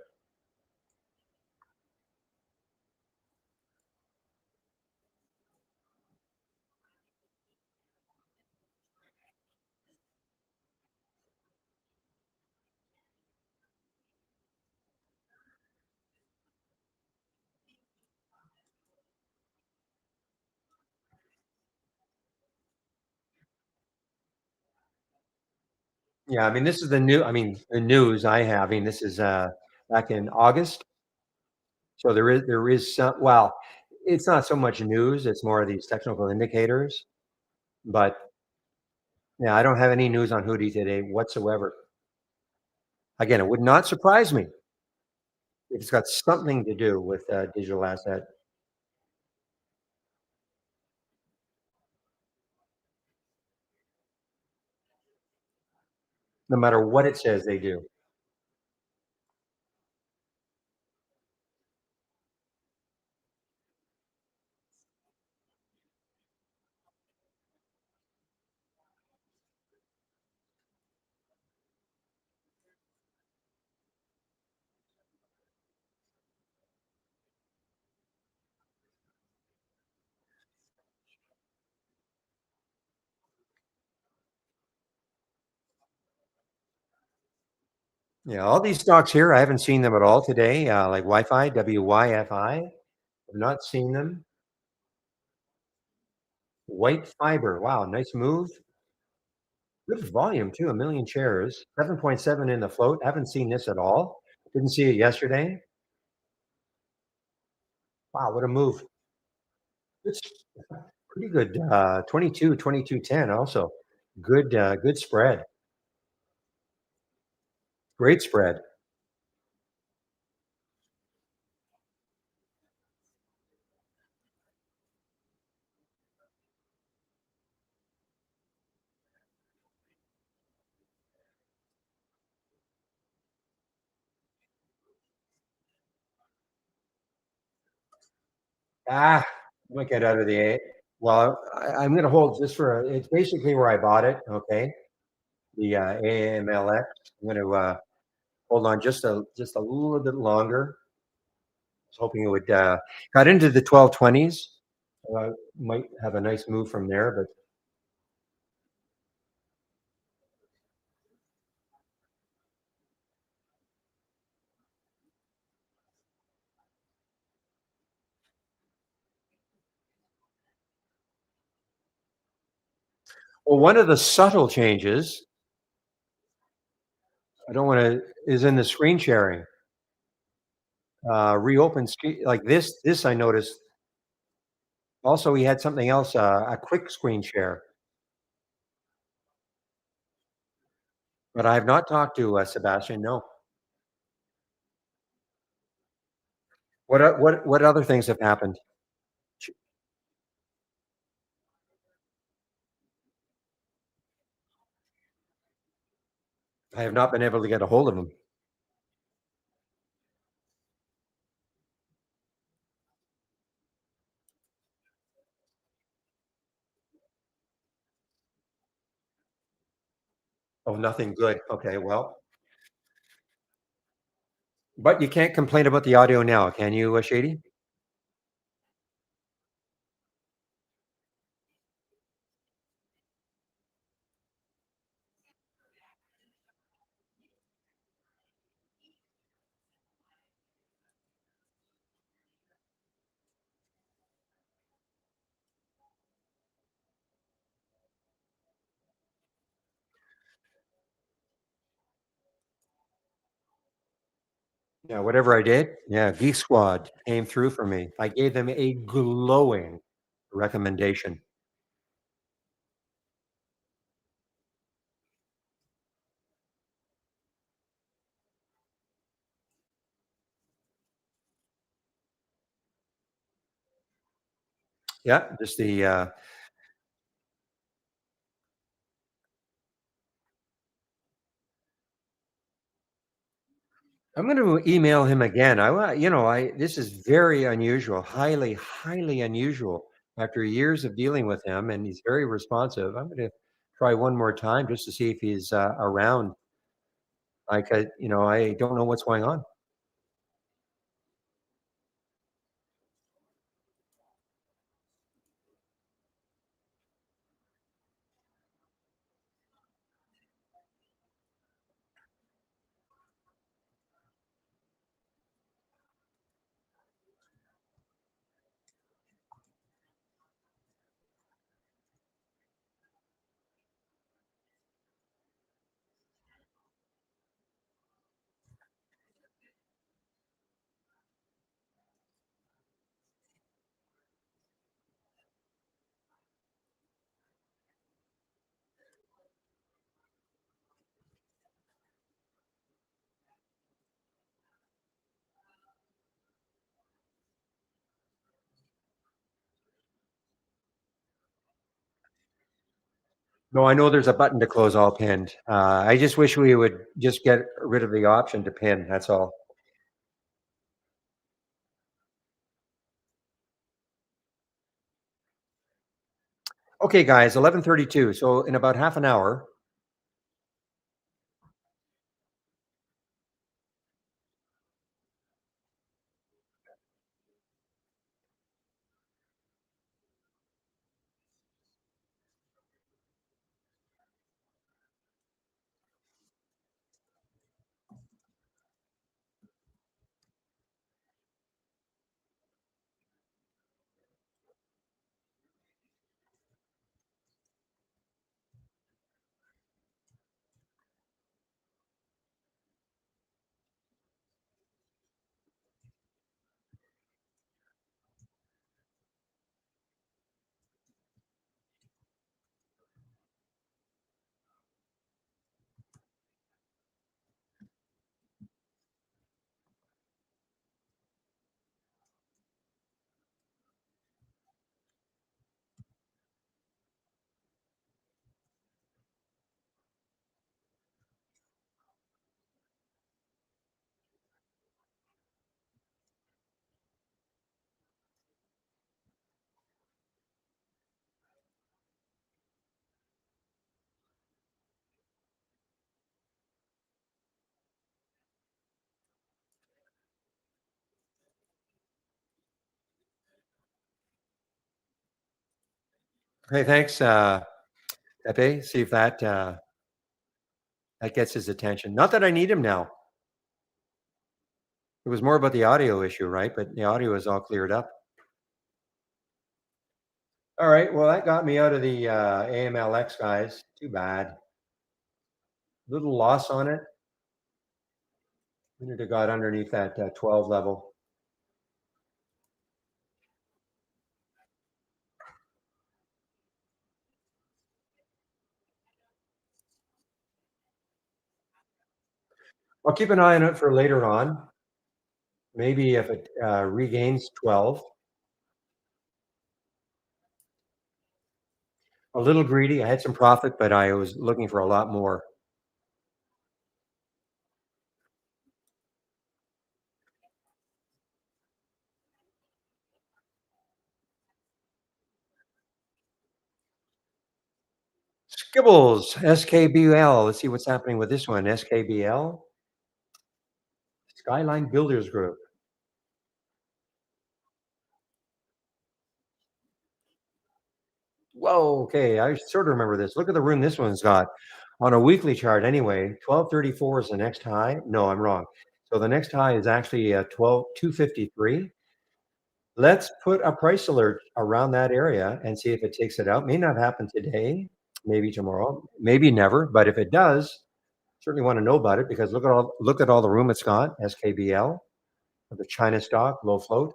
yeah, I mean, this is the new. I mean, the news I have. I mean, this is back in August. So there is some. Well, it's not so much news. It's more of these technical indicators. But yeah, I don't have any news on Hootie today whatsoever. Again, it would not surprise me if it's got something to do with digital asset, no matter what it says they do. Yeah, all these stocks here, I haven't seen them at all today. Like Wi-Fi, WYFI. I've not seen them. White fiber. Wow, nice move. Good volume too. 1 million shares. 7.7 in the float. Haven't seen this at all. Didn't see it yesterday. Wow, what a move. It's pretty good. 22, 22.10 also. Good spread. Great spread. I might get out of the A. Well, I'm going to hold just for, it's basically where I bought it. Okay. The AMLX. I'm going to hold on just a little bit longer. I was hoping it would, got into the 1220s. Might have a nice move from there, but well, one of the subtle changes, I don't want to, is in the screen sharing. Reopen screen like this I noticed. Also, he had something else, a quick screen share, but I have not talked to Sebastian. No. What other things have happened? I have not been able to get a hold of him. Oh, nothing good. Okay, well, but you can't complain about the audio now, can you, Shady? Yeah, whatever I did, yeah, Geek Squad came through for me. I gave them a glowing recommendation. Yeah, just the I'm going to email him again. I this is very unusual, highly unusual. After years of dealing with him, and he's very responsive. I'm going to try one more time just to see if he's around. I don't know what's going on. No, I know there's a button to close all pinned. I just wish we would just get rid of the option to pin. That's all. Okay, guys, 11:32. So in about half an hour, Hey, thanks, Pepe. See if that gets his attention. Not that I need him now. It was more about the audio issue, right? But the audio is all cleared up. All right. Well, that got me out of the AMLX, guys. Too bad. Little loss on it. We need to got underneath that 12 level. I'll keep an eye on it for later on. Maybe if it regains 12. A little greedy. I had some profit, but I was looking for a lot more. Skibbles, SKBL. Let's see what's happening with this one. SKBL, Skyline Builders Group. Whoa, okay. I sort of remember this. Look at the room this one's got on a weekly chart anyway. 1234 is the next high. No, I'm wrong. So the next high is actually 253. Let's put a price alert around that area and see if it takes it out. May not happen today, maybe tomorrow, maybe never. But if it does, certainly want to know about it because look at all the room it's got. SKBL, the China stock, low float.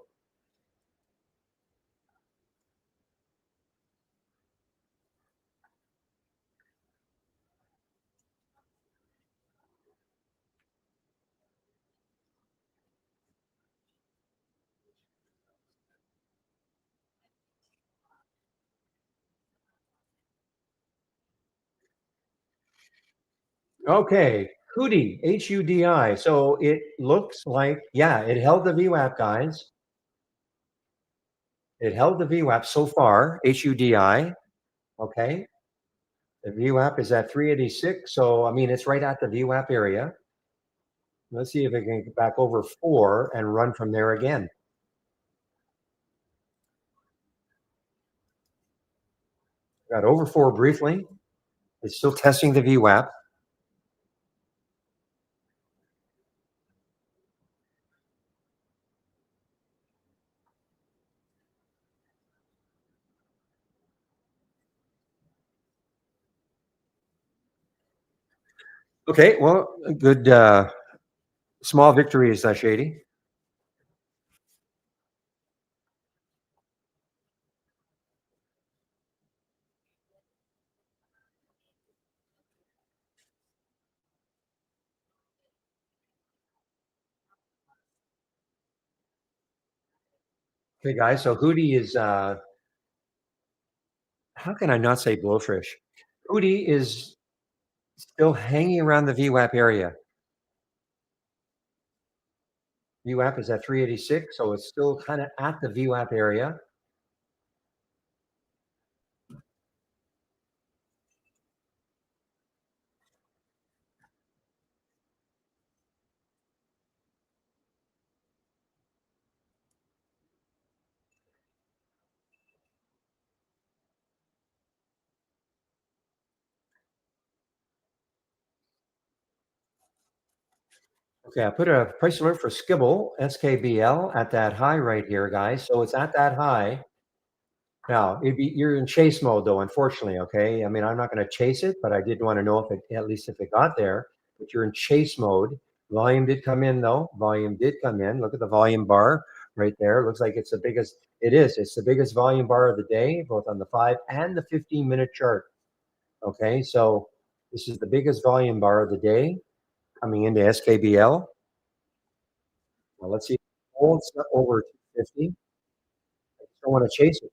Okay, Hudi, HUDI. So it looks like, yeah, it held the VWAP, guys. It held the VWAP so far, HUDI. Okay. The VWAP is at 386. So, I mean, it's right at the VWAP area. Let's see if it can get back over 4 and run from there again. Got over 4 briefly. It's still testing the VWAP. Okay, well, good small victories, Shady. Okay, guys. So Hootie is how can I not say blowfish? Hootie is still hanging around the VWAP area. VWAP is at 386, so it's still kind of at the VWAP area. Okay, I put a price alert for Skibble, SKBL, at that high right here, guys. So it's at that high. Now, you're in chase mode, though, unfortunately, okay? I mean, I'm not going to chase it, but I did want to know if it, at least if it got there. But you're in chase mode. Volume did come in, though. Volume did come in. Look at the volume bar right there. Looks like it's the biggest. It is. It's the biggest volume bar of the day, both on the 5 and the 15-minute chart. Okay, so this is the biggest volume bar of the day coming into SKBL. Well, let's see. Holds over 250. I just don't want to chase it.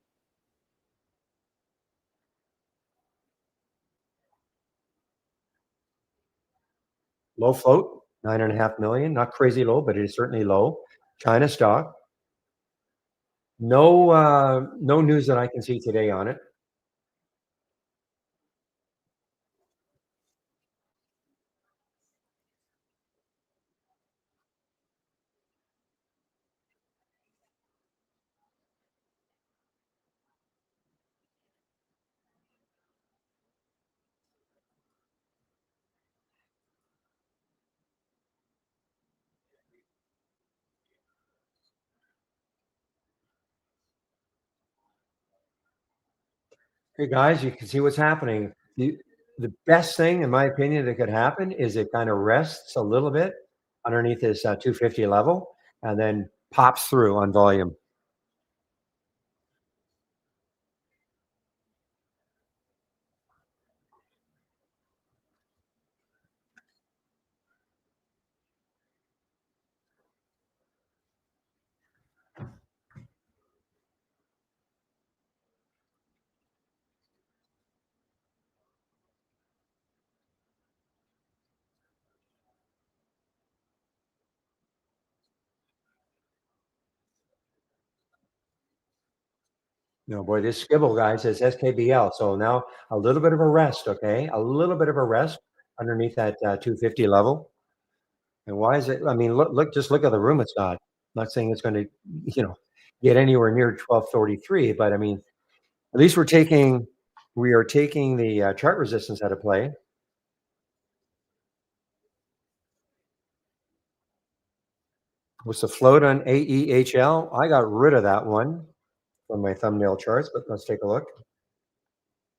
Low float, 9.5 million. Not crazy low, but it is certainly low. China stock. No news that I can see today on it. Hey guys, you can see what's happening. The best thing, in my opinion, that could happen is it kind of rests a little bit underneath this 250 level and then pops through on volume. No, boy, this Skibble guy says SKBL. So now a little bit of a rest, okay? A little bit of a rest underneath that 250 level. And why is it? I mean, just look at the room it's got. I'm not saying it's going to, you know, get anywhere near 1233, but I mean, at least we are taking the chart resistance out of play. Was the float on AEHL? I got rid of that one from my thumbnail charts, but let's take a look.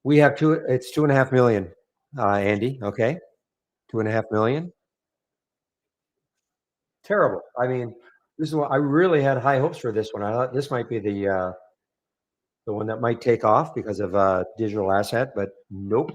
We have it's 2.5 million, Andy. Okay. 2.5 million. Terrible. I mean, this is what I really had high hopes for this one. I thought this might be the one that might take off because of digital asset, but nope.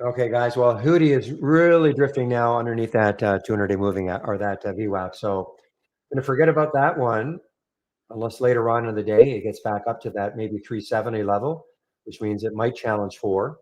Okay, guys. Well, Hootie is really drifting now underneath that 200-day moving or that VWAP. So I'm going to forget about that one unless later on in the day it gets back up to that maybe 370 level, which means it might challenge 4.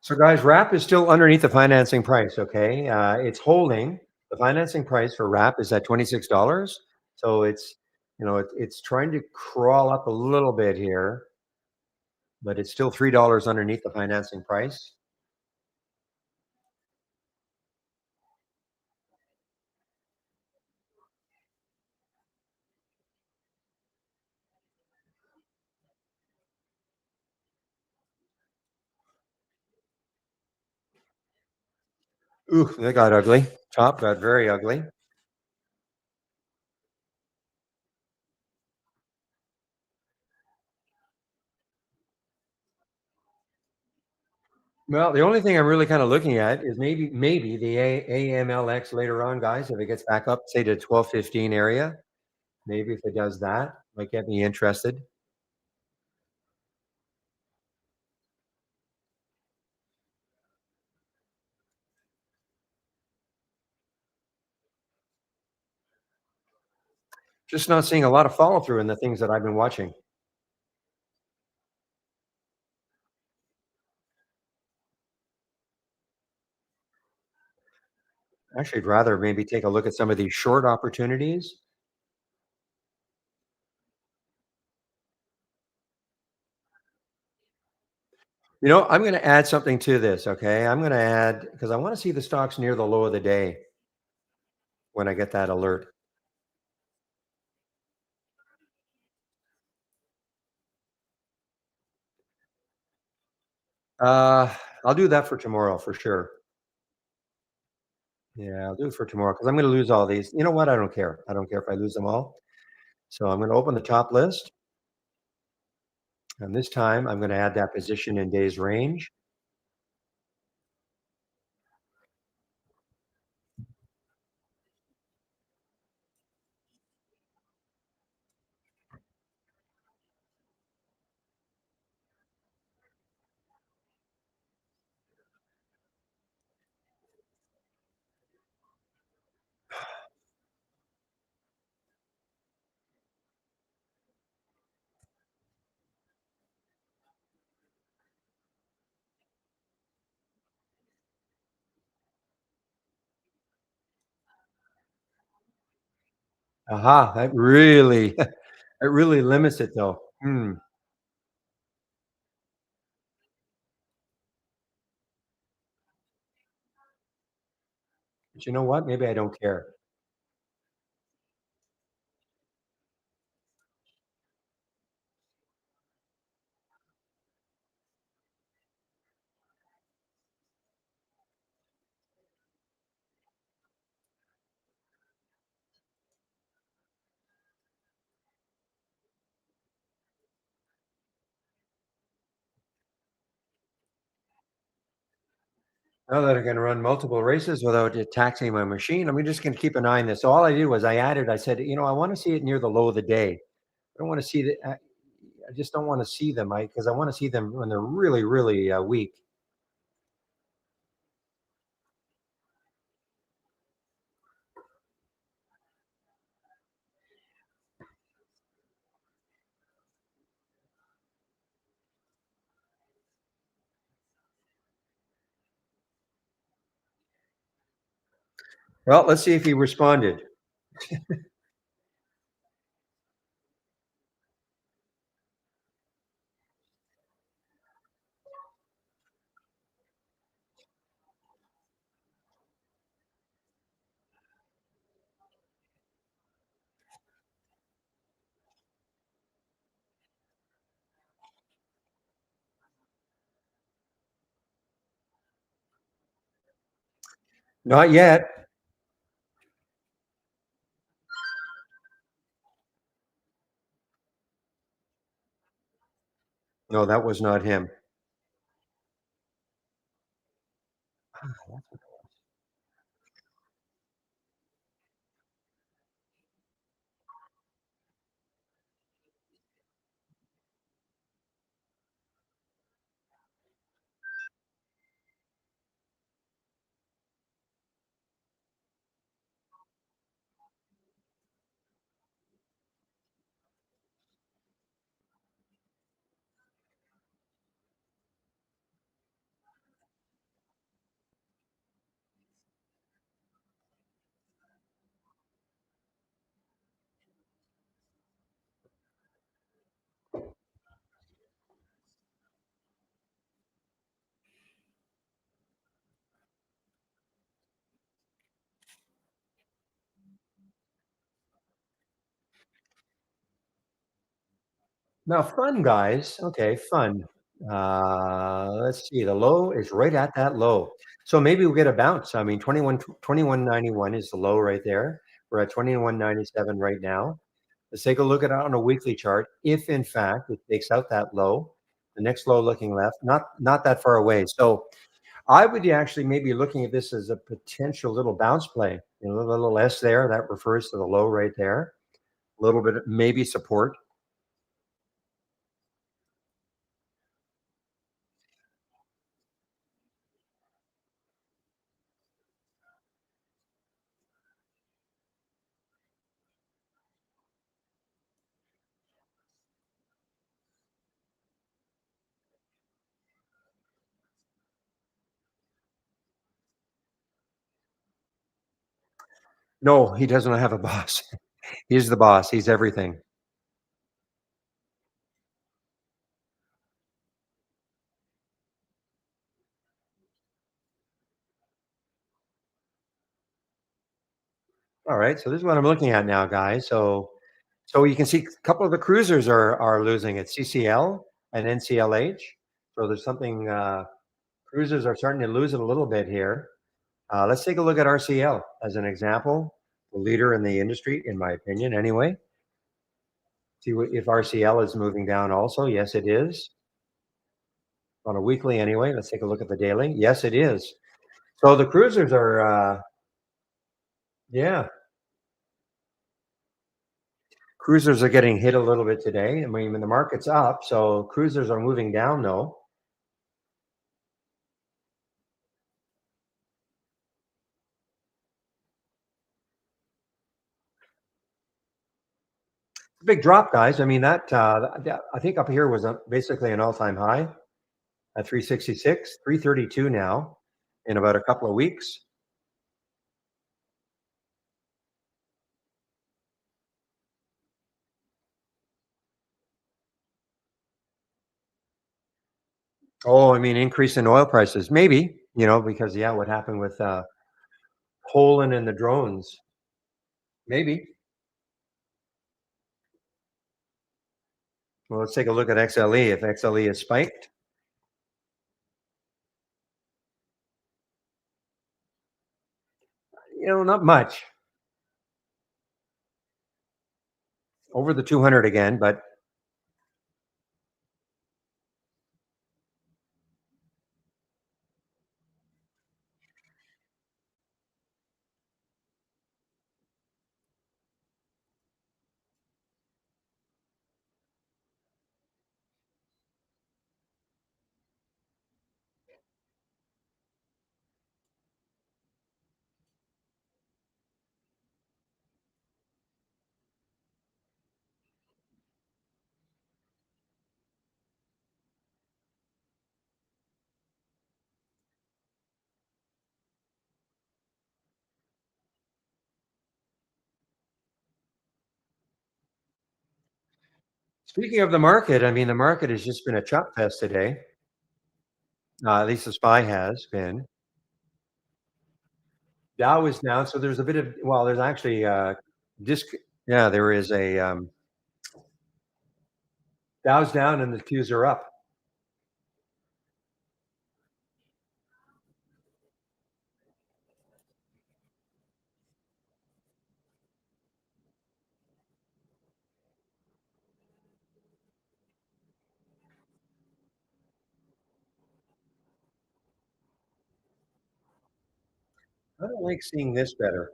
So, guys, wrap is still underneath the financing price. Okay, it's holding. The financing price for wrap is at $26. So it's trying to crawl up a little bit here, but it's still $3 underneath the financing price. Ooh, that got ugly. Top got very ugly. Well, the only thing I'm really kind of looking at is maybe the AMLX later on, guys. If it gets back up, say to 1215 area, maybe if it does that, might get me interested. Just not seeing a lot of follow through in the things that I've been watching. Actually, I'd rather maybe take a look at some of these short opportunities. I'm going to add something to this. Okay, I'm going to add because I want to see the stocks near the low of the day when I get that alert. Uh, I'll do that for tomorrow for sure. Yeah, I'll do it for tomorrow because I'm going to lose all these. You know what? I don't care. I don't care if I lose them all. So I'm going to open the top list, and this time I'm going to add that position in days range. Aha, that really it really limits it though. Hmm. But you know what? Maybe I don't care. Now that I can run multiple races without it taxing my machine, I'm just gonna keep an eye on this. So all I did was I added, I said, I wanna see it near the low of the day. I don't wanna see the I just don't wanna see them, because I wanna see them when they're really, really, weak. Well, let's see if he responded. Not yet. No, that was not him. Now, fun, guys. Okay, fun. Let's see. The low is right at that low. So maybe we'll get a bounce. I mean, 2191 is the low right there. We're at 2197 right now. Let's take a look at it on a weekly chart. If in fact it takes out that low, the next low looking left, not that far away. So I would actually maybe looking at this as a potential little bounce play. A little S there that refers to the low right there. A little bit of maybe support. No, he doesn't have a boss. He's the boss. He's everything. All right. So this is what I'm looking at now, guys. So you can see a couple of the cruisers are losing it. CCL and NCLH. So there's something cruisers are starting to lose it a little bit here. Let's take a look at RCL as an example, the leader in the industry, in my opinion, anyway. See if RCL is moving down also. Yes, it is on a weekly anyway. Let's take a look at the daily. Yes, it is. So the cruisers are, yeah, cruisers are getting hit a little bit today. I mean, the market's up, so cruisers are moving down though. Big drop, guys. I mean, I think up here was basically an all-time high at 366, 332 now in about a couple of weeks. Oh, I mean, increase in oil prices, maybe, because yeah, what happened with Poland and the drones? Maybe. Well, let's take a look at XLE. If XLE is spiked, not much over the 200 again, but speaking of the market, I mean, the market has just been a chop fest today. At least the SPY has been. Dow is down, so there's a bit of there's actually disc. Yeah, there is a Dow's down and the Qs are up. I don't like seeing this better.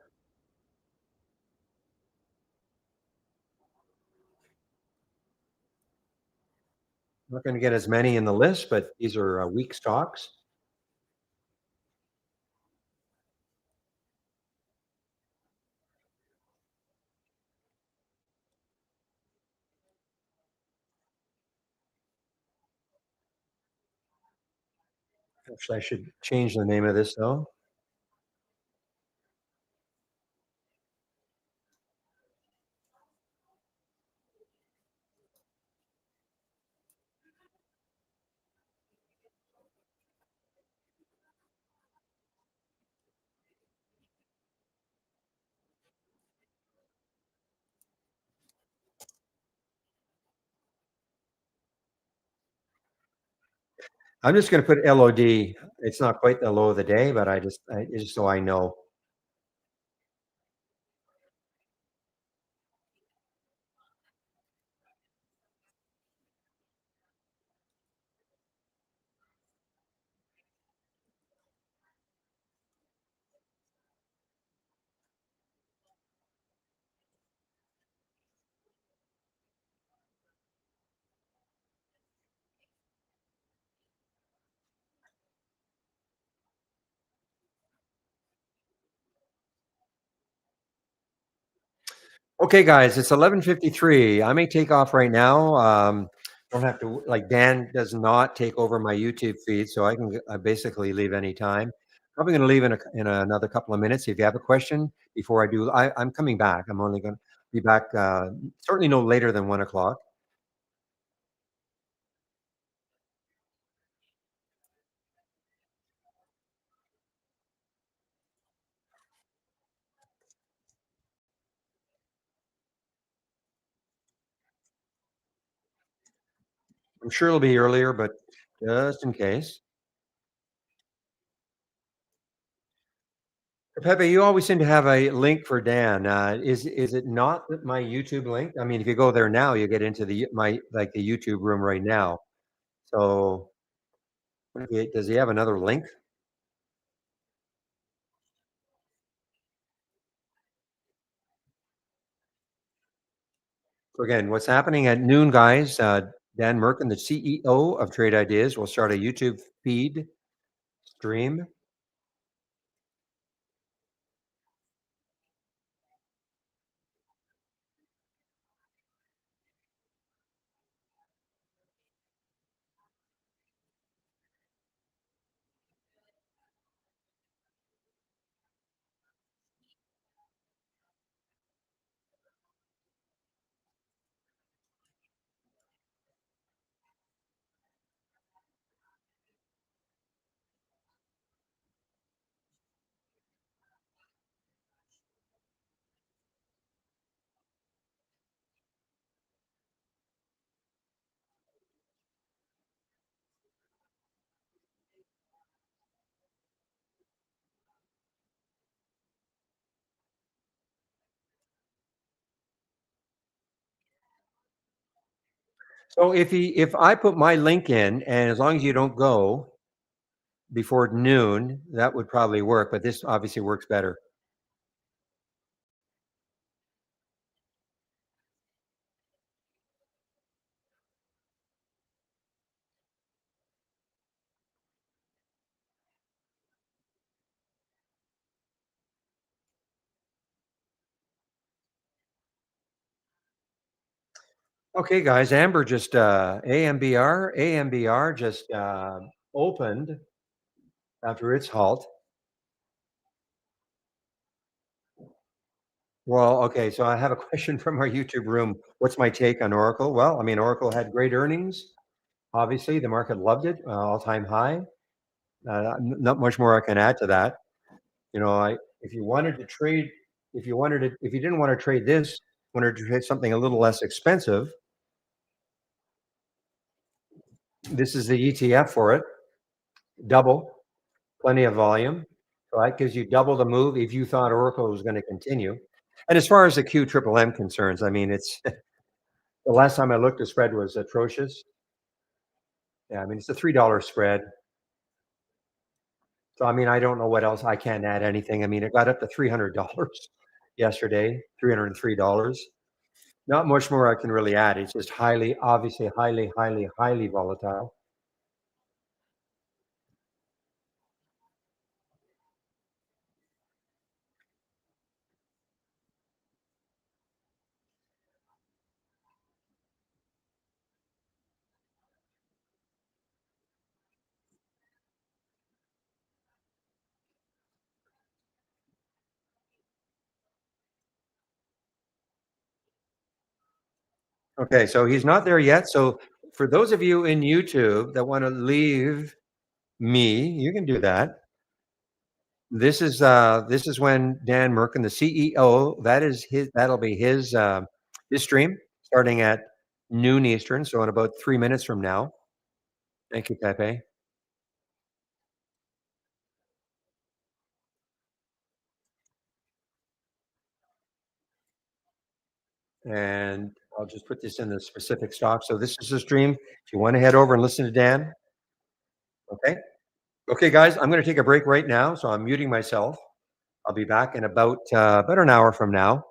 I'm not going to get as many in the list, but these are weak stocks. Actually, I should change the name of this though. I'm just going to put LOD. It's not quite the low of the day, but just so I know. Okay, guys, it's 11:53. I may take off right now. Don't have to like Dan does not take over my YouTube feed, so I basically leave any time. Probably going to leave in another couple of minutes. If you have a question before I do, I'm coming back. I'm only going to be back certainly no later than 1 o'clock. I'm sure it'll be earlier, but just in case. Pepe, you always seem to have a link for Dan. Is it not my YouTube link? I mean, if you go there now, you get into my like the YouTube room right now. So does he have another link? So again, what's happening at noon, guys? Dan Merkin, the CEO of Trade Ideas, will start a YouTube feed stream. So if I put my link in, and as long as you don't go before noon, that would probably work. But this obviously works better. Okay, guys. Amber just AMBR just opened after its halt. Well, okay. So I have a question from our YouTube room. What's my take on Oracle? Well, I mean, Oracle had great earnings. Obviously, the market loved it, all-time high. Not much more I can add to that. If you wanted to trade, if you didn't want to trade this, wanted to trade something a little less expensive, this is the ETF for it. Double, plenty of volume. So that gives you double the move if you thought Oracle was going to continue. And as far as the Q triple M concerns, I mean, it's the last time I looked, the spread was atrocious. Yeah, I mean, it's a $3 spread. So I mean, I don't know what else I can't add anything. I mean, it got up to $300 yesterday, $303. Not much more I can really add. It's just highly, obviously, highly volatile. Okay, so he's not there yet. So for those of you in YouTube that want to leave me, you can do that. This is when Dan Merkin, the CEO, that'll be his stream starting at noon Eastern, so in about 3 minutes from now. Thank you, Pepe. And I'll just put this in the specific stock. So this is the stream. If you want to head over and listen to Dan, okay. Okay, guys, I'm going to take a break right now, so I'm muting myself. I'll be back in about an hour from now.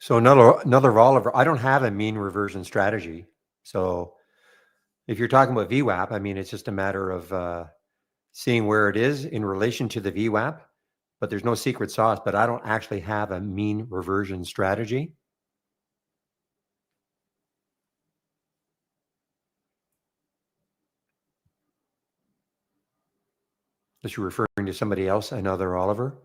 So another Oliver, I don't have a mean reversion strategy. So if you're talking about VWAP, I mean, it's just a matter of seeing where it is in relation to the VWAP, but there's no secret sauce, but I don't actually have a mean reversion strategy. Unless you're referring to somebody else, another Oliver.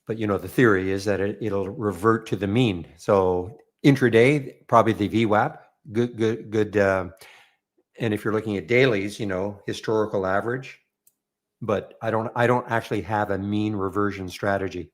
But the theory is that it'll revert to the mean. So intraday, probably the VWAP, good. And if you're looking at dailies, historical average. But I don't actually have a mean reversion strategy.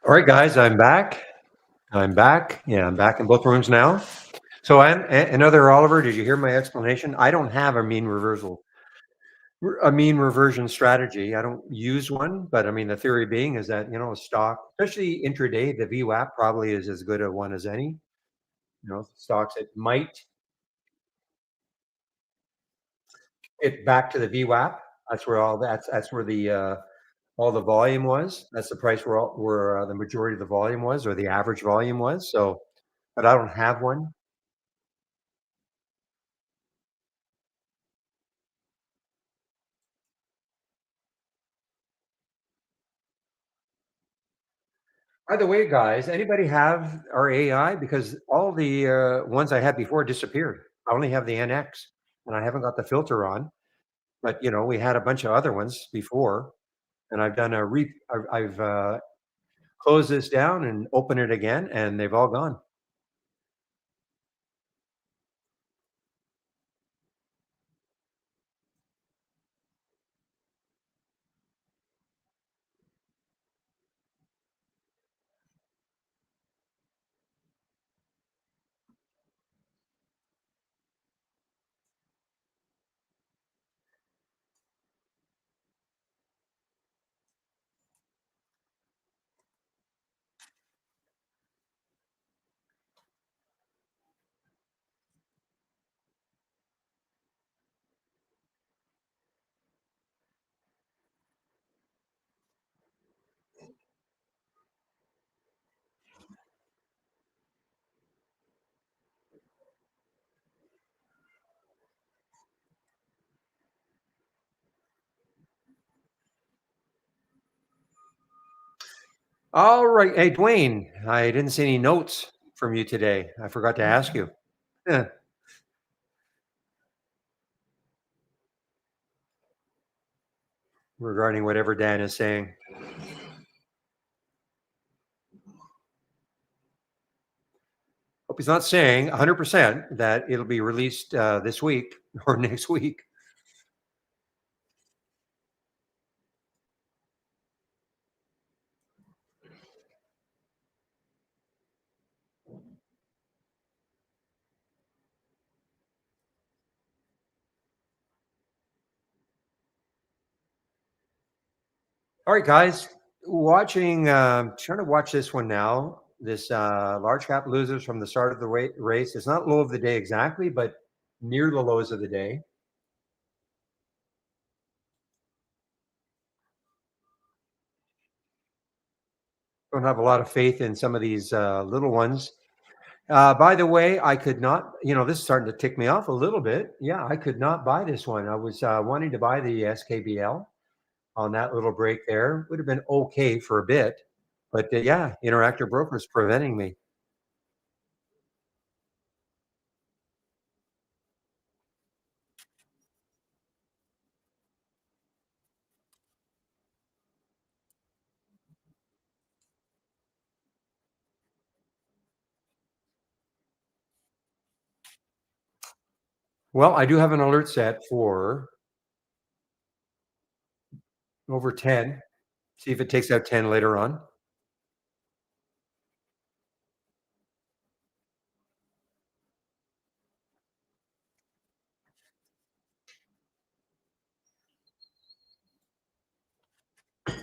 All right, guys, I'm back. I'm back. Yeah, I'm back in both rooms now. So, another Oliver, did you hear my explanation? I don't have a mean reversion strategy. I don't use one, but I mean, the theory being is that, a stock, especially intraday, the VWAP probably is as good a one as any. Stocks that might it back to the VWAP. That's where the all the volume was. That's the price where the majority of the volume was, or the average volume was. So, but I don't have one. By the way, guys, anybody have our AI? Because all the ones I had before disappeared. I only have the NX, and I haven't got the filter on. But we had a bunch of other ones before, and I've done a re. I've closed this down and opened it again, and they've all gone. All right, hey Dwayne, I didn't see any notes from you today. I forgot to ask you. Yeah, regarding whatever Dan is saying. Hope he's not saying 100% that it'll be released this week or next week. All right, guys, trying to watch this one now. This large cap losers from the start of the race. It's not low of the day exactly, but near the lows of the day. Don't have a lot of faith in some of these little ones. By the way, I could not, this is starting to tick me off a little bit. Yeah, I could not buy this one. I was wanting to buy the SKBL on that little break there. Would have been okay for a bit. But yeah, Interactive Brokers preventing me. Well, I do have an alert set for over 10. See if it takes out 10 later on. It's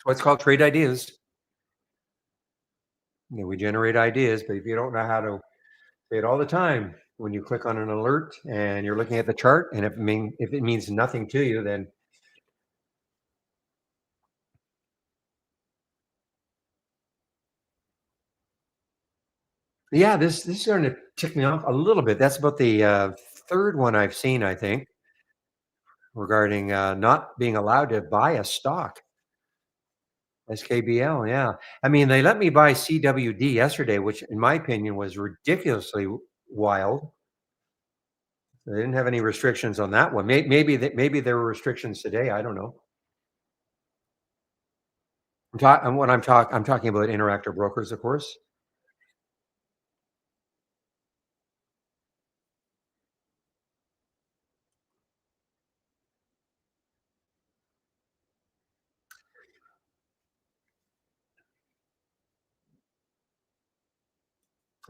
what's called trade ideas. We generate ideas, but if you don't know how to say it all the time, when you click on an alert and you're looking at the chart, and if it means nothing to you, then yeah, this is starting to tick me off a little bit. That's about the third one I've seen, I think, regarding not being allowed to buy a stock. SKBL, yeah. I mean, they let me buy CWD yesterday, which, in my opinion, was ridiculously wild. They didn't have any restrictions on that one. Maybe there were restrictions today. I don't know. I'm talking about Interactive Brokers, of course.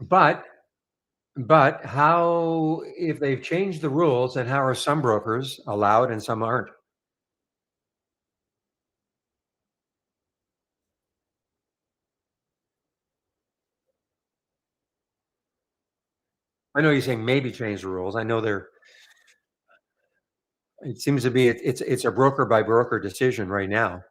But but how if they've changed the rules, then how are some brokers allowed and some aren't? I know you're saying maybe change the rules. I know they're it seems to be it's a broker by broker decision right now.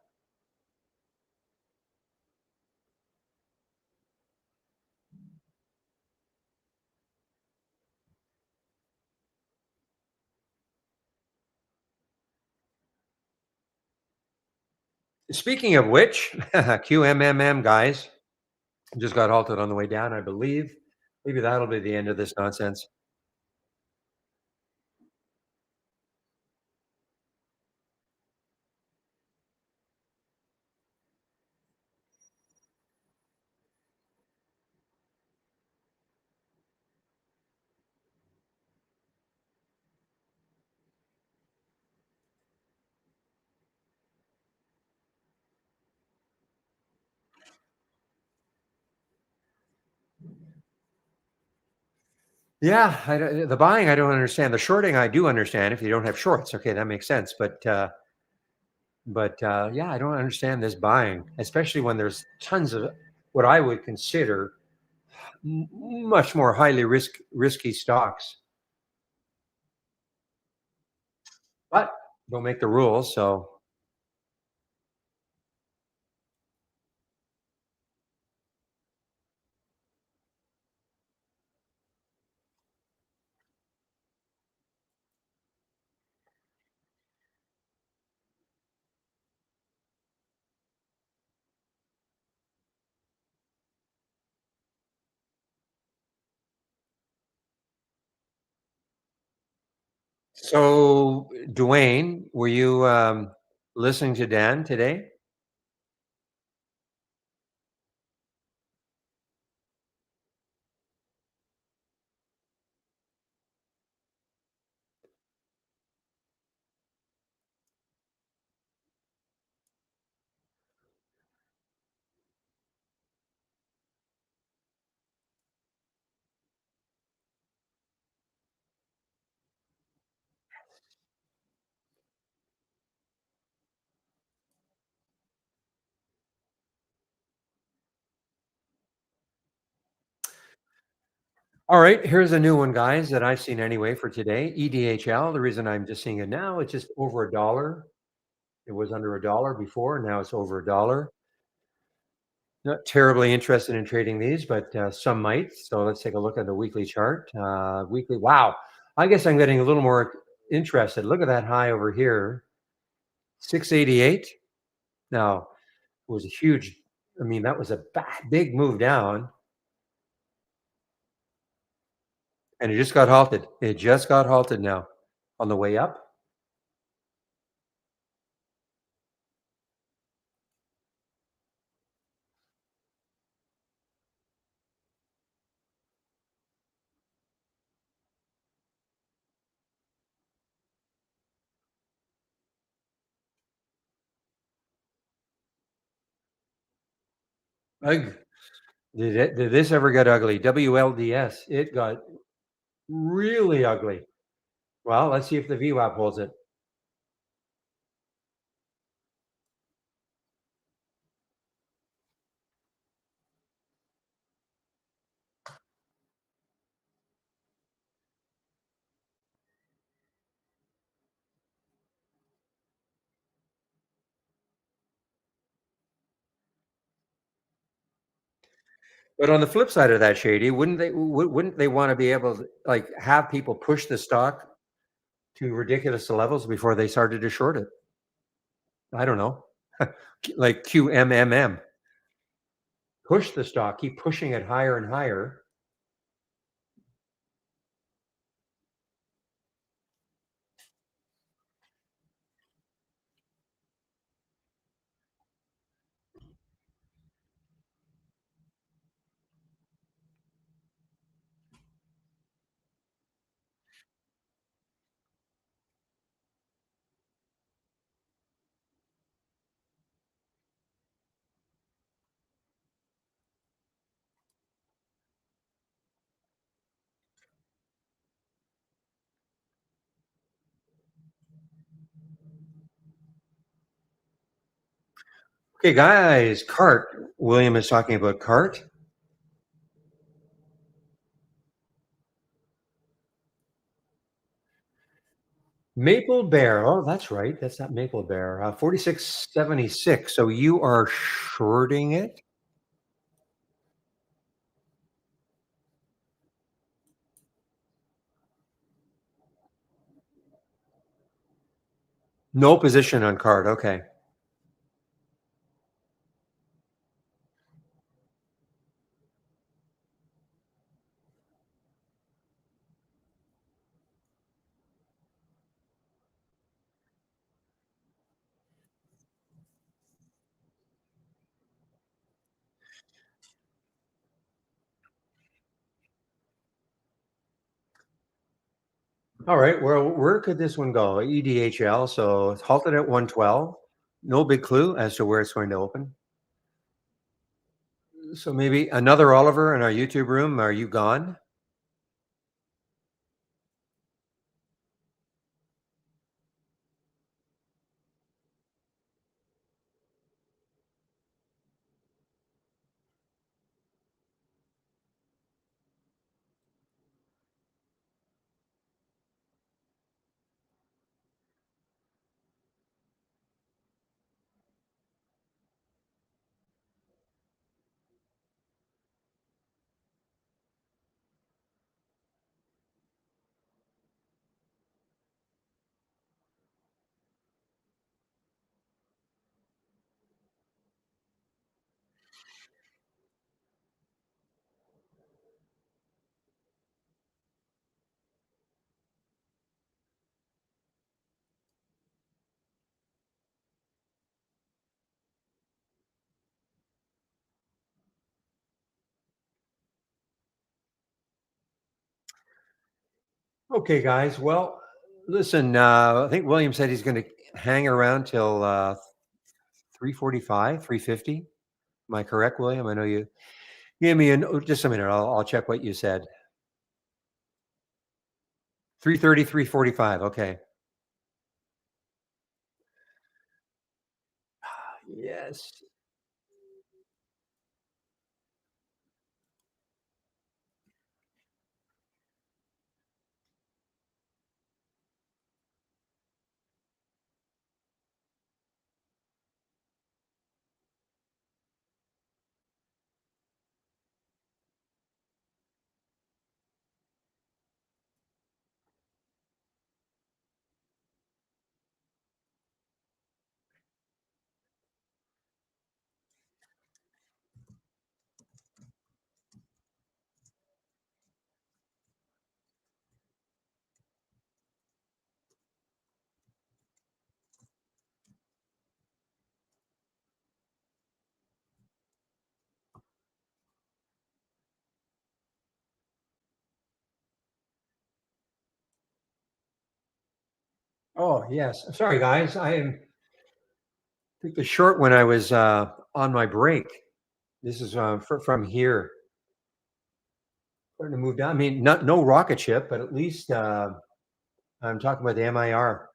Speaking of which, QMMM guys just got halted on the way down, I believe. Maybe that'll be the end of this nonsense. Yeah, the buying I don't understand. The shorting I do understand if you don't have shorts. Okay, that makes sense. But yeah, I don't understand this buying, especially when there's tons of what I would consider much more highly risky stocks. But don't make the rules. So Dwayne, were you listening to Dan today? All right, here's a new one, guys, that I've seen anyway for today. EDHL. The reason I'm just seeing it now, it's just over a dollar. It was under a dollar before, now it's over a dollar. Not terribly interested in trading these, but some might. So let's take a look at the weekly chart. Weekly, wow. I guess I'm getting a little more interested. Look at that high over here, 688. Now, it was a huge, I mean, that was a big move down, and it just got halted. It just got halted now on the way up. Ugh. Did this ever get ugly? WLDS, it got really ugly. Well, let's see if the VWAP holds it. But on the flip side of that, Shady, wouldn't they want to be able to like have people push the stock to ridiculous levels before they started to short it? I don't know, like QMMM, push the stock, keep pushing it higher and higher. Okay, guys, cart. William is talking about cart. Maple Bear. Oh, that's right. That's not Maple Bear. 4676. So you are shorting it? No position on cart. Okay. All right. Well, where could this one go? EDHL. So it's halted at 112. No big clue as to where it's going to open. So maybe another Oliver in our YouTube room. Are you gone? Okay, guys. Well, listen, I think William said he's going to hang around till 3:45, 3:50. Am I correct, William? I know you gave me just a minute. I'll check what you said. 3:30, 3:45. Okay. Yes. Oh, yes. Sorry, guys. Took the short when I was on my break. This is from here. Starting to move down. I mean, not no rocket ship, but at least I'm talking about the MIR.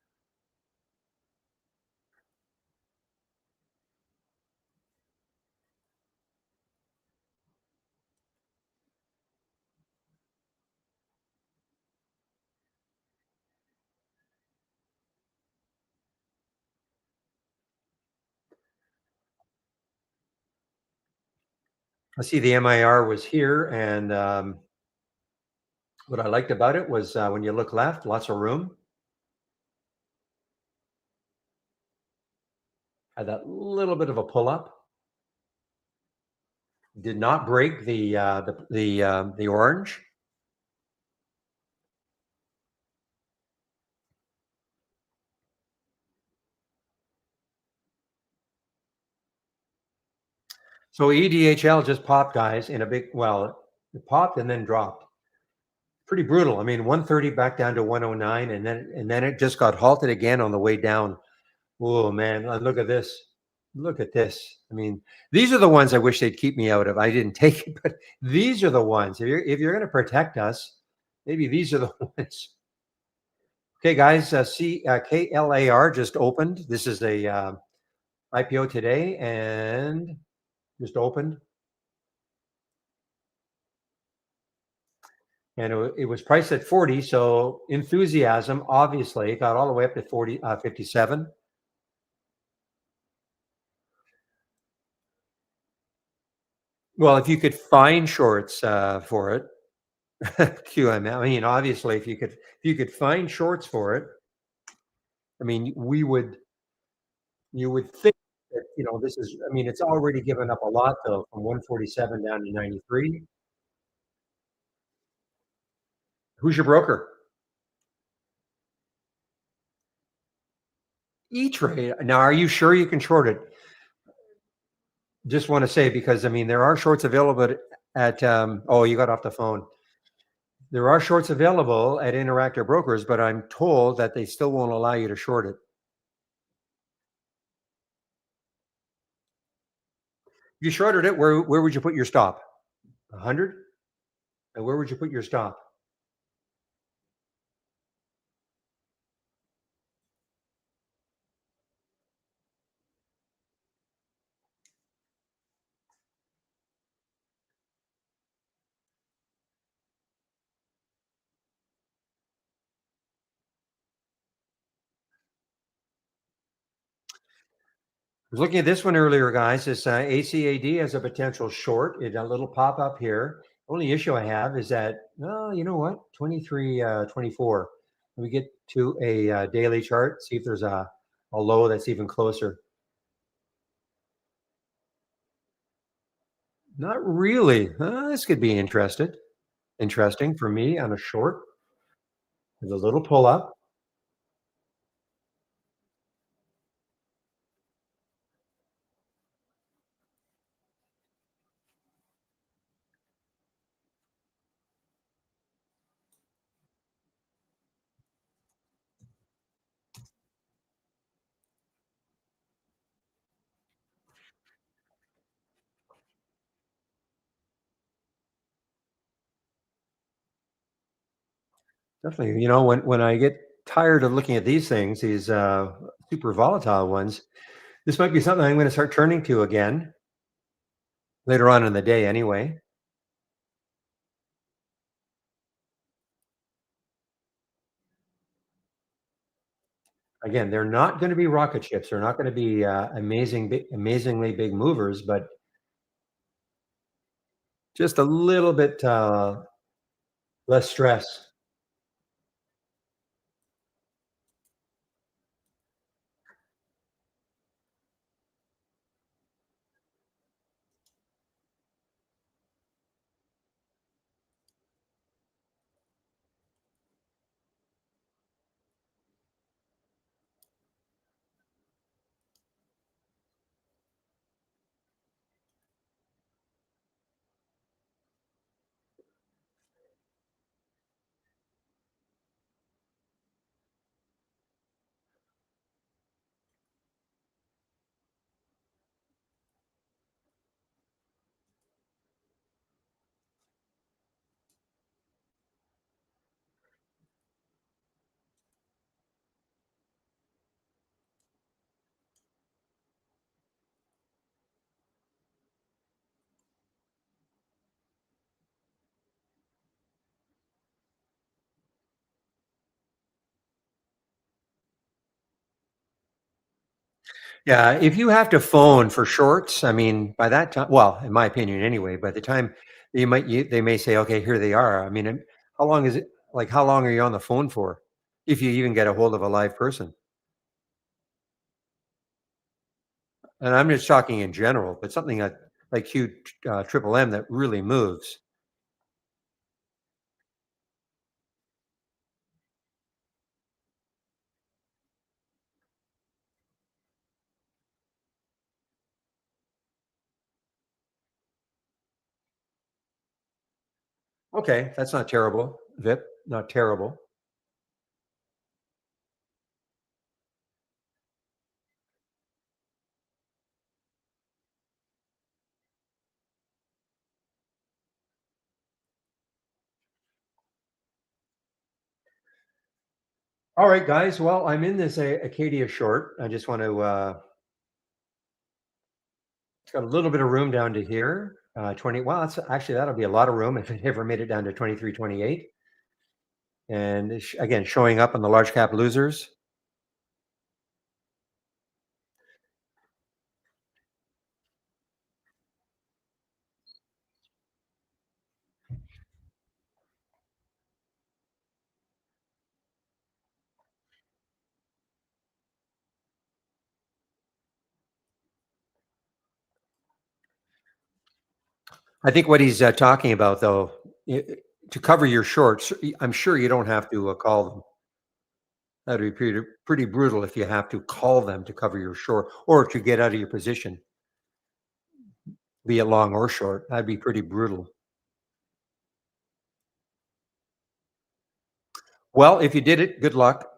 I see the MIR was here, and what I liked about it was when you look left, lots of room. Had that little bit of a pull up. Did not break the orange. So EDHL just popped, guys, in a big. Well, it popped and then dropped. Pretty brutal. I mean, 130 back down to 109, and then it just got halted again on the way down. Oh man, look at this. Look at this. I mean, these are the ones I wish they'd keep me out of. I didn't take it, but these are the ones. If you're going to protect us, maybe these are the ones. Okay, guys, KLAR just opened. This is a IPO today and just opened. And it was priced at 40. So enthusiasm, obviously, it got all the way up to 57. Well, if you could find shorts for it, QML. I mean, obviously, if you could find shorts for it, I mean, you would think that this is. I mean, it's already given up a lot though, from 147 down to 93. Who's your broker? E Trade. Now, are you sure you can short it? Just want to say because I mean there are shorts available at. Oh, you got off the phone. There are shorts available at Interactive Brokers, but I'm told that they still won't allow you to short it. You shorted it. Where would you put your stop? 100. And where would you put your stop? I was looking at this one earlier, guys. This ACAD has a potential short. It a little pop up here. Only issue I have is that, well, you know what? 23, 24. We get to a daily chart, see if there's a low that's even closer. Not really. This could be interesting for me on a short. There's a little pull up. Definitely. When I get tired of looking at these things, these super volatile ones, this might be something I'm going to start turning to again later on in the day anyway. Again, they're not going to be rocket ships. They're not going to be amazingly big movers, but just a little bit less stress. Yeah, if you have to phone for shorts, I mean, by that time, well, in my opinion, anyway, by the time they may say, okay, here they are. I mean, how long is it? Like, how long are you on the phone for, if you even get a hold of a live person? And I'm just talking in general, but something like Q Triple M that really moves. Okay, that's not terrible, Vip. Not terrible. All right, guys. Well, I'm in this Acadia short. I just want to. It's got a little bit of room down to here. 20. Well, that's actually that'll be a lot of room if it ever made it down to 23.28. And again, showing up on the large cap losers. I think what he's talking about, though, to cover your shorts, I'm sure you don't have to call them. That'd be pretty brutal if you have to call them to cover your short or to get out of your position, be it long or short. That'd be pretty brutal. Well, if you did it, good luck.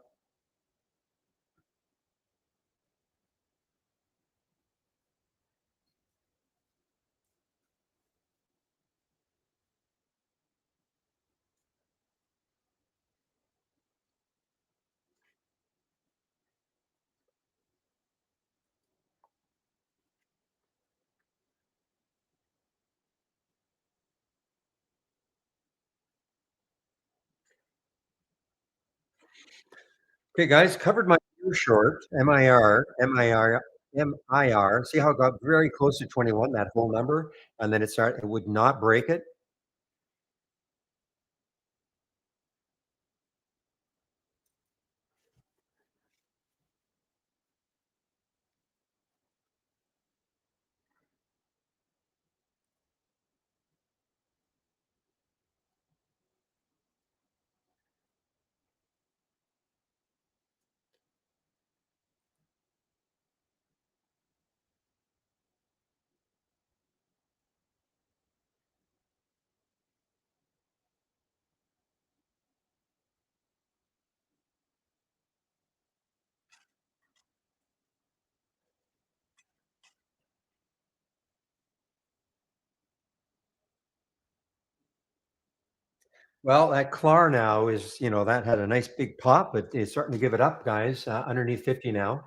Okay, guys, covered my ear short, MIR. See how it got very close to 21, that whole number, and then it would not break it. Well, that CLAR now is, that had a nice big pop, but it's starting to give it up, guys. Underneath 50 now.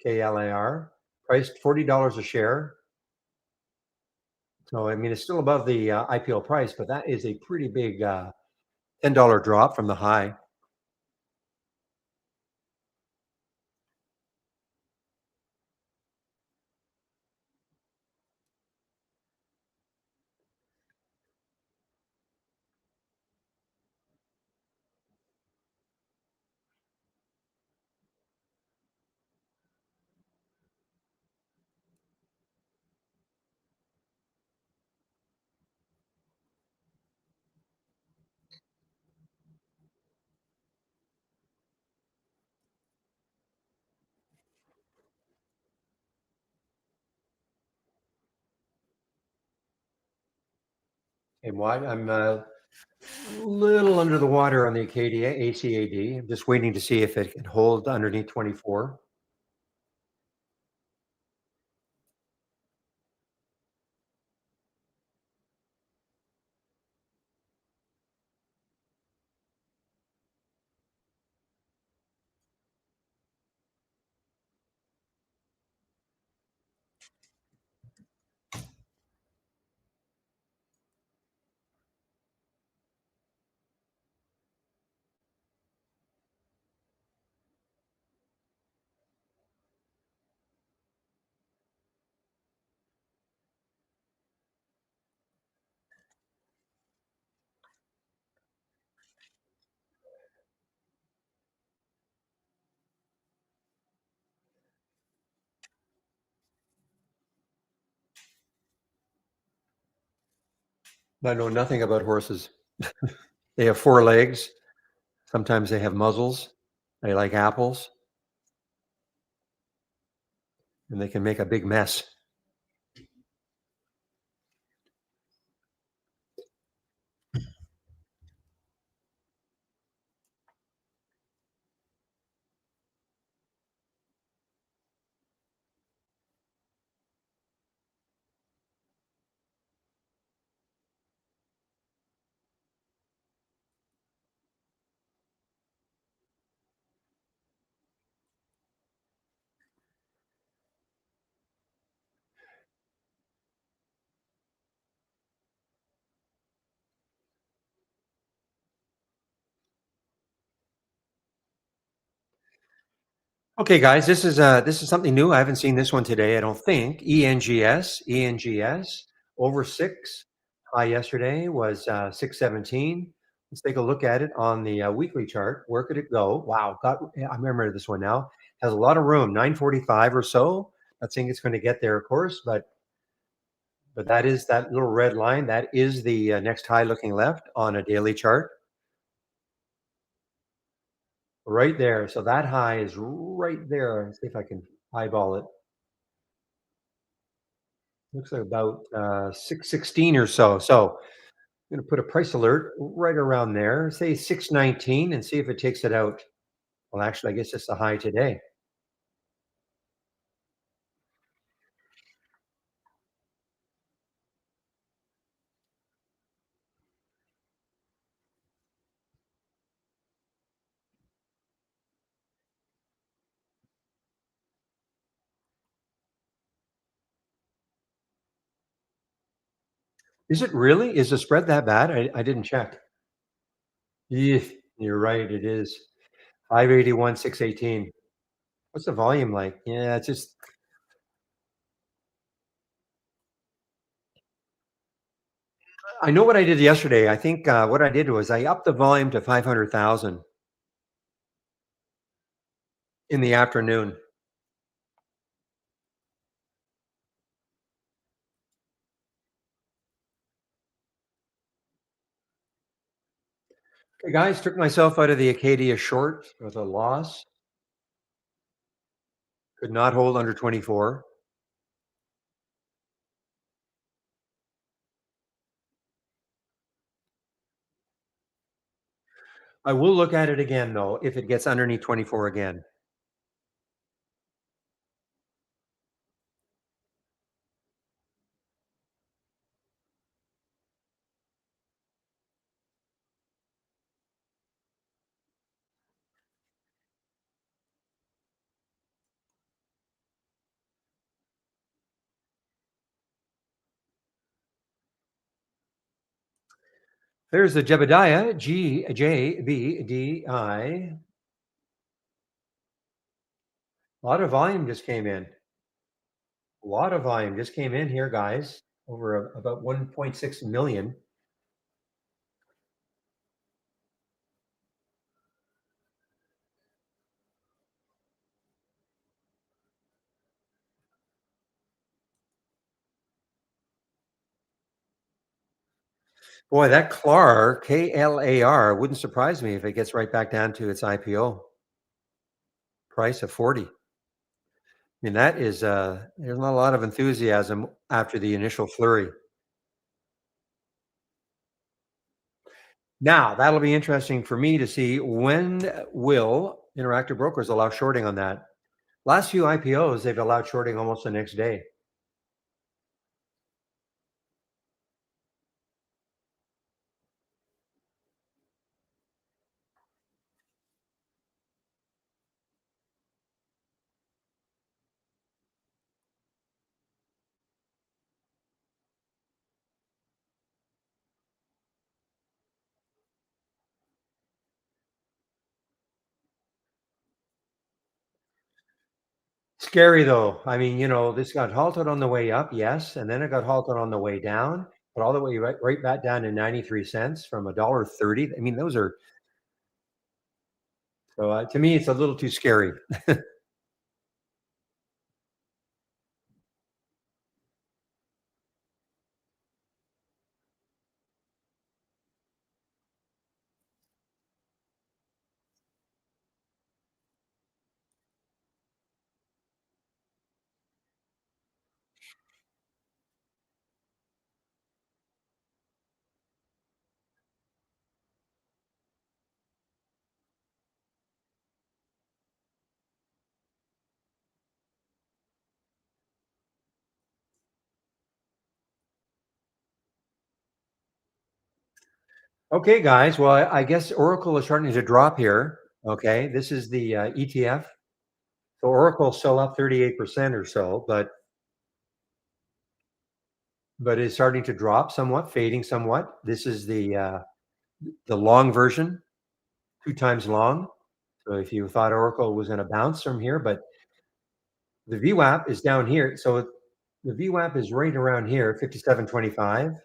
KLAR priced $40 a share. So, I mean, it's still above the IPO price, but that is a pretty big $10 drop from the high. And why? I'm a little under the water on the Acadia ACAD. I'm just waiting to see if it can hold underneath 24. I know nothing about horses. They have four legs. Sometimes they have muzzles. They like apples, and they can make a big mess. Okay, guys, this is something new. I haven't seen this one today. I don't think. ENGS over six. High yesterday was 617. Let's take a look at it on the weekly chart. Where could it go? Wow, yeah, I remember this one now. Has a lot of room. 945 or so. Not saying it's going to get there, of course, but that is that little red line. That is the next high looking left on a daily chart. Right there. So that high is right there. Let's see if I can eyeball it. Looks like about 616 or so. So I'm going to put a price alert right around there, say 619, and see if it takes it out. Well, actually, I guess it's the high today. Is it really? Is the spread that bad? I didn't check. Yeah, you're right. It is 581, 618. What's the volume like? Yeah, it's just, I know what I did yesterday. I think what I did was I upped the volume to 500,000 in the afternoon. Okay, guys, took myself out of the Acadia short with a loss. Could not hold under 24. I will look at it again, though, if it gets underneath 24 again. There's the Jebediah, GJBDI. A lot of volume just came in. A lot of volume just came in here, guys, over about 1.6 million. Boy, that CLAR, KLAR, wouldn't surprise me if it gets right back down to its IPO price of 40. I mean, that is, there's not a lot of enthusiasm after the initial flurry. Now, that'll be interesting for me to see when will Interactive Brokers allow shorting on that. Last few IPOs, they've allowed shorting almost the next day. Scary though. I mean, this got halted on the way up, yes, and then it got halted on the way down, but all the way right back down to 93 cents from a dollar 30. I mean, those are, so to me, it's a little too scary. Okay, guys. Well, I guess Oracle is starting to drop here. Okay, this is the ETF. So Oracle's still up 38% or so, but it's starting to drop somewhat, fading somewhat. This is the long version, 2 times long. So if you thought Oracle was going to bounce from here, but the VWAP is down here. So the VWAP is right around here, 57.25.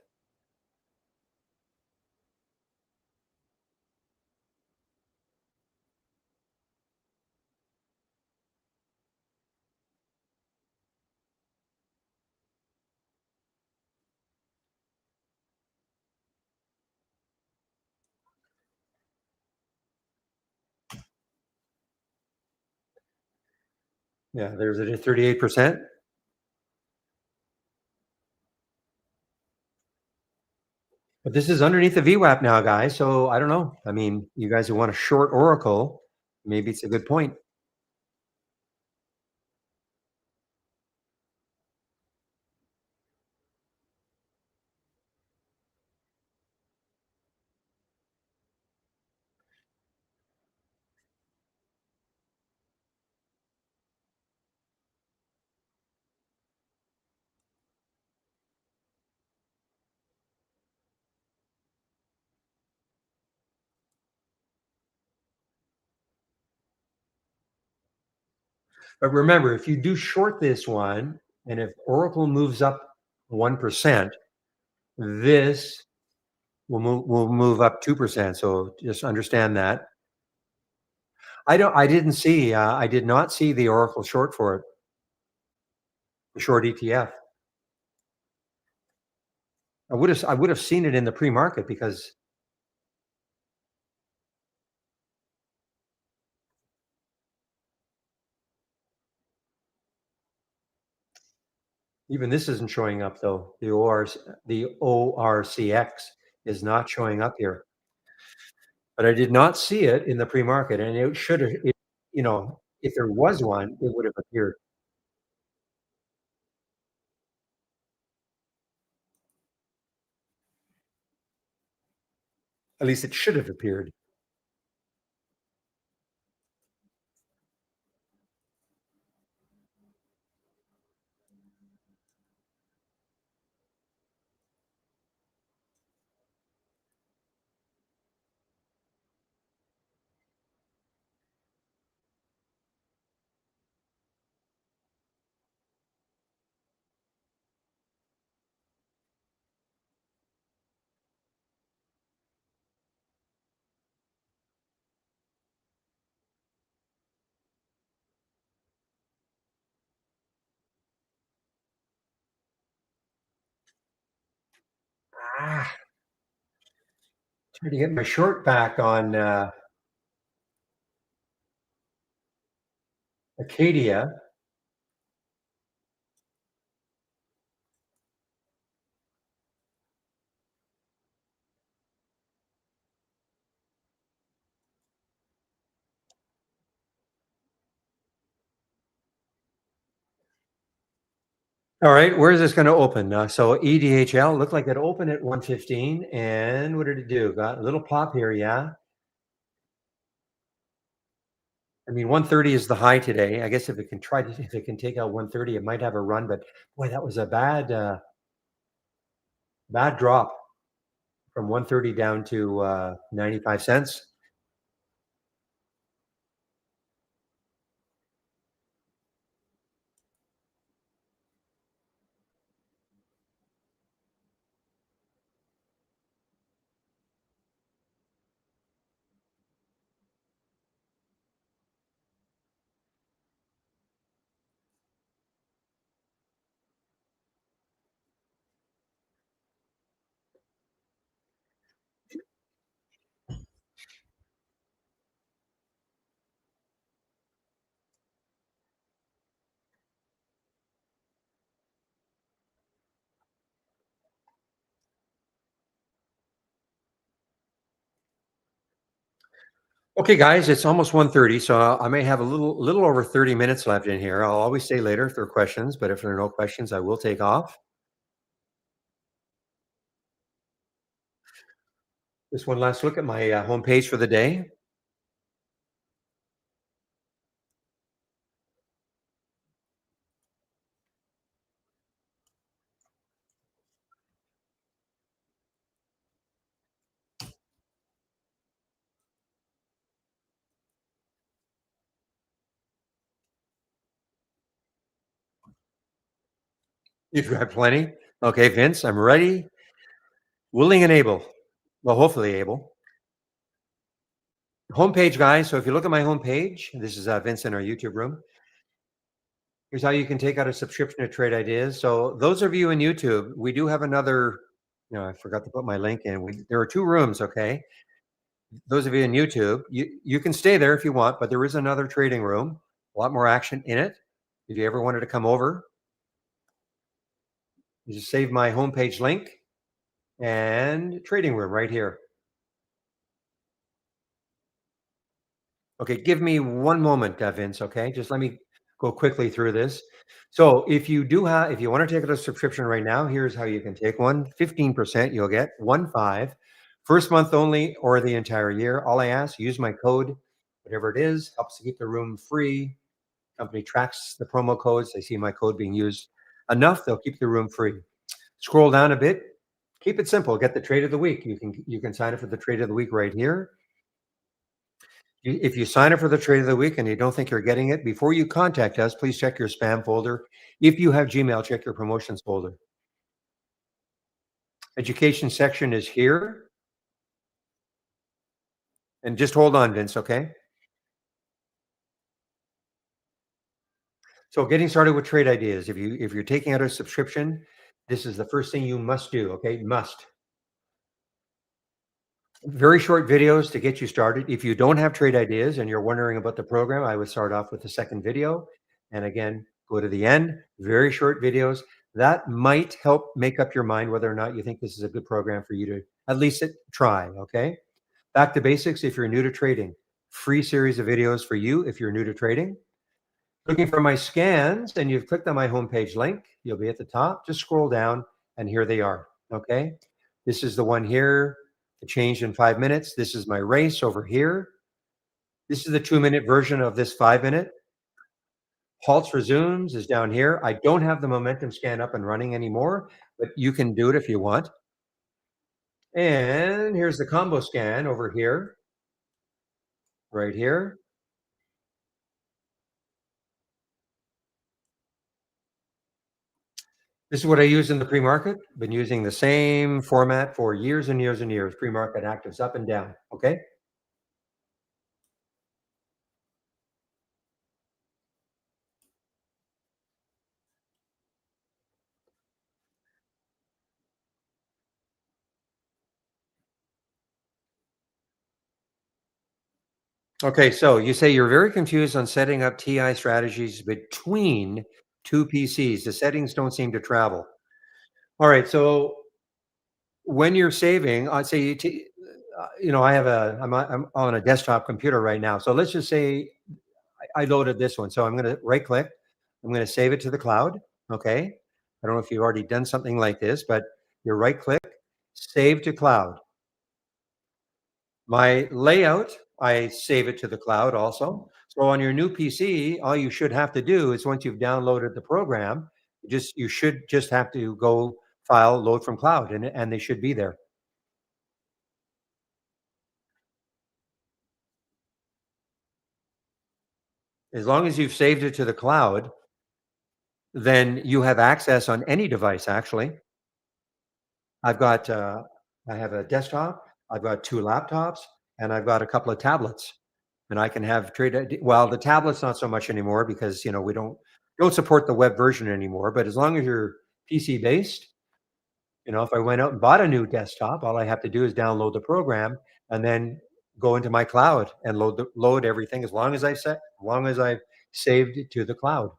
Yeah, there's it at 38%. But this is underneath the VWAP now, guys. So I don't know. I mean, you guys who want to short Oracle, maybe it's a good point. But remember, if you do short this one, and if Oracle moves up 1%, this will move up 2%. So just understand that. I did not see the Oracle short for it, the short ETF. I would have seen it in the pre-market because even this isn't showing up though. The ORCX is not showing up here. But I did not see it in the pre-market, and it should have. If there was one, it would have appeared. At least it should have appeared. Ah, trying to get my short back on Acadia. All right, where is this going to open? So EDHL looked like it opened at 115, and what did it do? Got a little pop here, yeah. I mean, 130 is the high today. I guess if it can take out 130, it might have a run. But boy, that was a bad drop from 130 down to 95 cents. Okay, guys, it's almost 1:30, so I may have a little over 30 minutes left in here. I'll always stay later if there are questions, but if there are no questions, I will take off. Just one last look at my homepage for the day. You've got plenty? Okay, Vince, I'm ready, willing and able. Well, hopefully able. Homepage, guys. So if you look at my homepage, this is Vince in our YouTube room. Here's how you can take out a subscription to Trade Ideas. So those of you in YouTube, we do have another. I forgot to put my link in. There are two rooms. Okay, those of you in YouTube, you can stay there if you want, but there is another trading room. A lot more action in it. If you ever wanted to come over, you just save my homepage link and trading room right here. Okay, give me one moment, Vince. Okay, just let me go quickly through this. So, if you want to take a subscription right now, here's how you can take one. 15% you'll get 1 5, first month only or the entire year. All I ask, use my code, whatever it is, helps to keep the room free. Company tracks the promo codes. They see my code being used enough, they'll keep the room free. Scroll down a bit. Keep it simple. Get the trade of the week. You can sign up for the trade of the week right here. If you sign up for the trade of the week and you don't think you're getting it, before you contact us, please check your spam folder. If you have Gmail, check your promotions folder. Education section is here. And just hold on, Vince, okay? So getting started with trade ideas. If you're taking out a subscription, this is the first thing you must do, okay? Must. Very short videos to get you started. If you don't have trade ideas and you're wondering about the program, I would start off with the second video. And again, go to the end. Very short videos. That might help make up your mind whether or not you think this is a good program for you to at least try. Okay. Back to basics. If you're new to trading, free series of videos for you if you're new to trading. Looking for my scans and you've clicked on my homepage link, you'll be at the top. Just scroll down and here they are. Okay. This is the one here. It changed in 5 minutes. This is my race over here. This is the 2-minute version of this 5-minute. Halts resumes is down here. I don't have the momentum scan up and running anymore, but you can do it if you want. And here's the combo scan over here, right here. This is what I use in the pre-market. Been using the same format for years and years and years. Pre-market actives up and down. Okay. Okay, so you say you're very confused on setting up TI strategies between two PCs. The settings don't seem to travel. All right, so when you're saving, I'd say I'm on a desktop computer right now. So let's just say I loaded this one. So I'm going to right click. I'm going to save it to the cloud. Okay. I don't know if you've already done something like this, but you right click, save to cloud. My layout, I save it to the cloud also. So on your new PC, all you should have to do is once you've downloaded the program, you should just have to go file load from cloud and they should be there. As long as you've saved it to the cloud, then you have access on any device actually. I've got I have a desktop, I've got 2 laptops, and I've got a couple of tablets. And I can have well, the tablet's not so much anymore because, we don't support the web version anymore, but as long as you're PC based, if I went out and bought a new desktop, all I have to do is download the program and then go into my cloud and load everything as long as I've saved it to the cloud.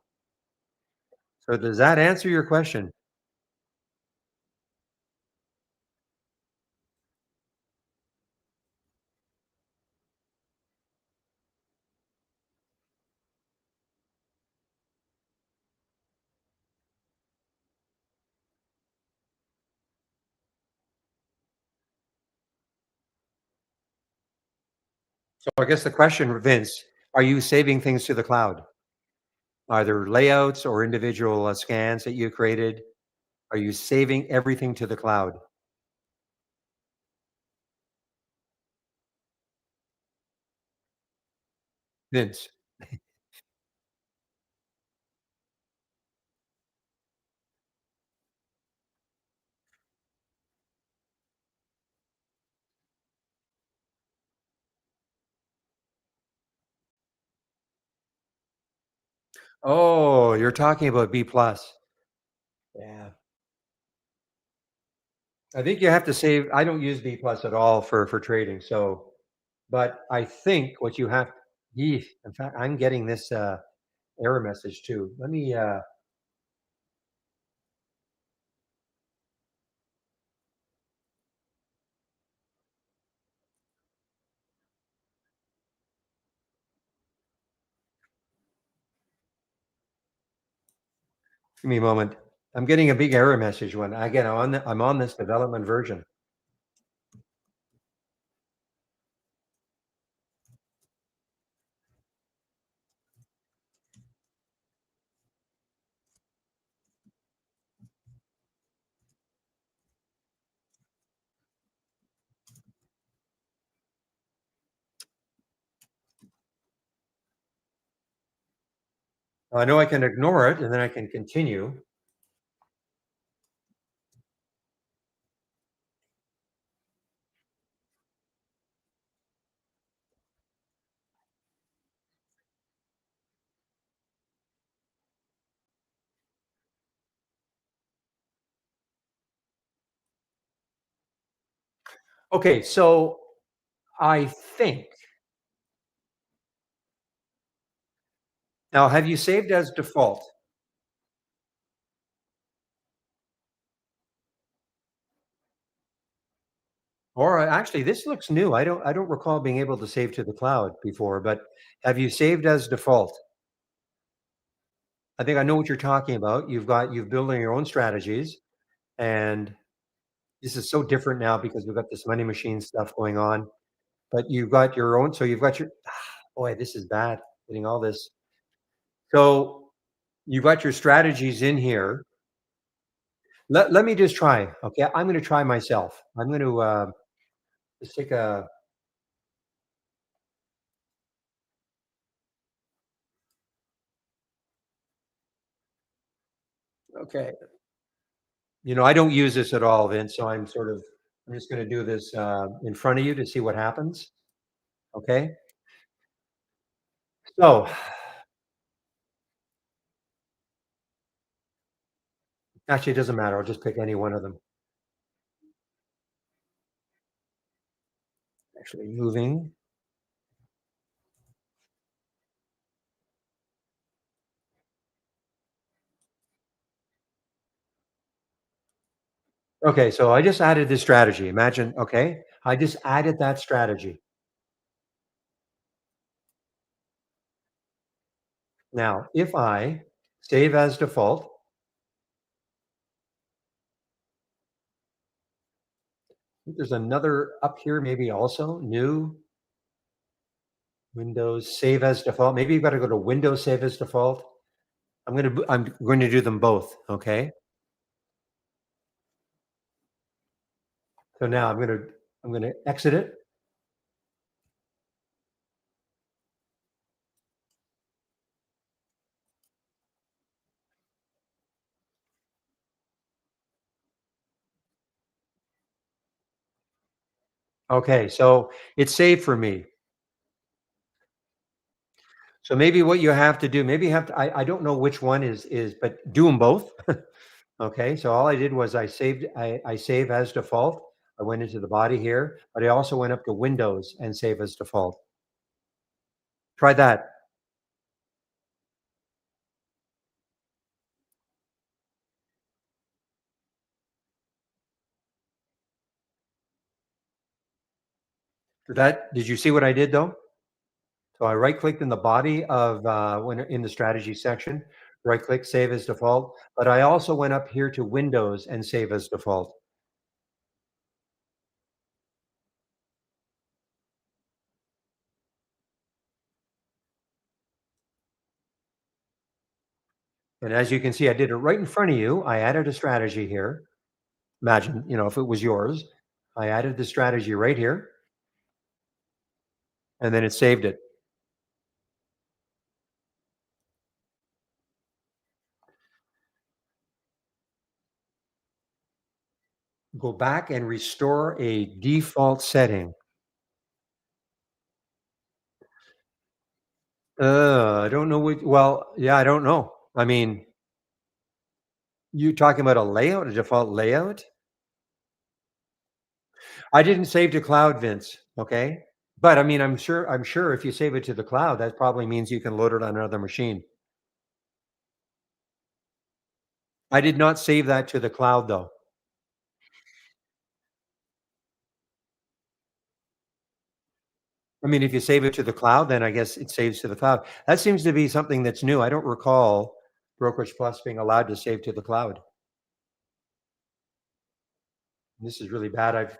So does that answer your question? So I guess the question, Vince, are you saving things to the cloud? Either layouts or individual scans that you created? Are you saving everything to the cloud? Vince. Oh, you're talking about B plus. Yeah. I think you have to save. I don't use B plus at all for trading. So, but I think what you have, in fact, I'm getting this error message too. Let me give me a moment. I'm getting a big error message when again I'm on this development version. I know I can ignore it and then I can continue. Okay, so I think now have you saved as default? Or actually, this looks new. I don't recall being able to save to the cloud before, but have you saved as default? I think I know what you're talking about. You've building your own strategies, and this is so different now because we've got this money machine stuff going on. But you've got your own. So you've got your. Boy, this is bad. Getting all this. So you've got your strategies in here. Let me just try. Okay, I'm going to try myself. I'm going to just take a. Okay. I don't use this at all, Vince, so I'm just gonna do this, in front of you to see what happens, okay? So, actually, it doesn't matter, I'll just pick any one of them. Actually moving. Okay, so I just added this strategy, imagine okay? I just added that strategy. Now, if I save as default, there's another up here maybe also, new, Windows, save as default, maybe you've gotta go to Windows, save as default. I'm going to do them both, okay? So now I'm gonna exit it. Okay, so it's saved for me. So maybe what you have to do, maybe you have to, I don't know which one is, but do them both. Okay, so all I did was I save as default. I went into the body here, but I also went up to Windows and save as default. Try that. Did you see what I did though? So I right clicked in the body of when in the strategy section, right click, save as default. But I also went up here to Windows and save as default. And as you can see, I did it right in front of you. I added a strategy here. Imagine, if it was yours, I added the strategy right here, and then it saved it. Go back and restore a default setting. I don't know what well, yeah, I don't know. I mean, you talking about a layout, a default layout? I didn't save to cloud, Vince, okay? But, I mean, I'm sure if you save it to the cloud, that probably means you can load it on another machine. I did not save that to the cloud, though. I mean, if you save it to the cloud, then I guess it saves to the cloud. That seems to be something that's new. I don't recall Brokerage Plus being allowed to save to the cloud. This is really bad. I've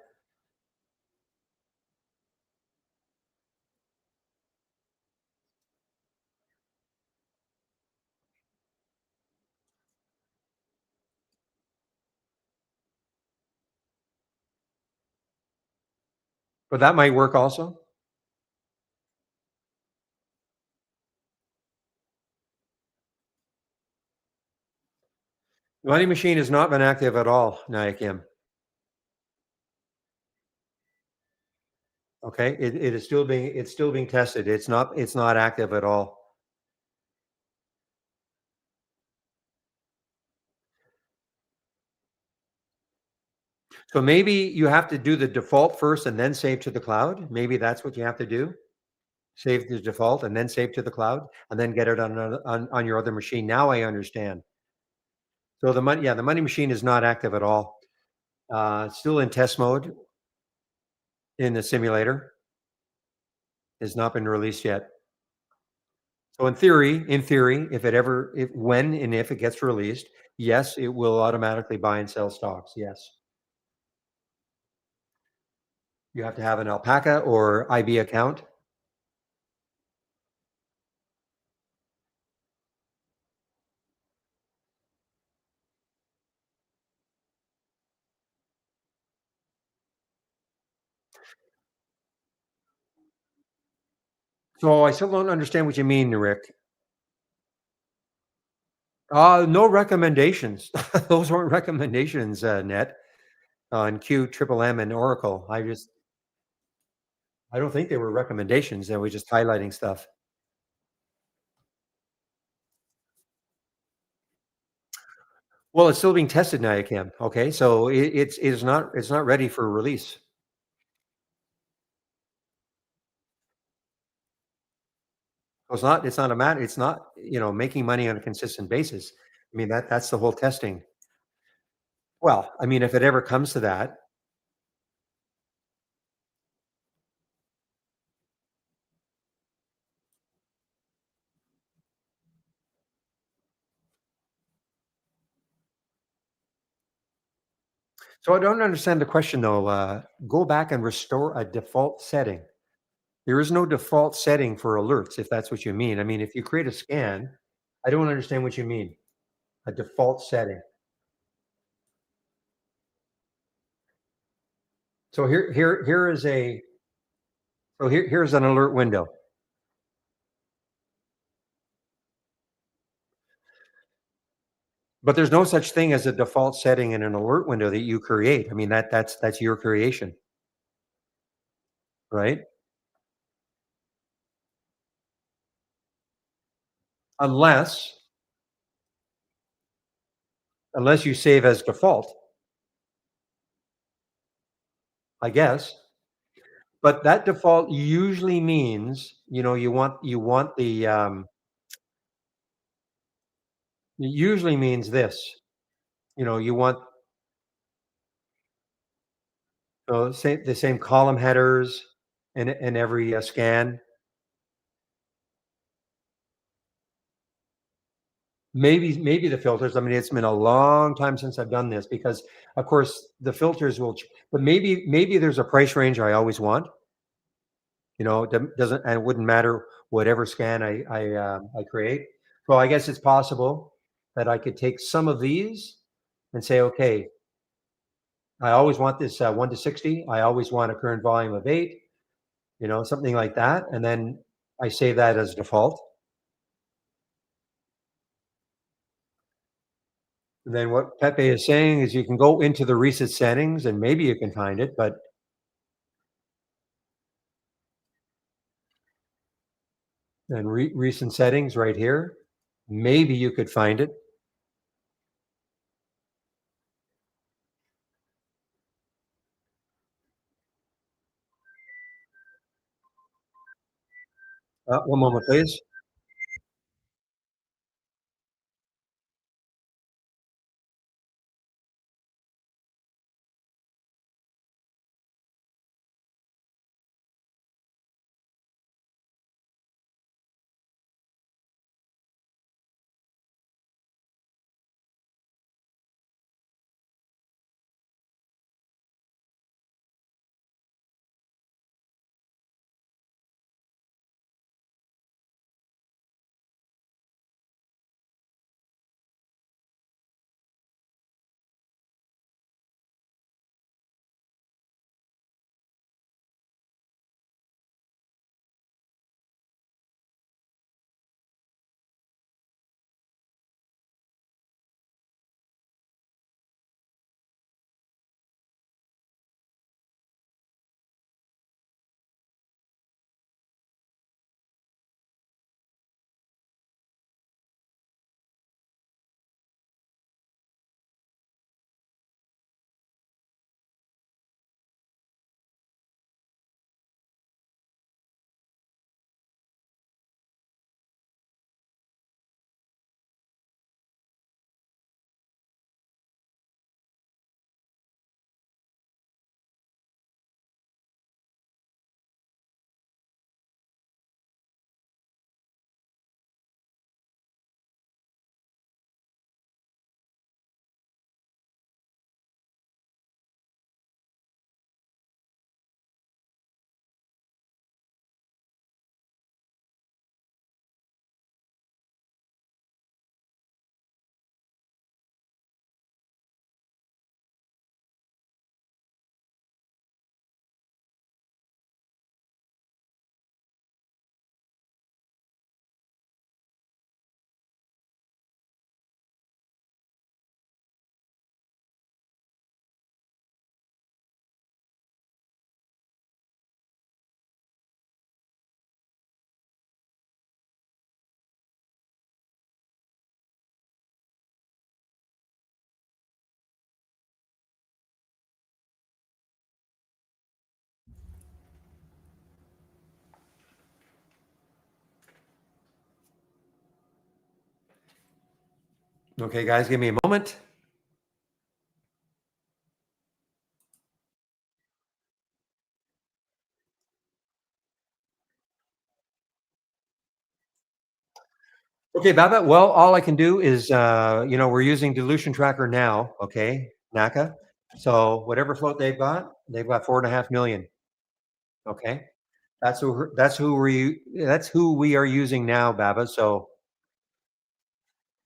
but that might work also. Money Machine has not been active at all, Nayakim. Okay, it is still being it's still being tested. It's not active at all. So maybe you have to do the default first and then save to the cloud. Maybe that's what you have to do. Save the default and then save to the cloud and then get it on your other machine. Now I understand. So the Money Machine is not active at all. It's still in test mode in the simulator. Has not been released yet. So in theory, if when and if it gets released, yes, it will automatically buy and sell stocks. Yes. You have to have an Alpaca or IB account. So I still don't understand what you mean, Rick. No recommendations. Those weren't recommendations, Net, on Q, Triple M, and Oracle. I don't think they were recommendations. They were just highlighting stuff. Well, it's still being tested now, Kim. Okay, so it's not ready for release. So it's not a matter. It's not making money on a consistent basis. I mean that's the whole testing. Well, I mean if it ever comes to that, so I don't understand the question though. Go back and restore a default setting. There is no default setting for alerts, if that's what you mean. I mean, if you create a scan, I don't understand what you mean. A default setting. So here's an alert window. But there's no such thing as a default setting in an alert window that you create. I mean, that's your creation, right? Unless unless you save as default, I guess. But that default usually means, you want it usually means this. You want the same column headers in every scan. Maybe the filters. I mean, it's been a long time since I've done this because, of course, the filters will. But maybe there's a price range I always want. It doesn't and it wouldn't matter whatever scan I create. So I guess it's possible that I could take some of these and say, okay, I always want this 1 to 60. I always want a current volume of 8. Something like that, and then I save that as default. And then what Pepe is saying is you can go into the recent settings and maybe you can find it, but and recent settings right here. Maybe you could find it. One moment, please. Okay, guys, give me a moment. Okay, Baba. Well, all I can do is, we're using Dilution Tracker now. Okay, NACA. So whatever float they've got 4.5 million. Okay, that's who we are using now, Baba. So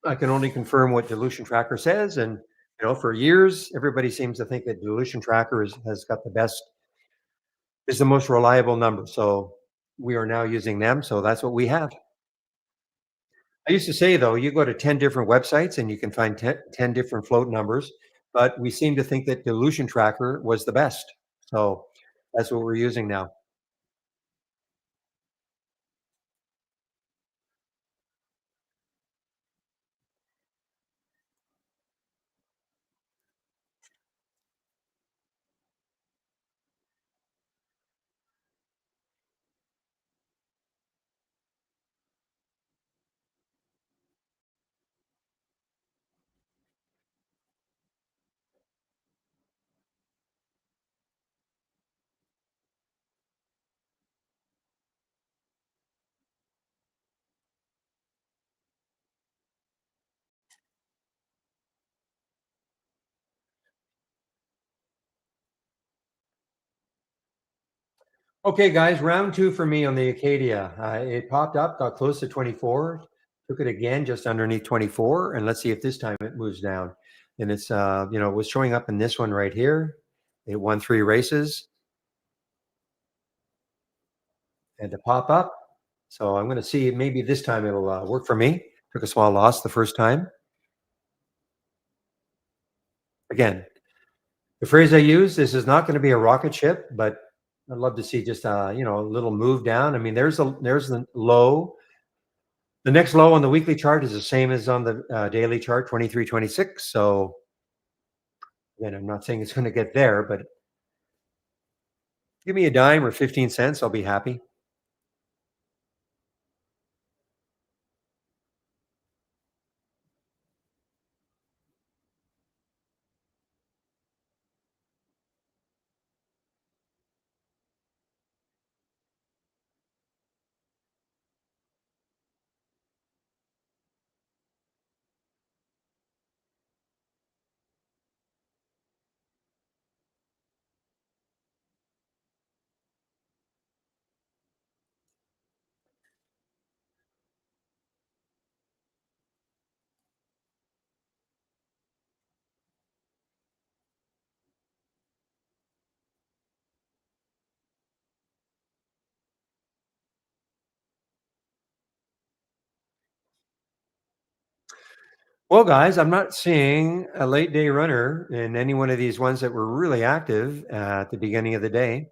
I can only confirm what Dilution Tracker says, and for years, everybody seems to think that Dilution Tracker has got is the most reliable number. So we are now using them. So that's what we have. I used to say, though, you go to 10 different websites and you can find 10 different float numbers, but we seem to think that Dilution Tracker was the best. So that's what we're using now. Okay, guys, round two for me on the Acadia. It popped up, got close to 24, took it again just underneath 24, and let's see if this time it moves down. And it's, it was showing up in this one right here. It won 3 races and to pop up. So I'm going to see maybe this time it'll work for me. Took a small loss the first time. Again, the phrase I use, this is not going to be a rocket ship, but I'd love to see just a little move down. I mean, there's the low, The next low on the weekly chart is the same as on the daily chart, 23.26. So again, I'm not saying it's going to get there, but give me a dime or 15 cents, I'll be happy. Well, guys, I'm not seeing a late day runner in any one of these ones that were really active at the beginning of the day.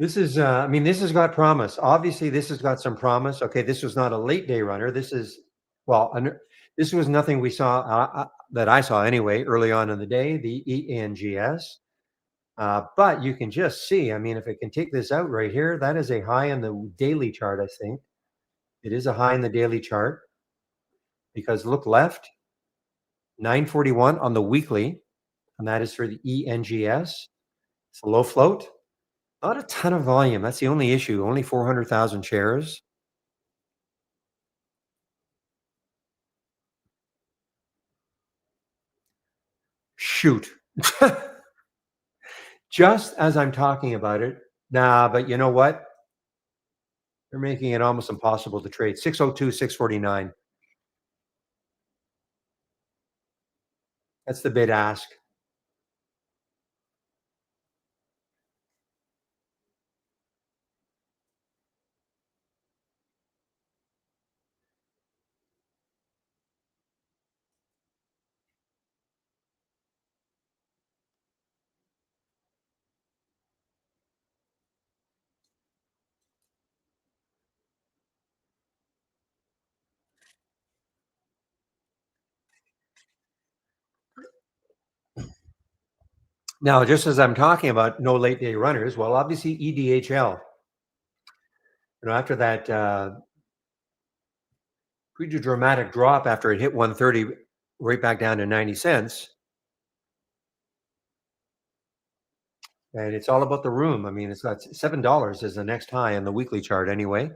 This is, I mean, this has got promise. Obviously, this has got some promise. Okay, this was not a late day runner. This is, well, this was nothing we saw that I saw anyway early on in the day, the ENGS. But you can just see, I mean, if it can take this out right here, that is a high in the daily chart, I think. It is a high in the daily chart because look left, 941 on the weekly, and that is for the ENGS. It's a low float. Not a ton of volume. That's the only issue. Only 400,000 shares. Shoot. Just as I'm talking about it. Nah, but you know what? They're making it almost impossible to trade. 602, 649. That's the bid ask. Now, just as I'm talking about no late day runners, well, obviously EDHL, after that pretty dramatic drop after it hit 130 right back down to 90 cents. And it's all about the room. I mean, it's got $7 as the next high on the weekly chart anyway.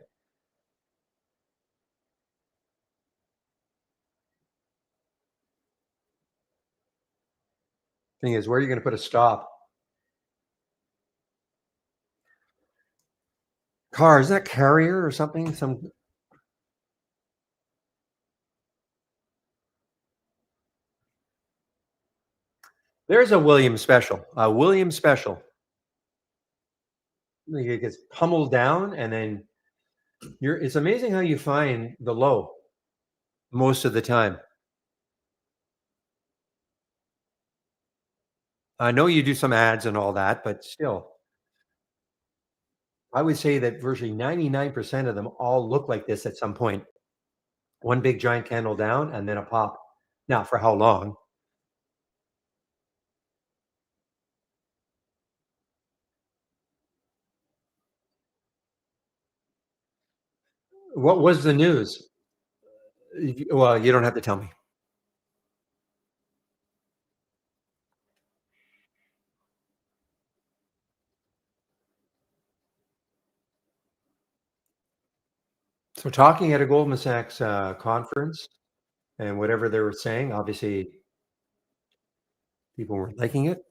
Thing is, where are you going to put a stop? Car, is that Carrier or something? There's a Williams special. A Williams special. It gets pummeled down, and then it's amazing how you find the low most of the time. I know you do some ads and all that, but still, I would say that virtually 99% of them all look like this at some point. One big giant candle down and then a pop. Now, for how long? What was the news? Well, you don't have to tell me. So, talking at a Goldman Sachs conference and whatever they were saying, obviously people weren't liking it.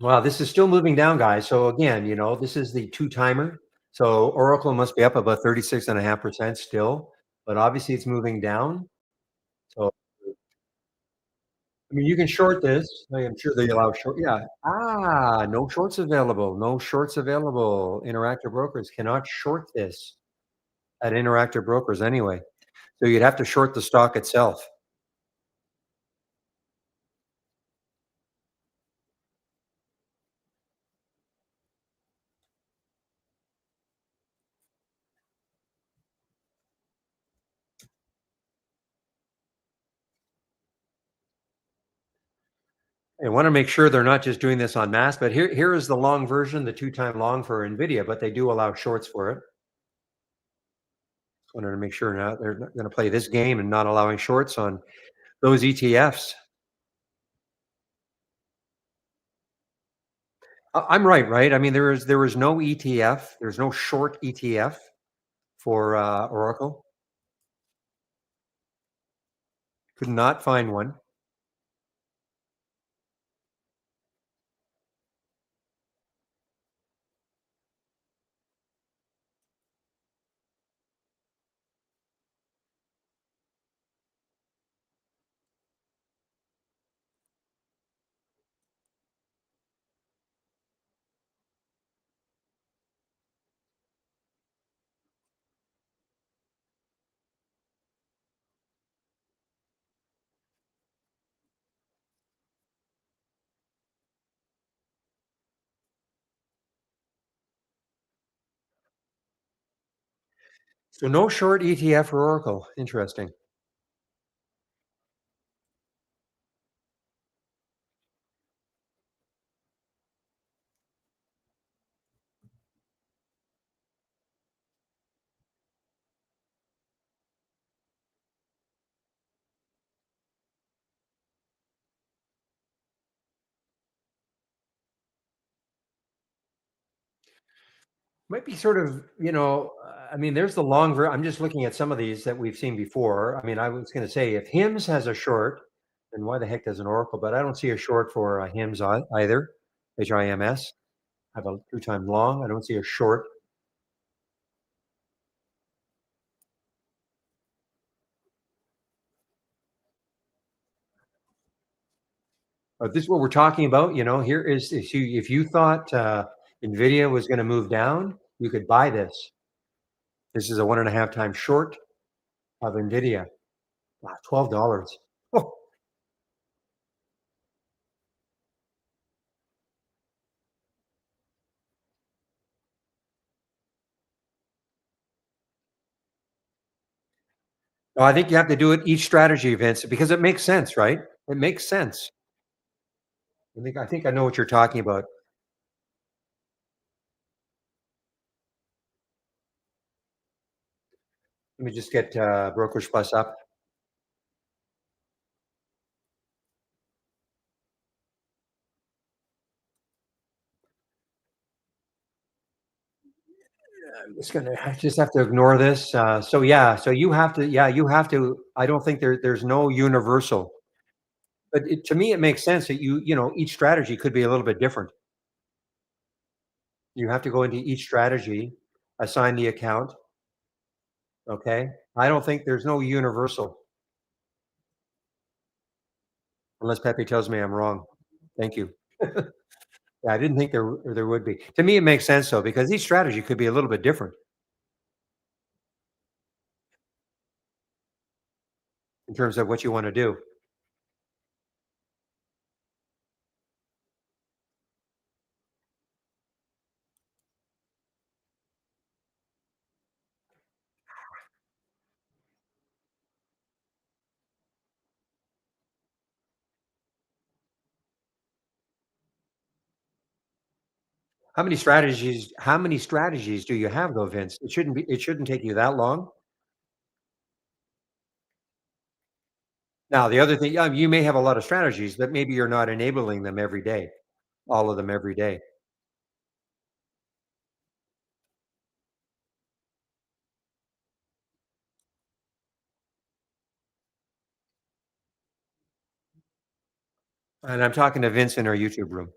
Wow, this is still moving down, guys. So again, this is the two timer. So Oracle must be up about 36.5% still, but obviously it's moving down. So I mean, you can short this. I'm sure they allow short. Yeah. No shorts available. No shorts available. Interactive brokers cannot short this at Interactive Brokers anyway. So you'd have to short the stock itself. I want to make sure they're not just doing this on mass, but here is the long version, the two-time long for NVIDIA, but they do allow shorts for it. Wanted to make sure now they're not going to play this game and not allowing shorts on those ETFs. I'm right, right? I mean, there is no ETF. There's no short ETF for Oracle. Could not find one. So no short ETF for Oracle. Interesting. Might be sort of, I mean, there's the I'm just looking at some of these that we've seen before. I mean, I was going to say if HIMS has a short, then why the heck does an Oracle? But I don't see a short for HIMS either. HIMS. I have a two-time long. I don't see a short. This is what we're talking about. Here is if you thought Nvidia was going to move down, you could buy this. This is a 1.5 times short of Nvidia. Wow, $12. Oh, no, I think you have to do it each strategy, Vince, because it makes sense, right? It makes sense. I think I know what you're talking about. Let me just get Brokerage Plus up. I just have to ignore this. So yeah, so you have to. I don't think there's no universal, but to me it makes sense that each strategy could be a little bit different. You have to go into each strategy, assign the account. Okay, I don't think there's no universal unless Pepe tells me I'm wrong. Thank you. Yeah, I didn't think there would be. To me, it makes sense though because each strategy could be a little bit different in terms of what you want to do. How many strategies do you have though, Vince? It shouldn't take you that long. Now, the other thing, you may have a lot of strategies, but maybe you're not enabling them every day, all of them every day. And I'm talking to Vince in our YouTube room.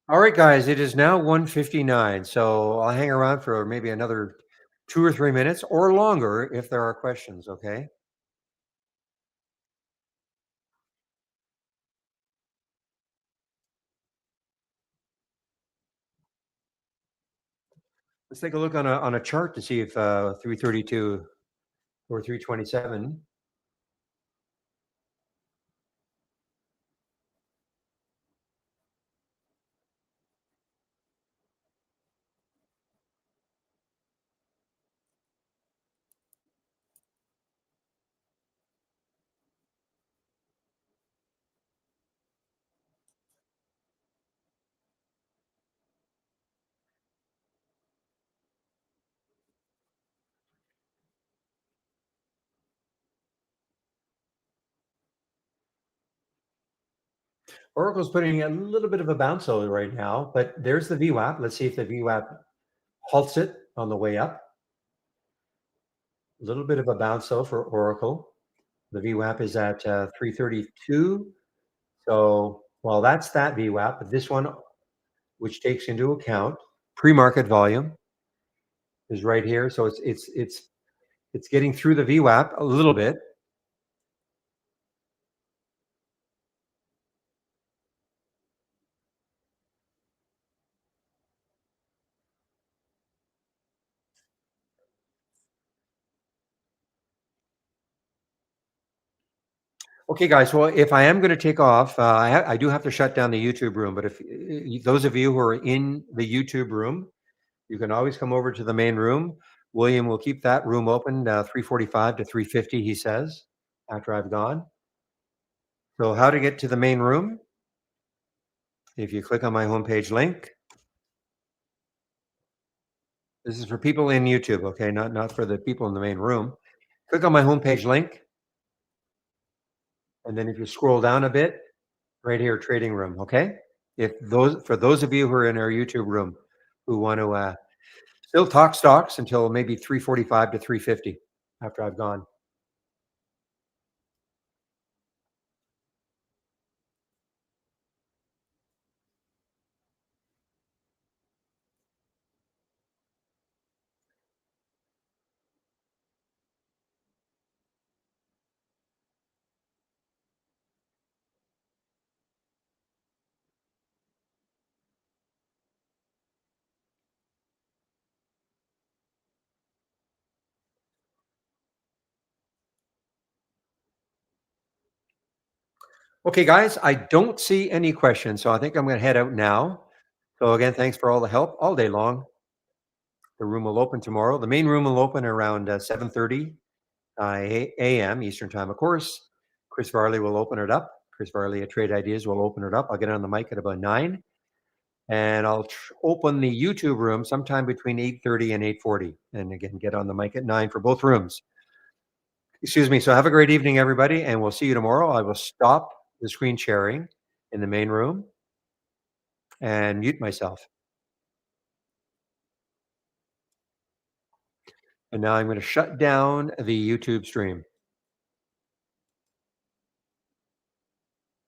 All right, guys, it is now 1:59, so I'll hang around for maybe another 2 or 3 minutes or longer if there are questions, okay? Let's take a look on a chart to see if 332 or 327. Oracle's putting a little bit of a bounce over right now, but there's the VWAP. Let's see if the VWAP halts it on the way up. A little bit of a bounce though for Oracle. The VWAP is at 332. So, well, that's that VWAP, but this one, which takes into account pre-market volume, is right here. So it's getting through the VWAP a little bit. Okay, guys. Well, if I am going to take off, I do have to shut down the YouTube room. But if those of you who are in the YouTube room, you can always come over to the main room. William will keep that room open 3:45 to 3:50. He says after I've gone. So, how to get to the main room? If you click on my homepage link, this is for people in YouTube. Okay, not for the people in the main room. Click on my homepage link, and then if you scroll down a bit, right here, trading room. Okay, if those for those of you who are in our YouTube room who want to still talk stocks until maybe 3:45 to 3:50 after I've gone. Okay, guys, I don't see any questions, so I think I'm going to head out now. So again, thanks for all the help all day long. The room will open tomorrow. The main room will open around 7:30 a.m. Eastern time, of course. Chris Varley will open it up. Chris Varley at Trade Ideas will open it up. I'll get on the mic at about 9, and I'll open the YouTube room sometime between 8:30 and 8:40, and again get on the mic at 9 for both rooms. Excuse me. So have a great evening, everybody, and we'll see you tomorrow. I will stop the screen sharing in the main room and mute myself. And now I'm going to shut down the YouTube stream.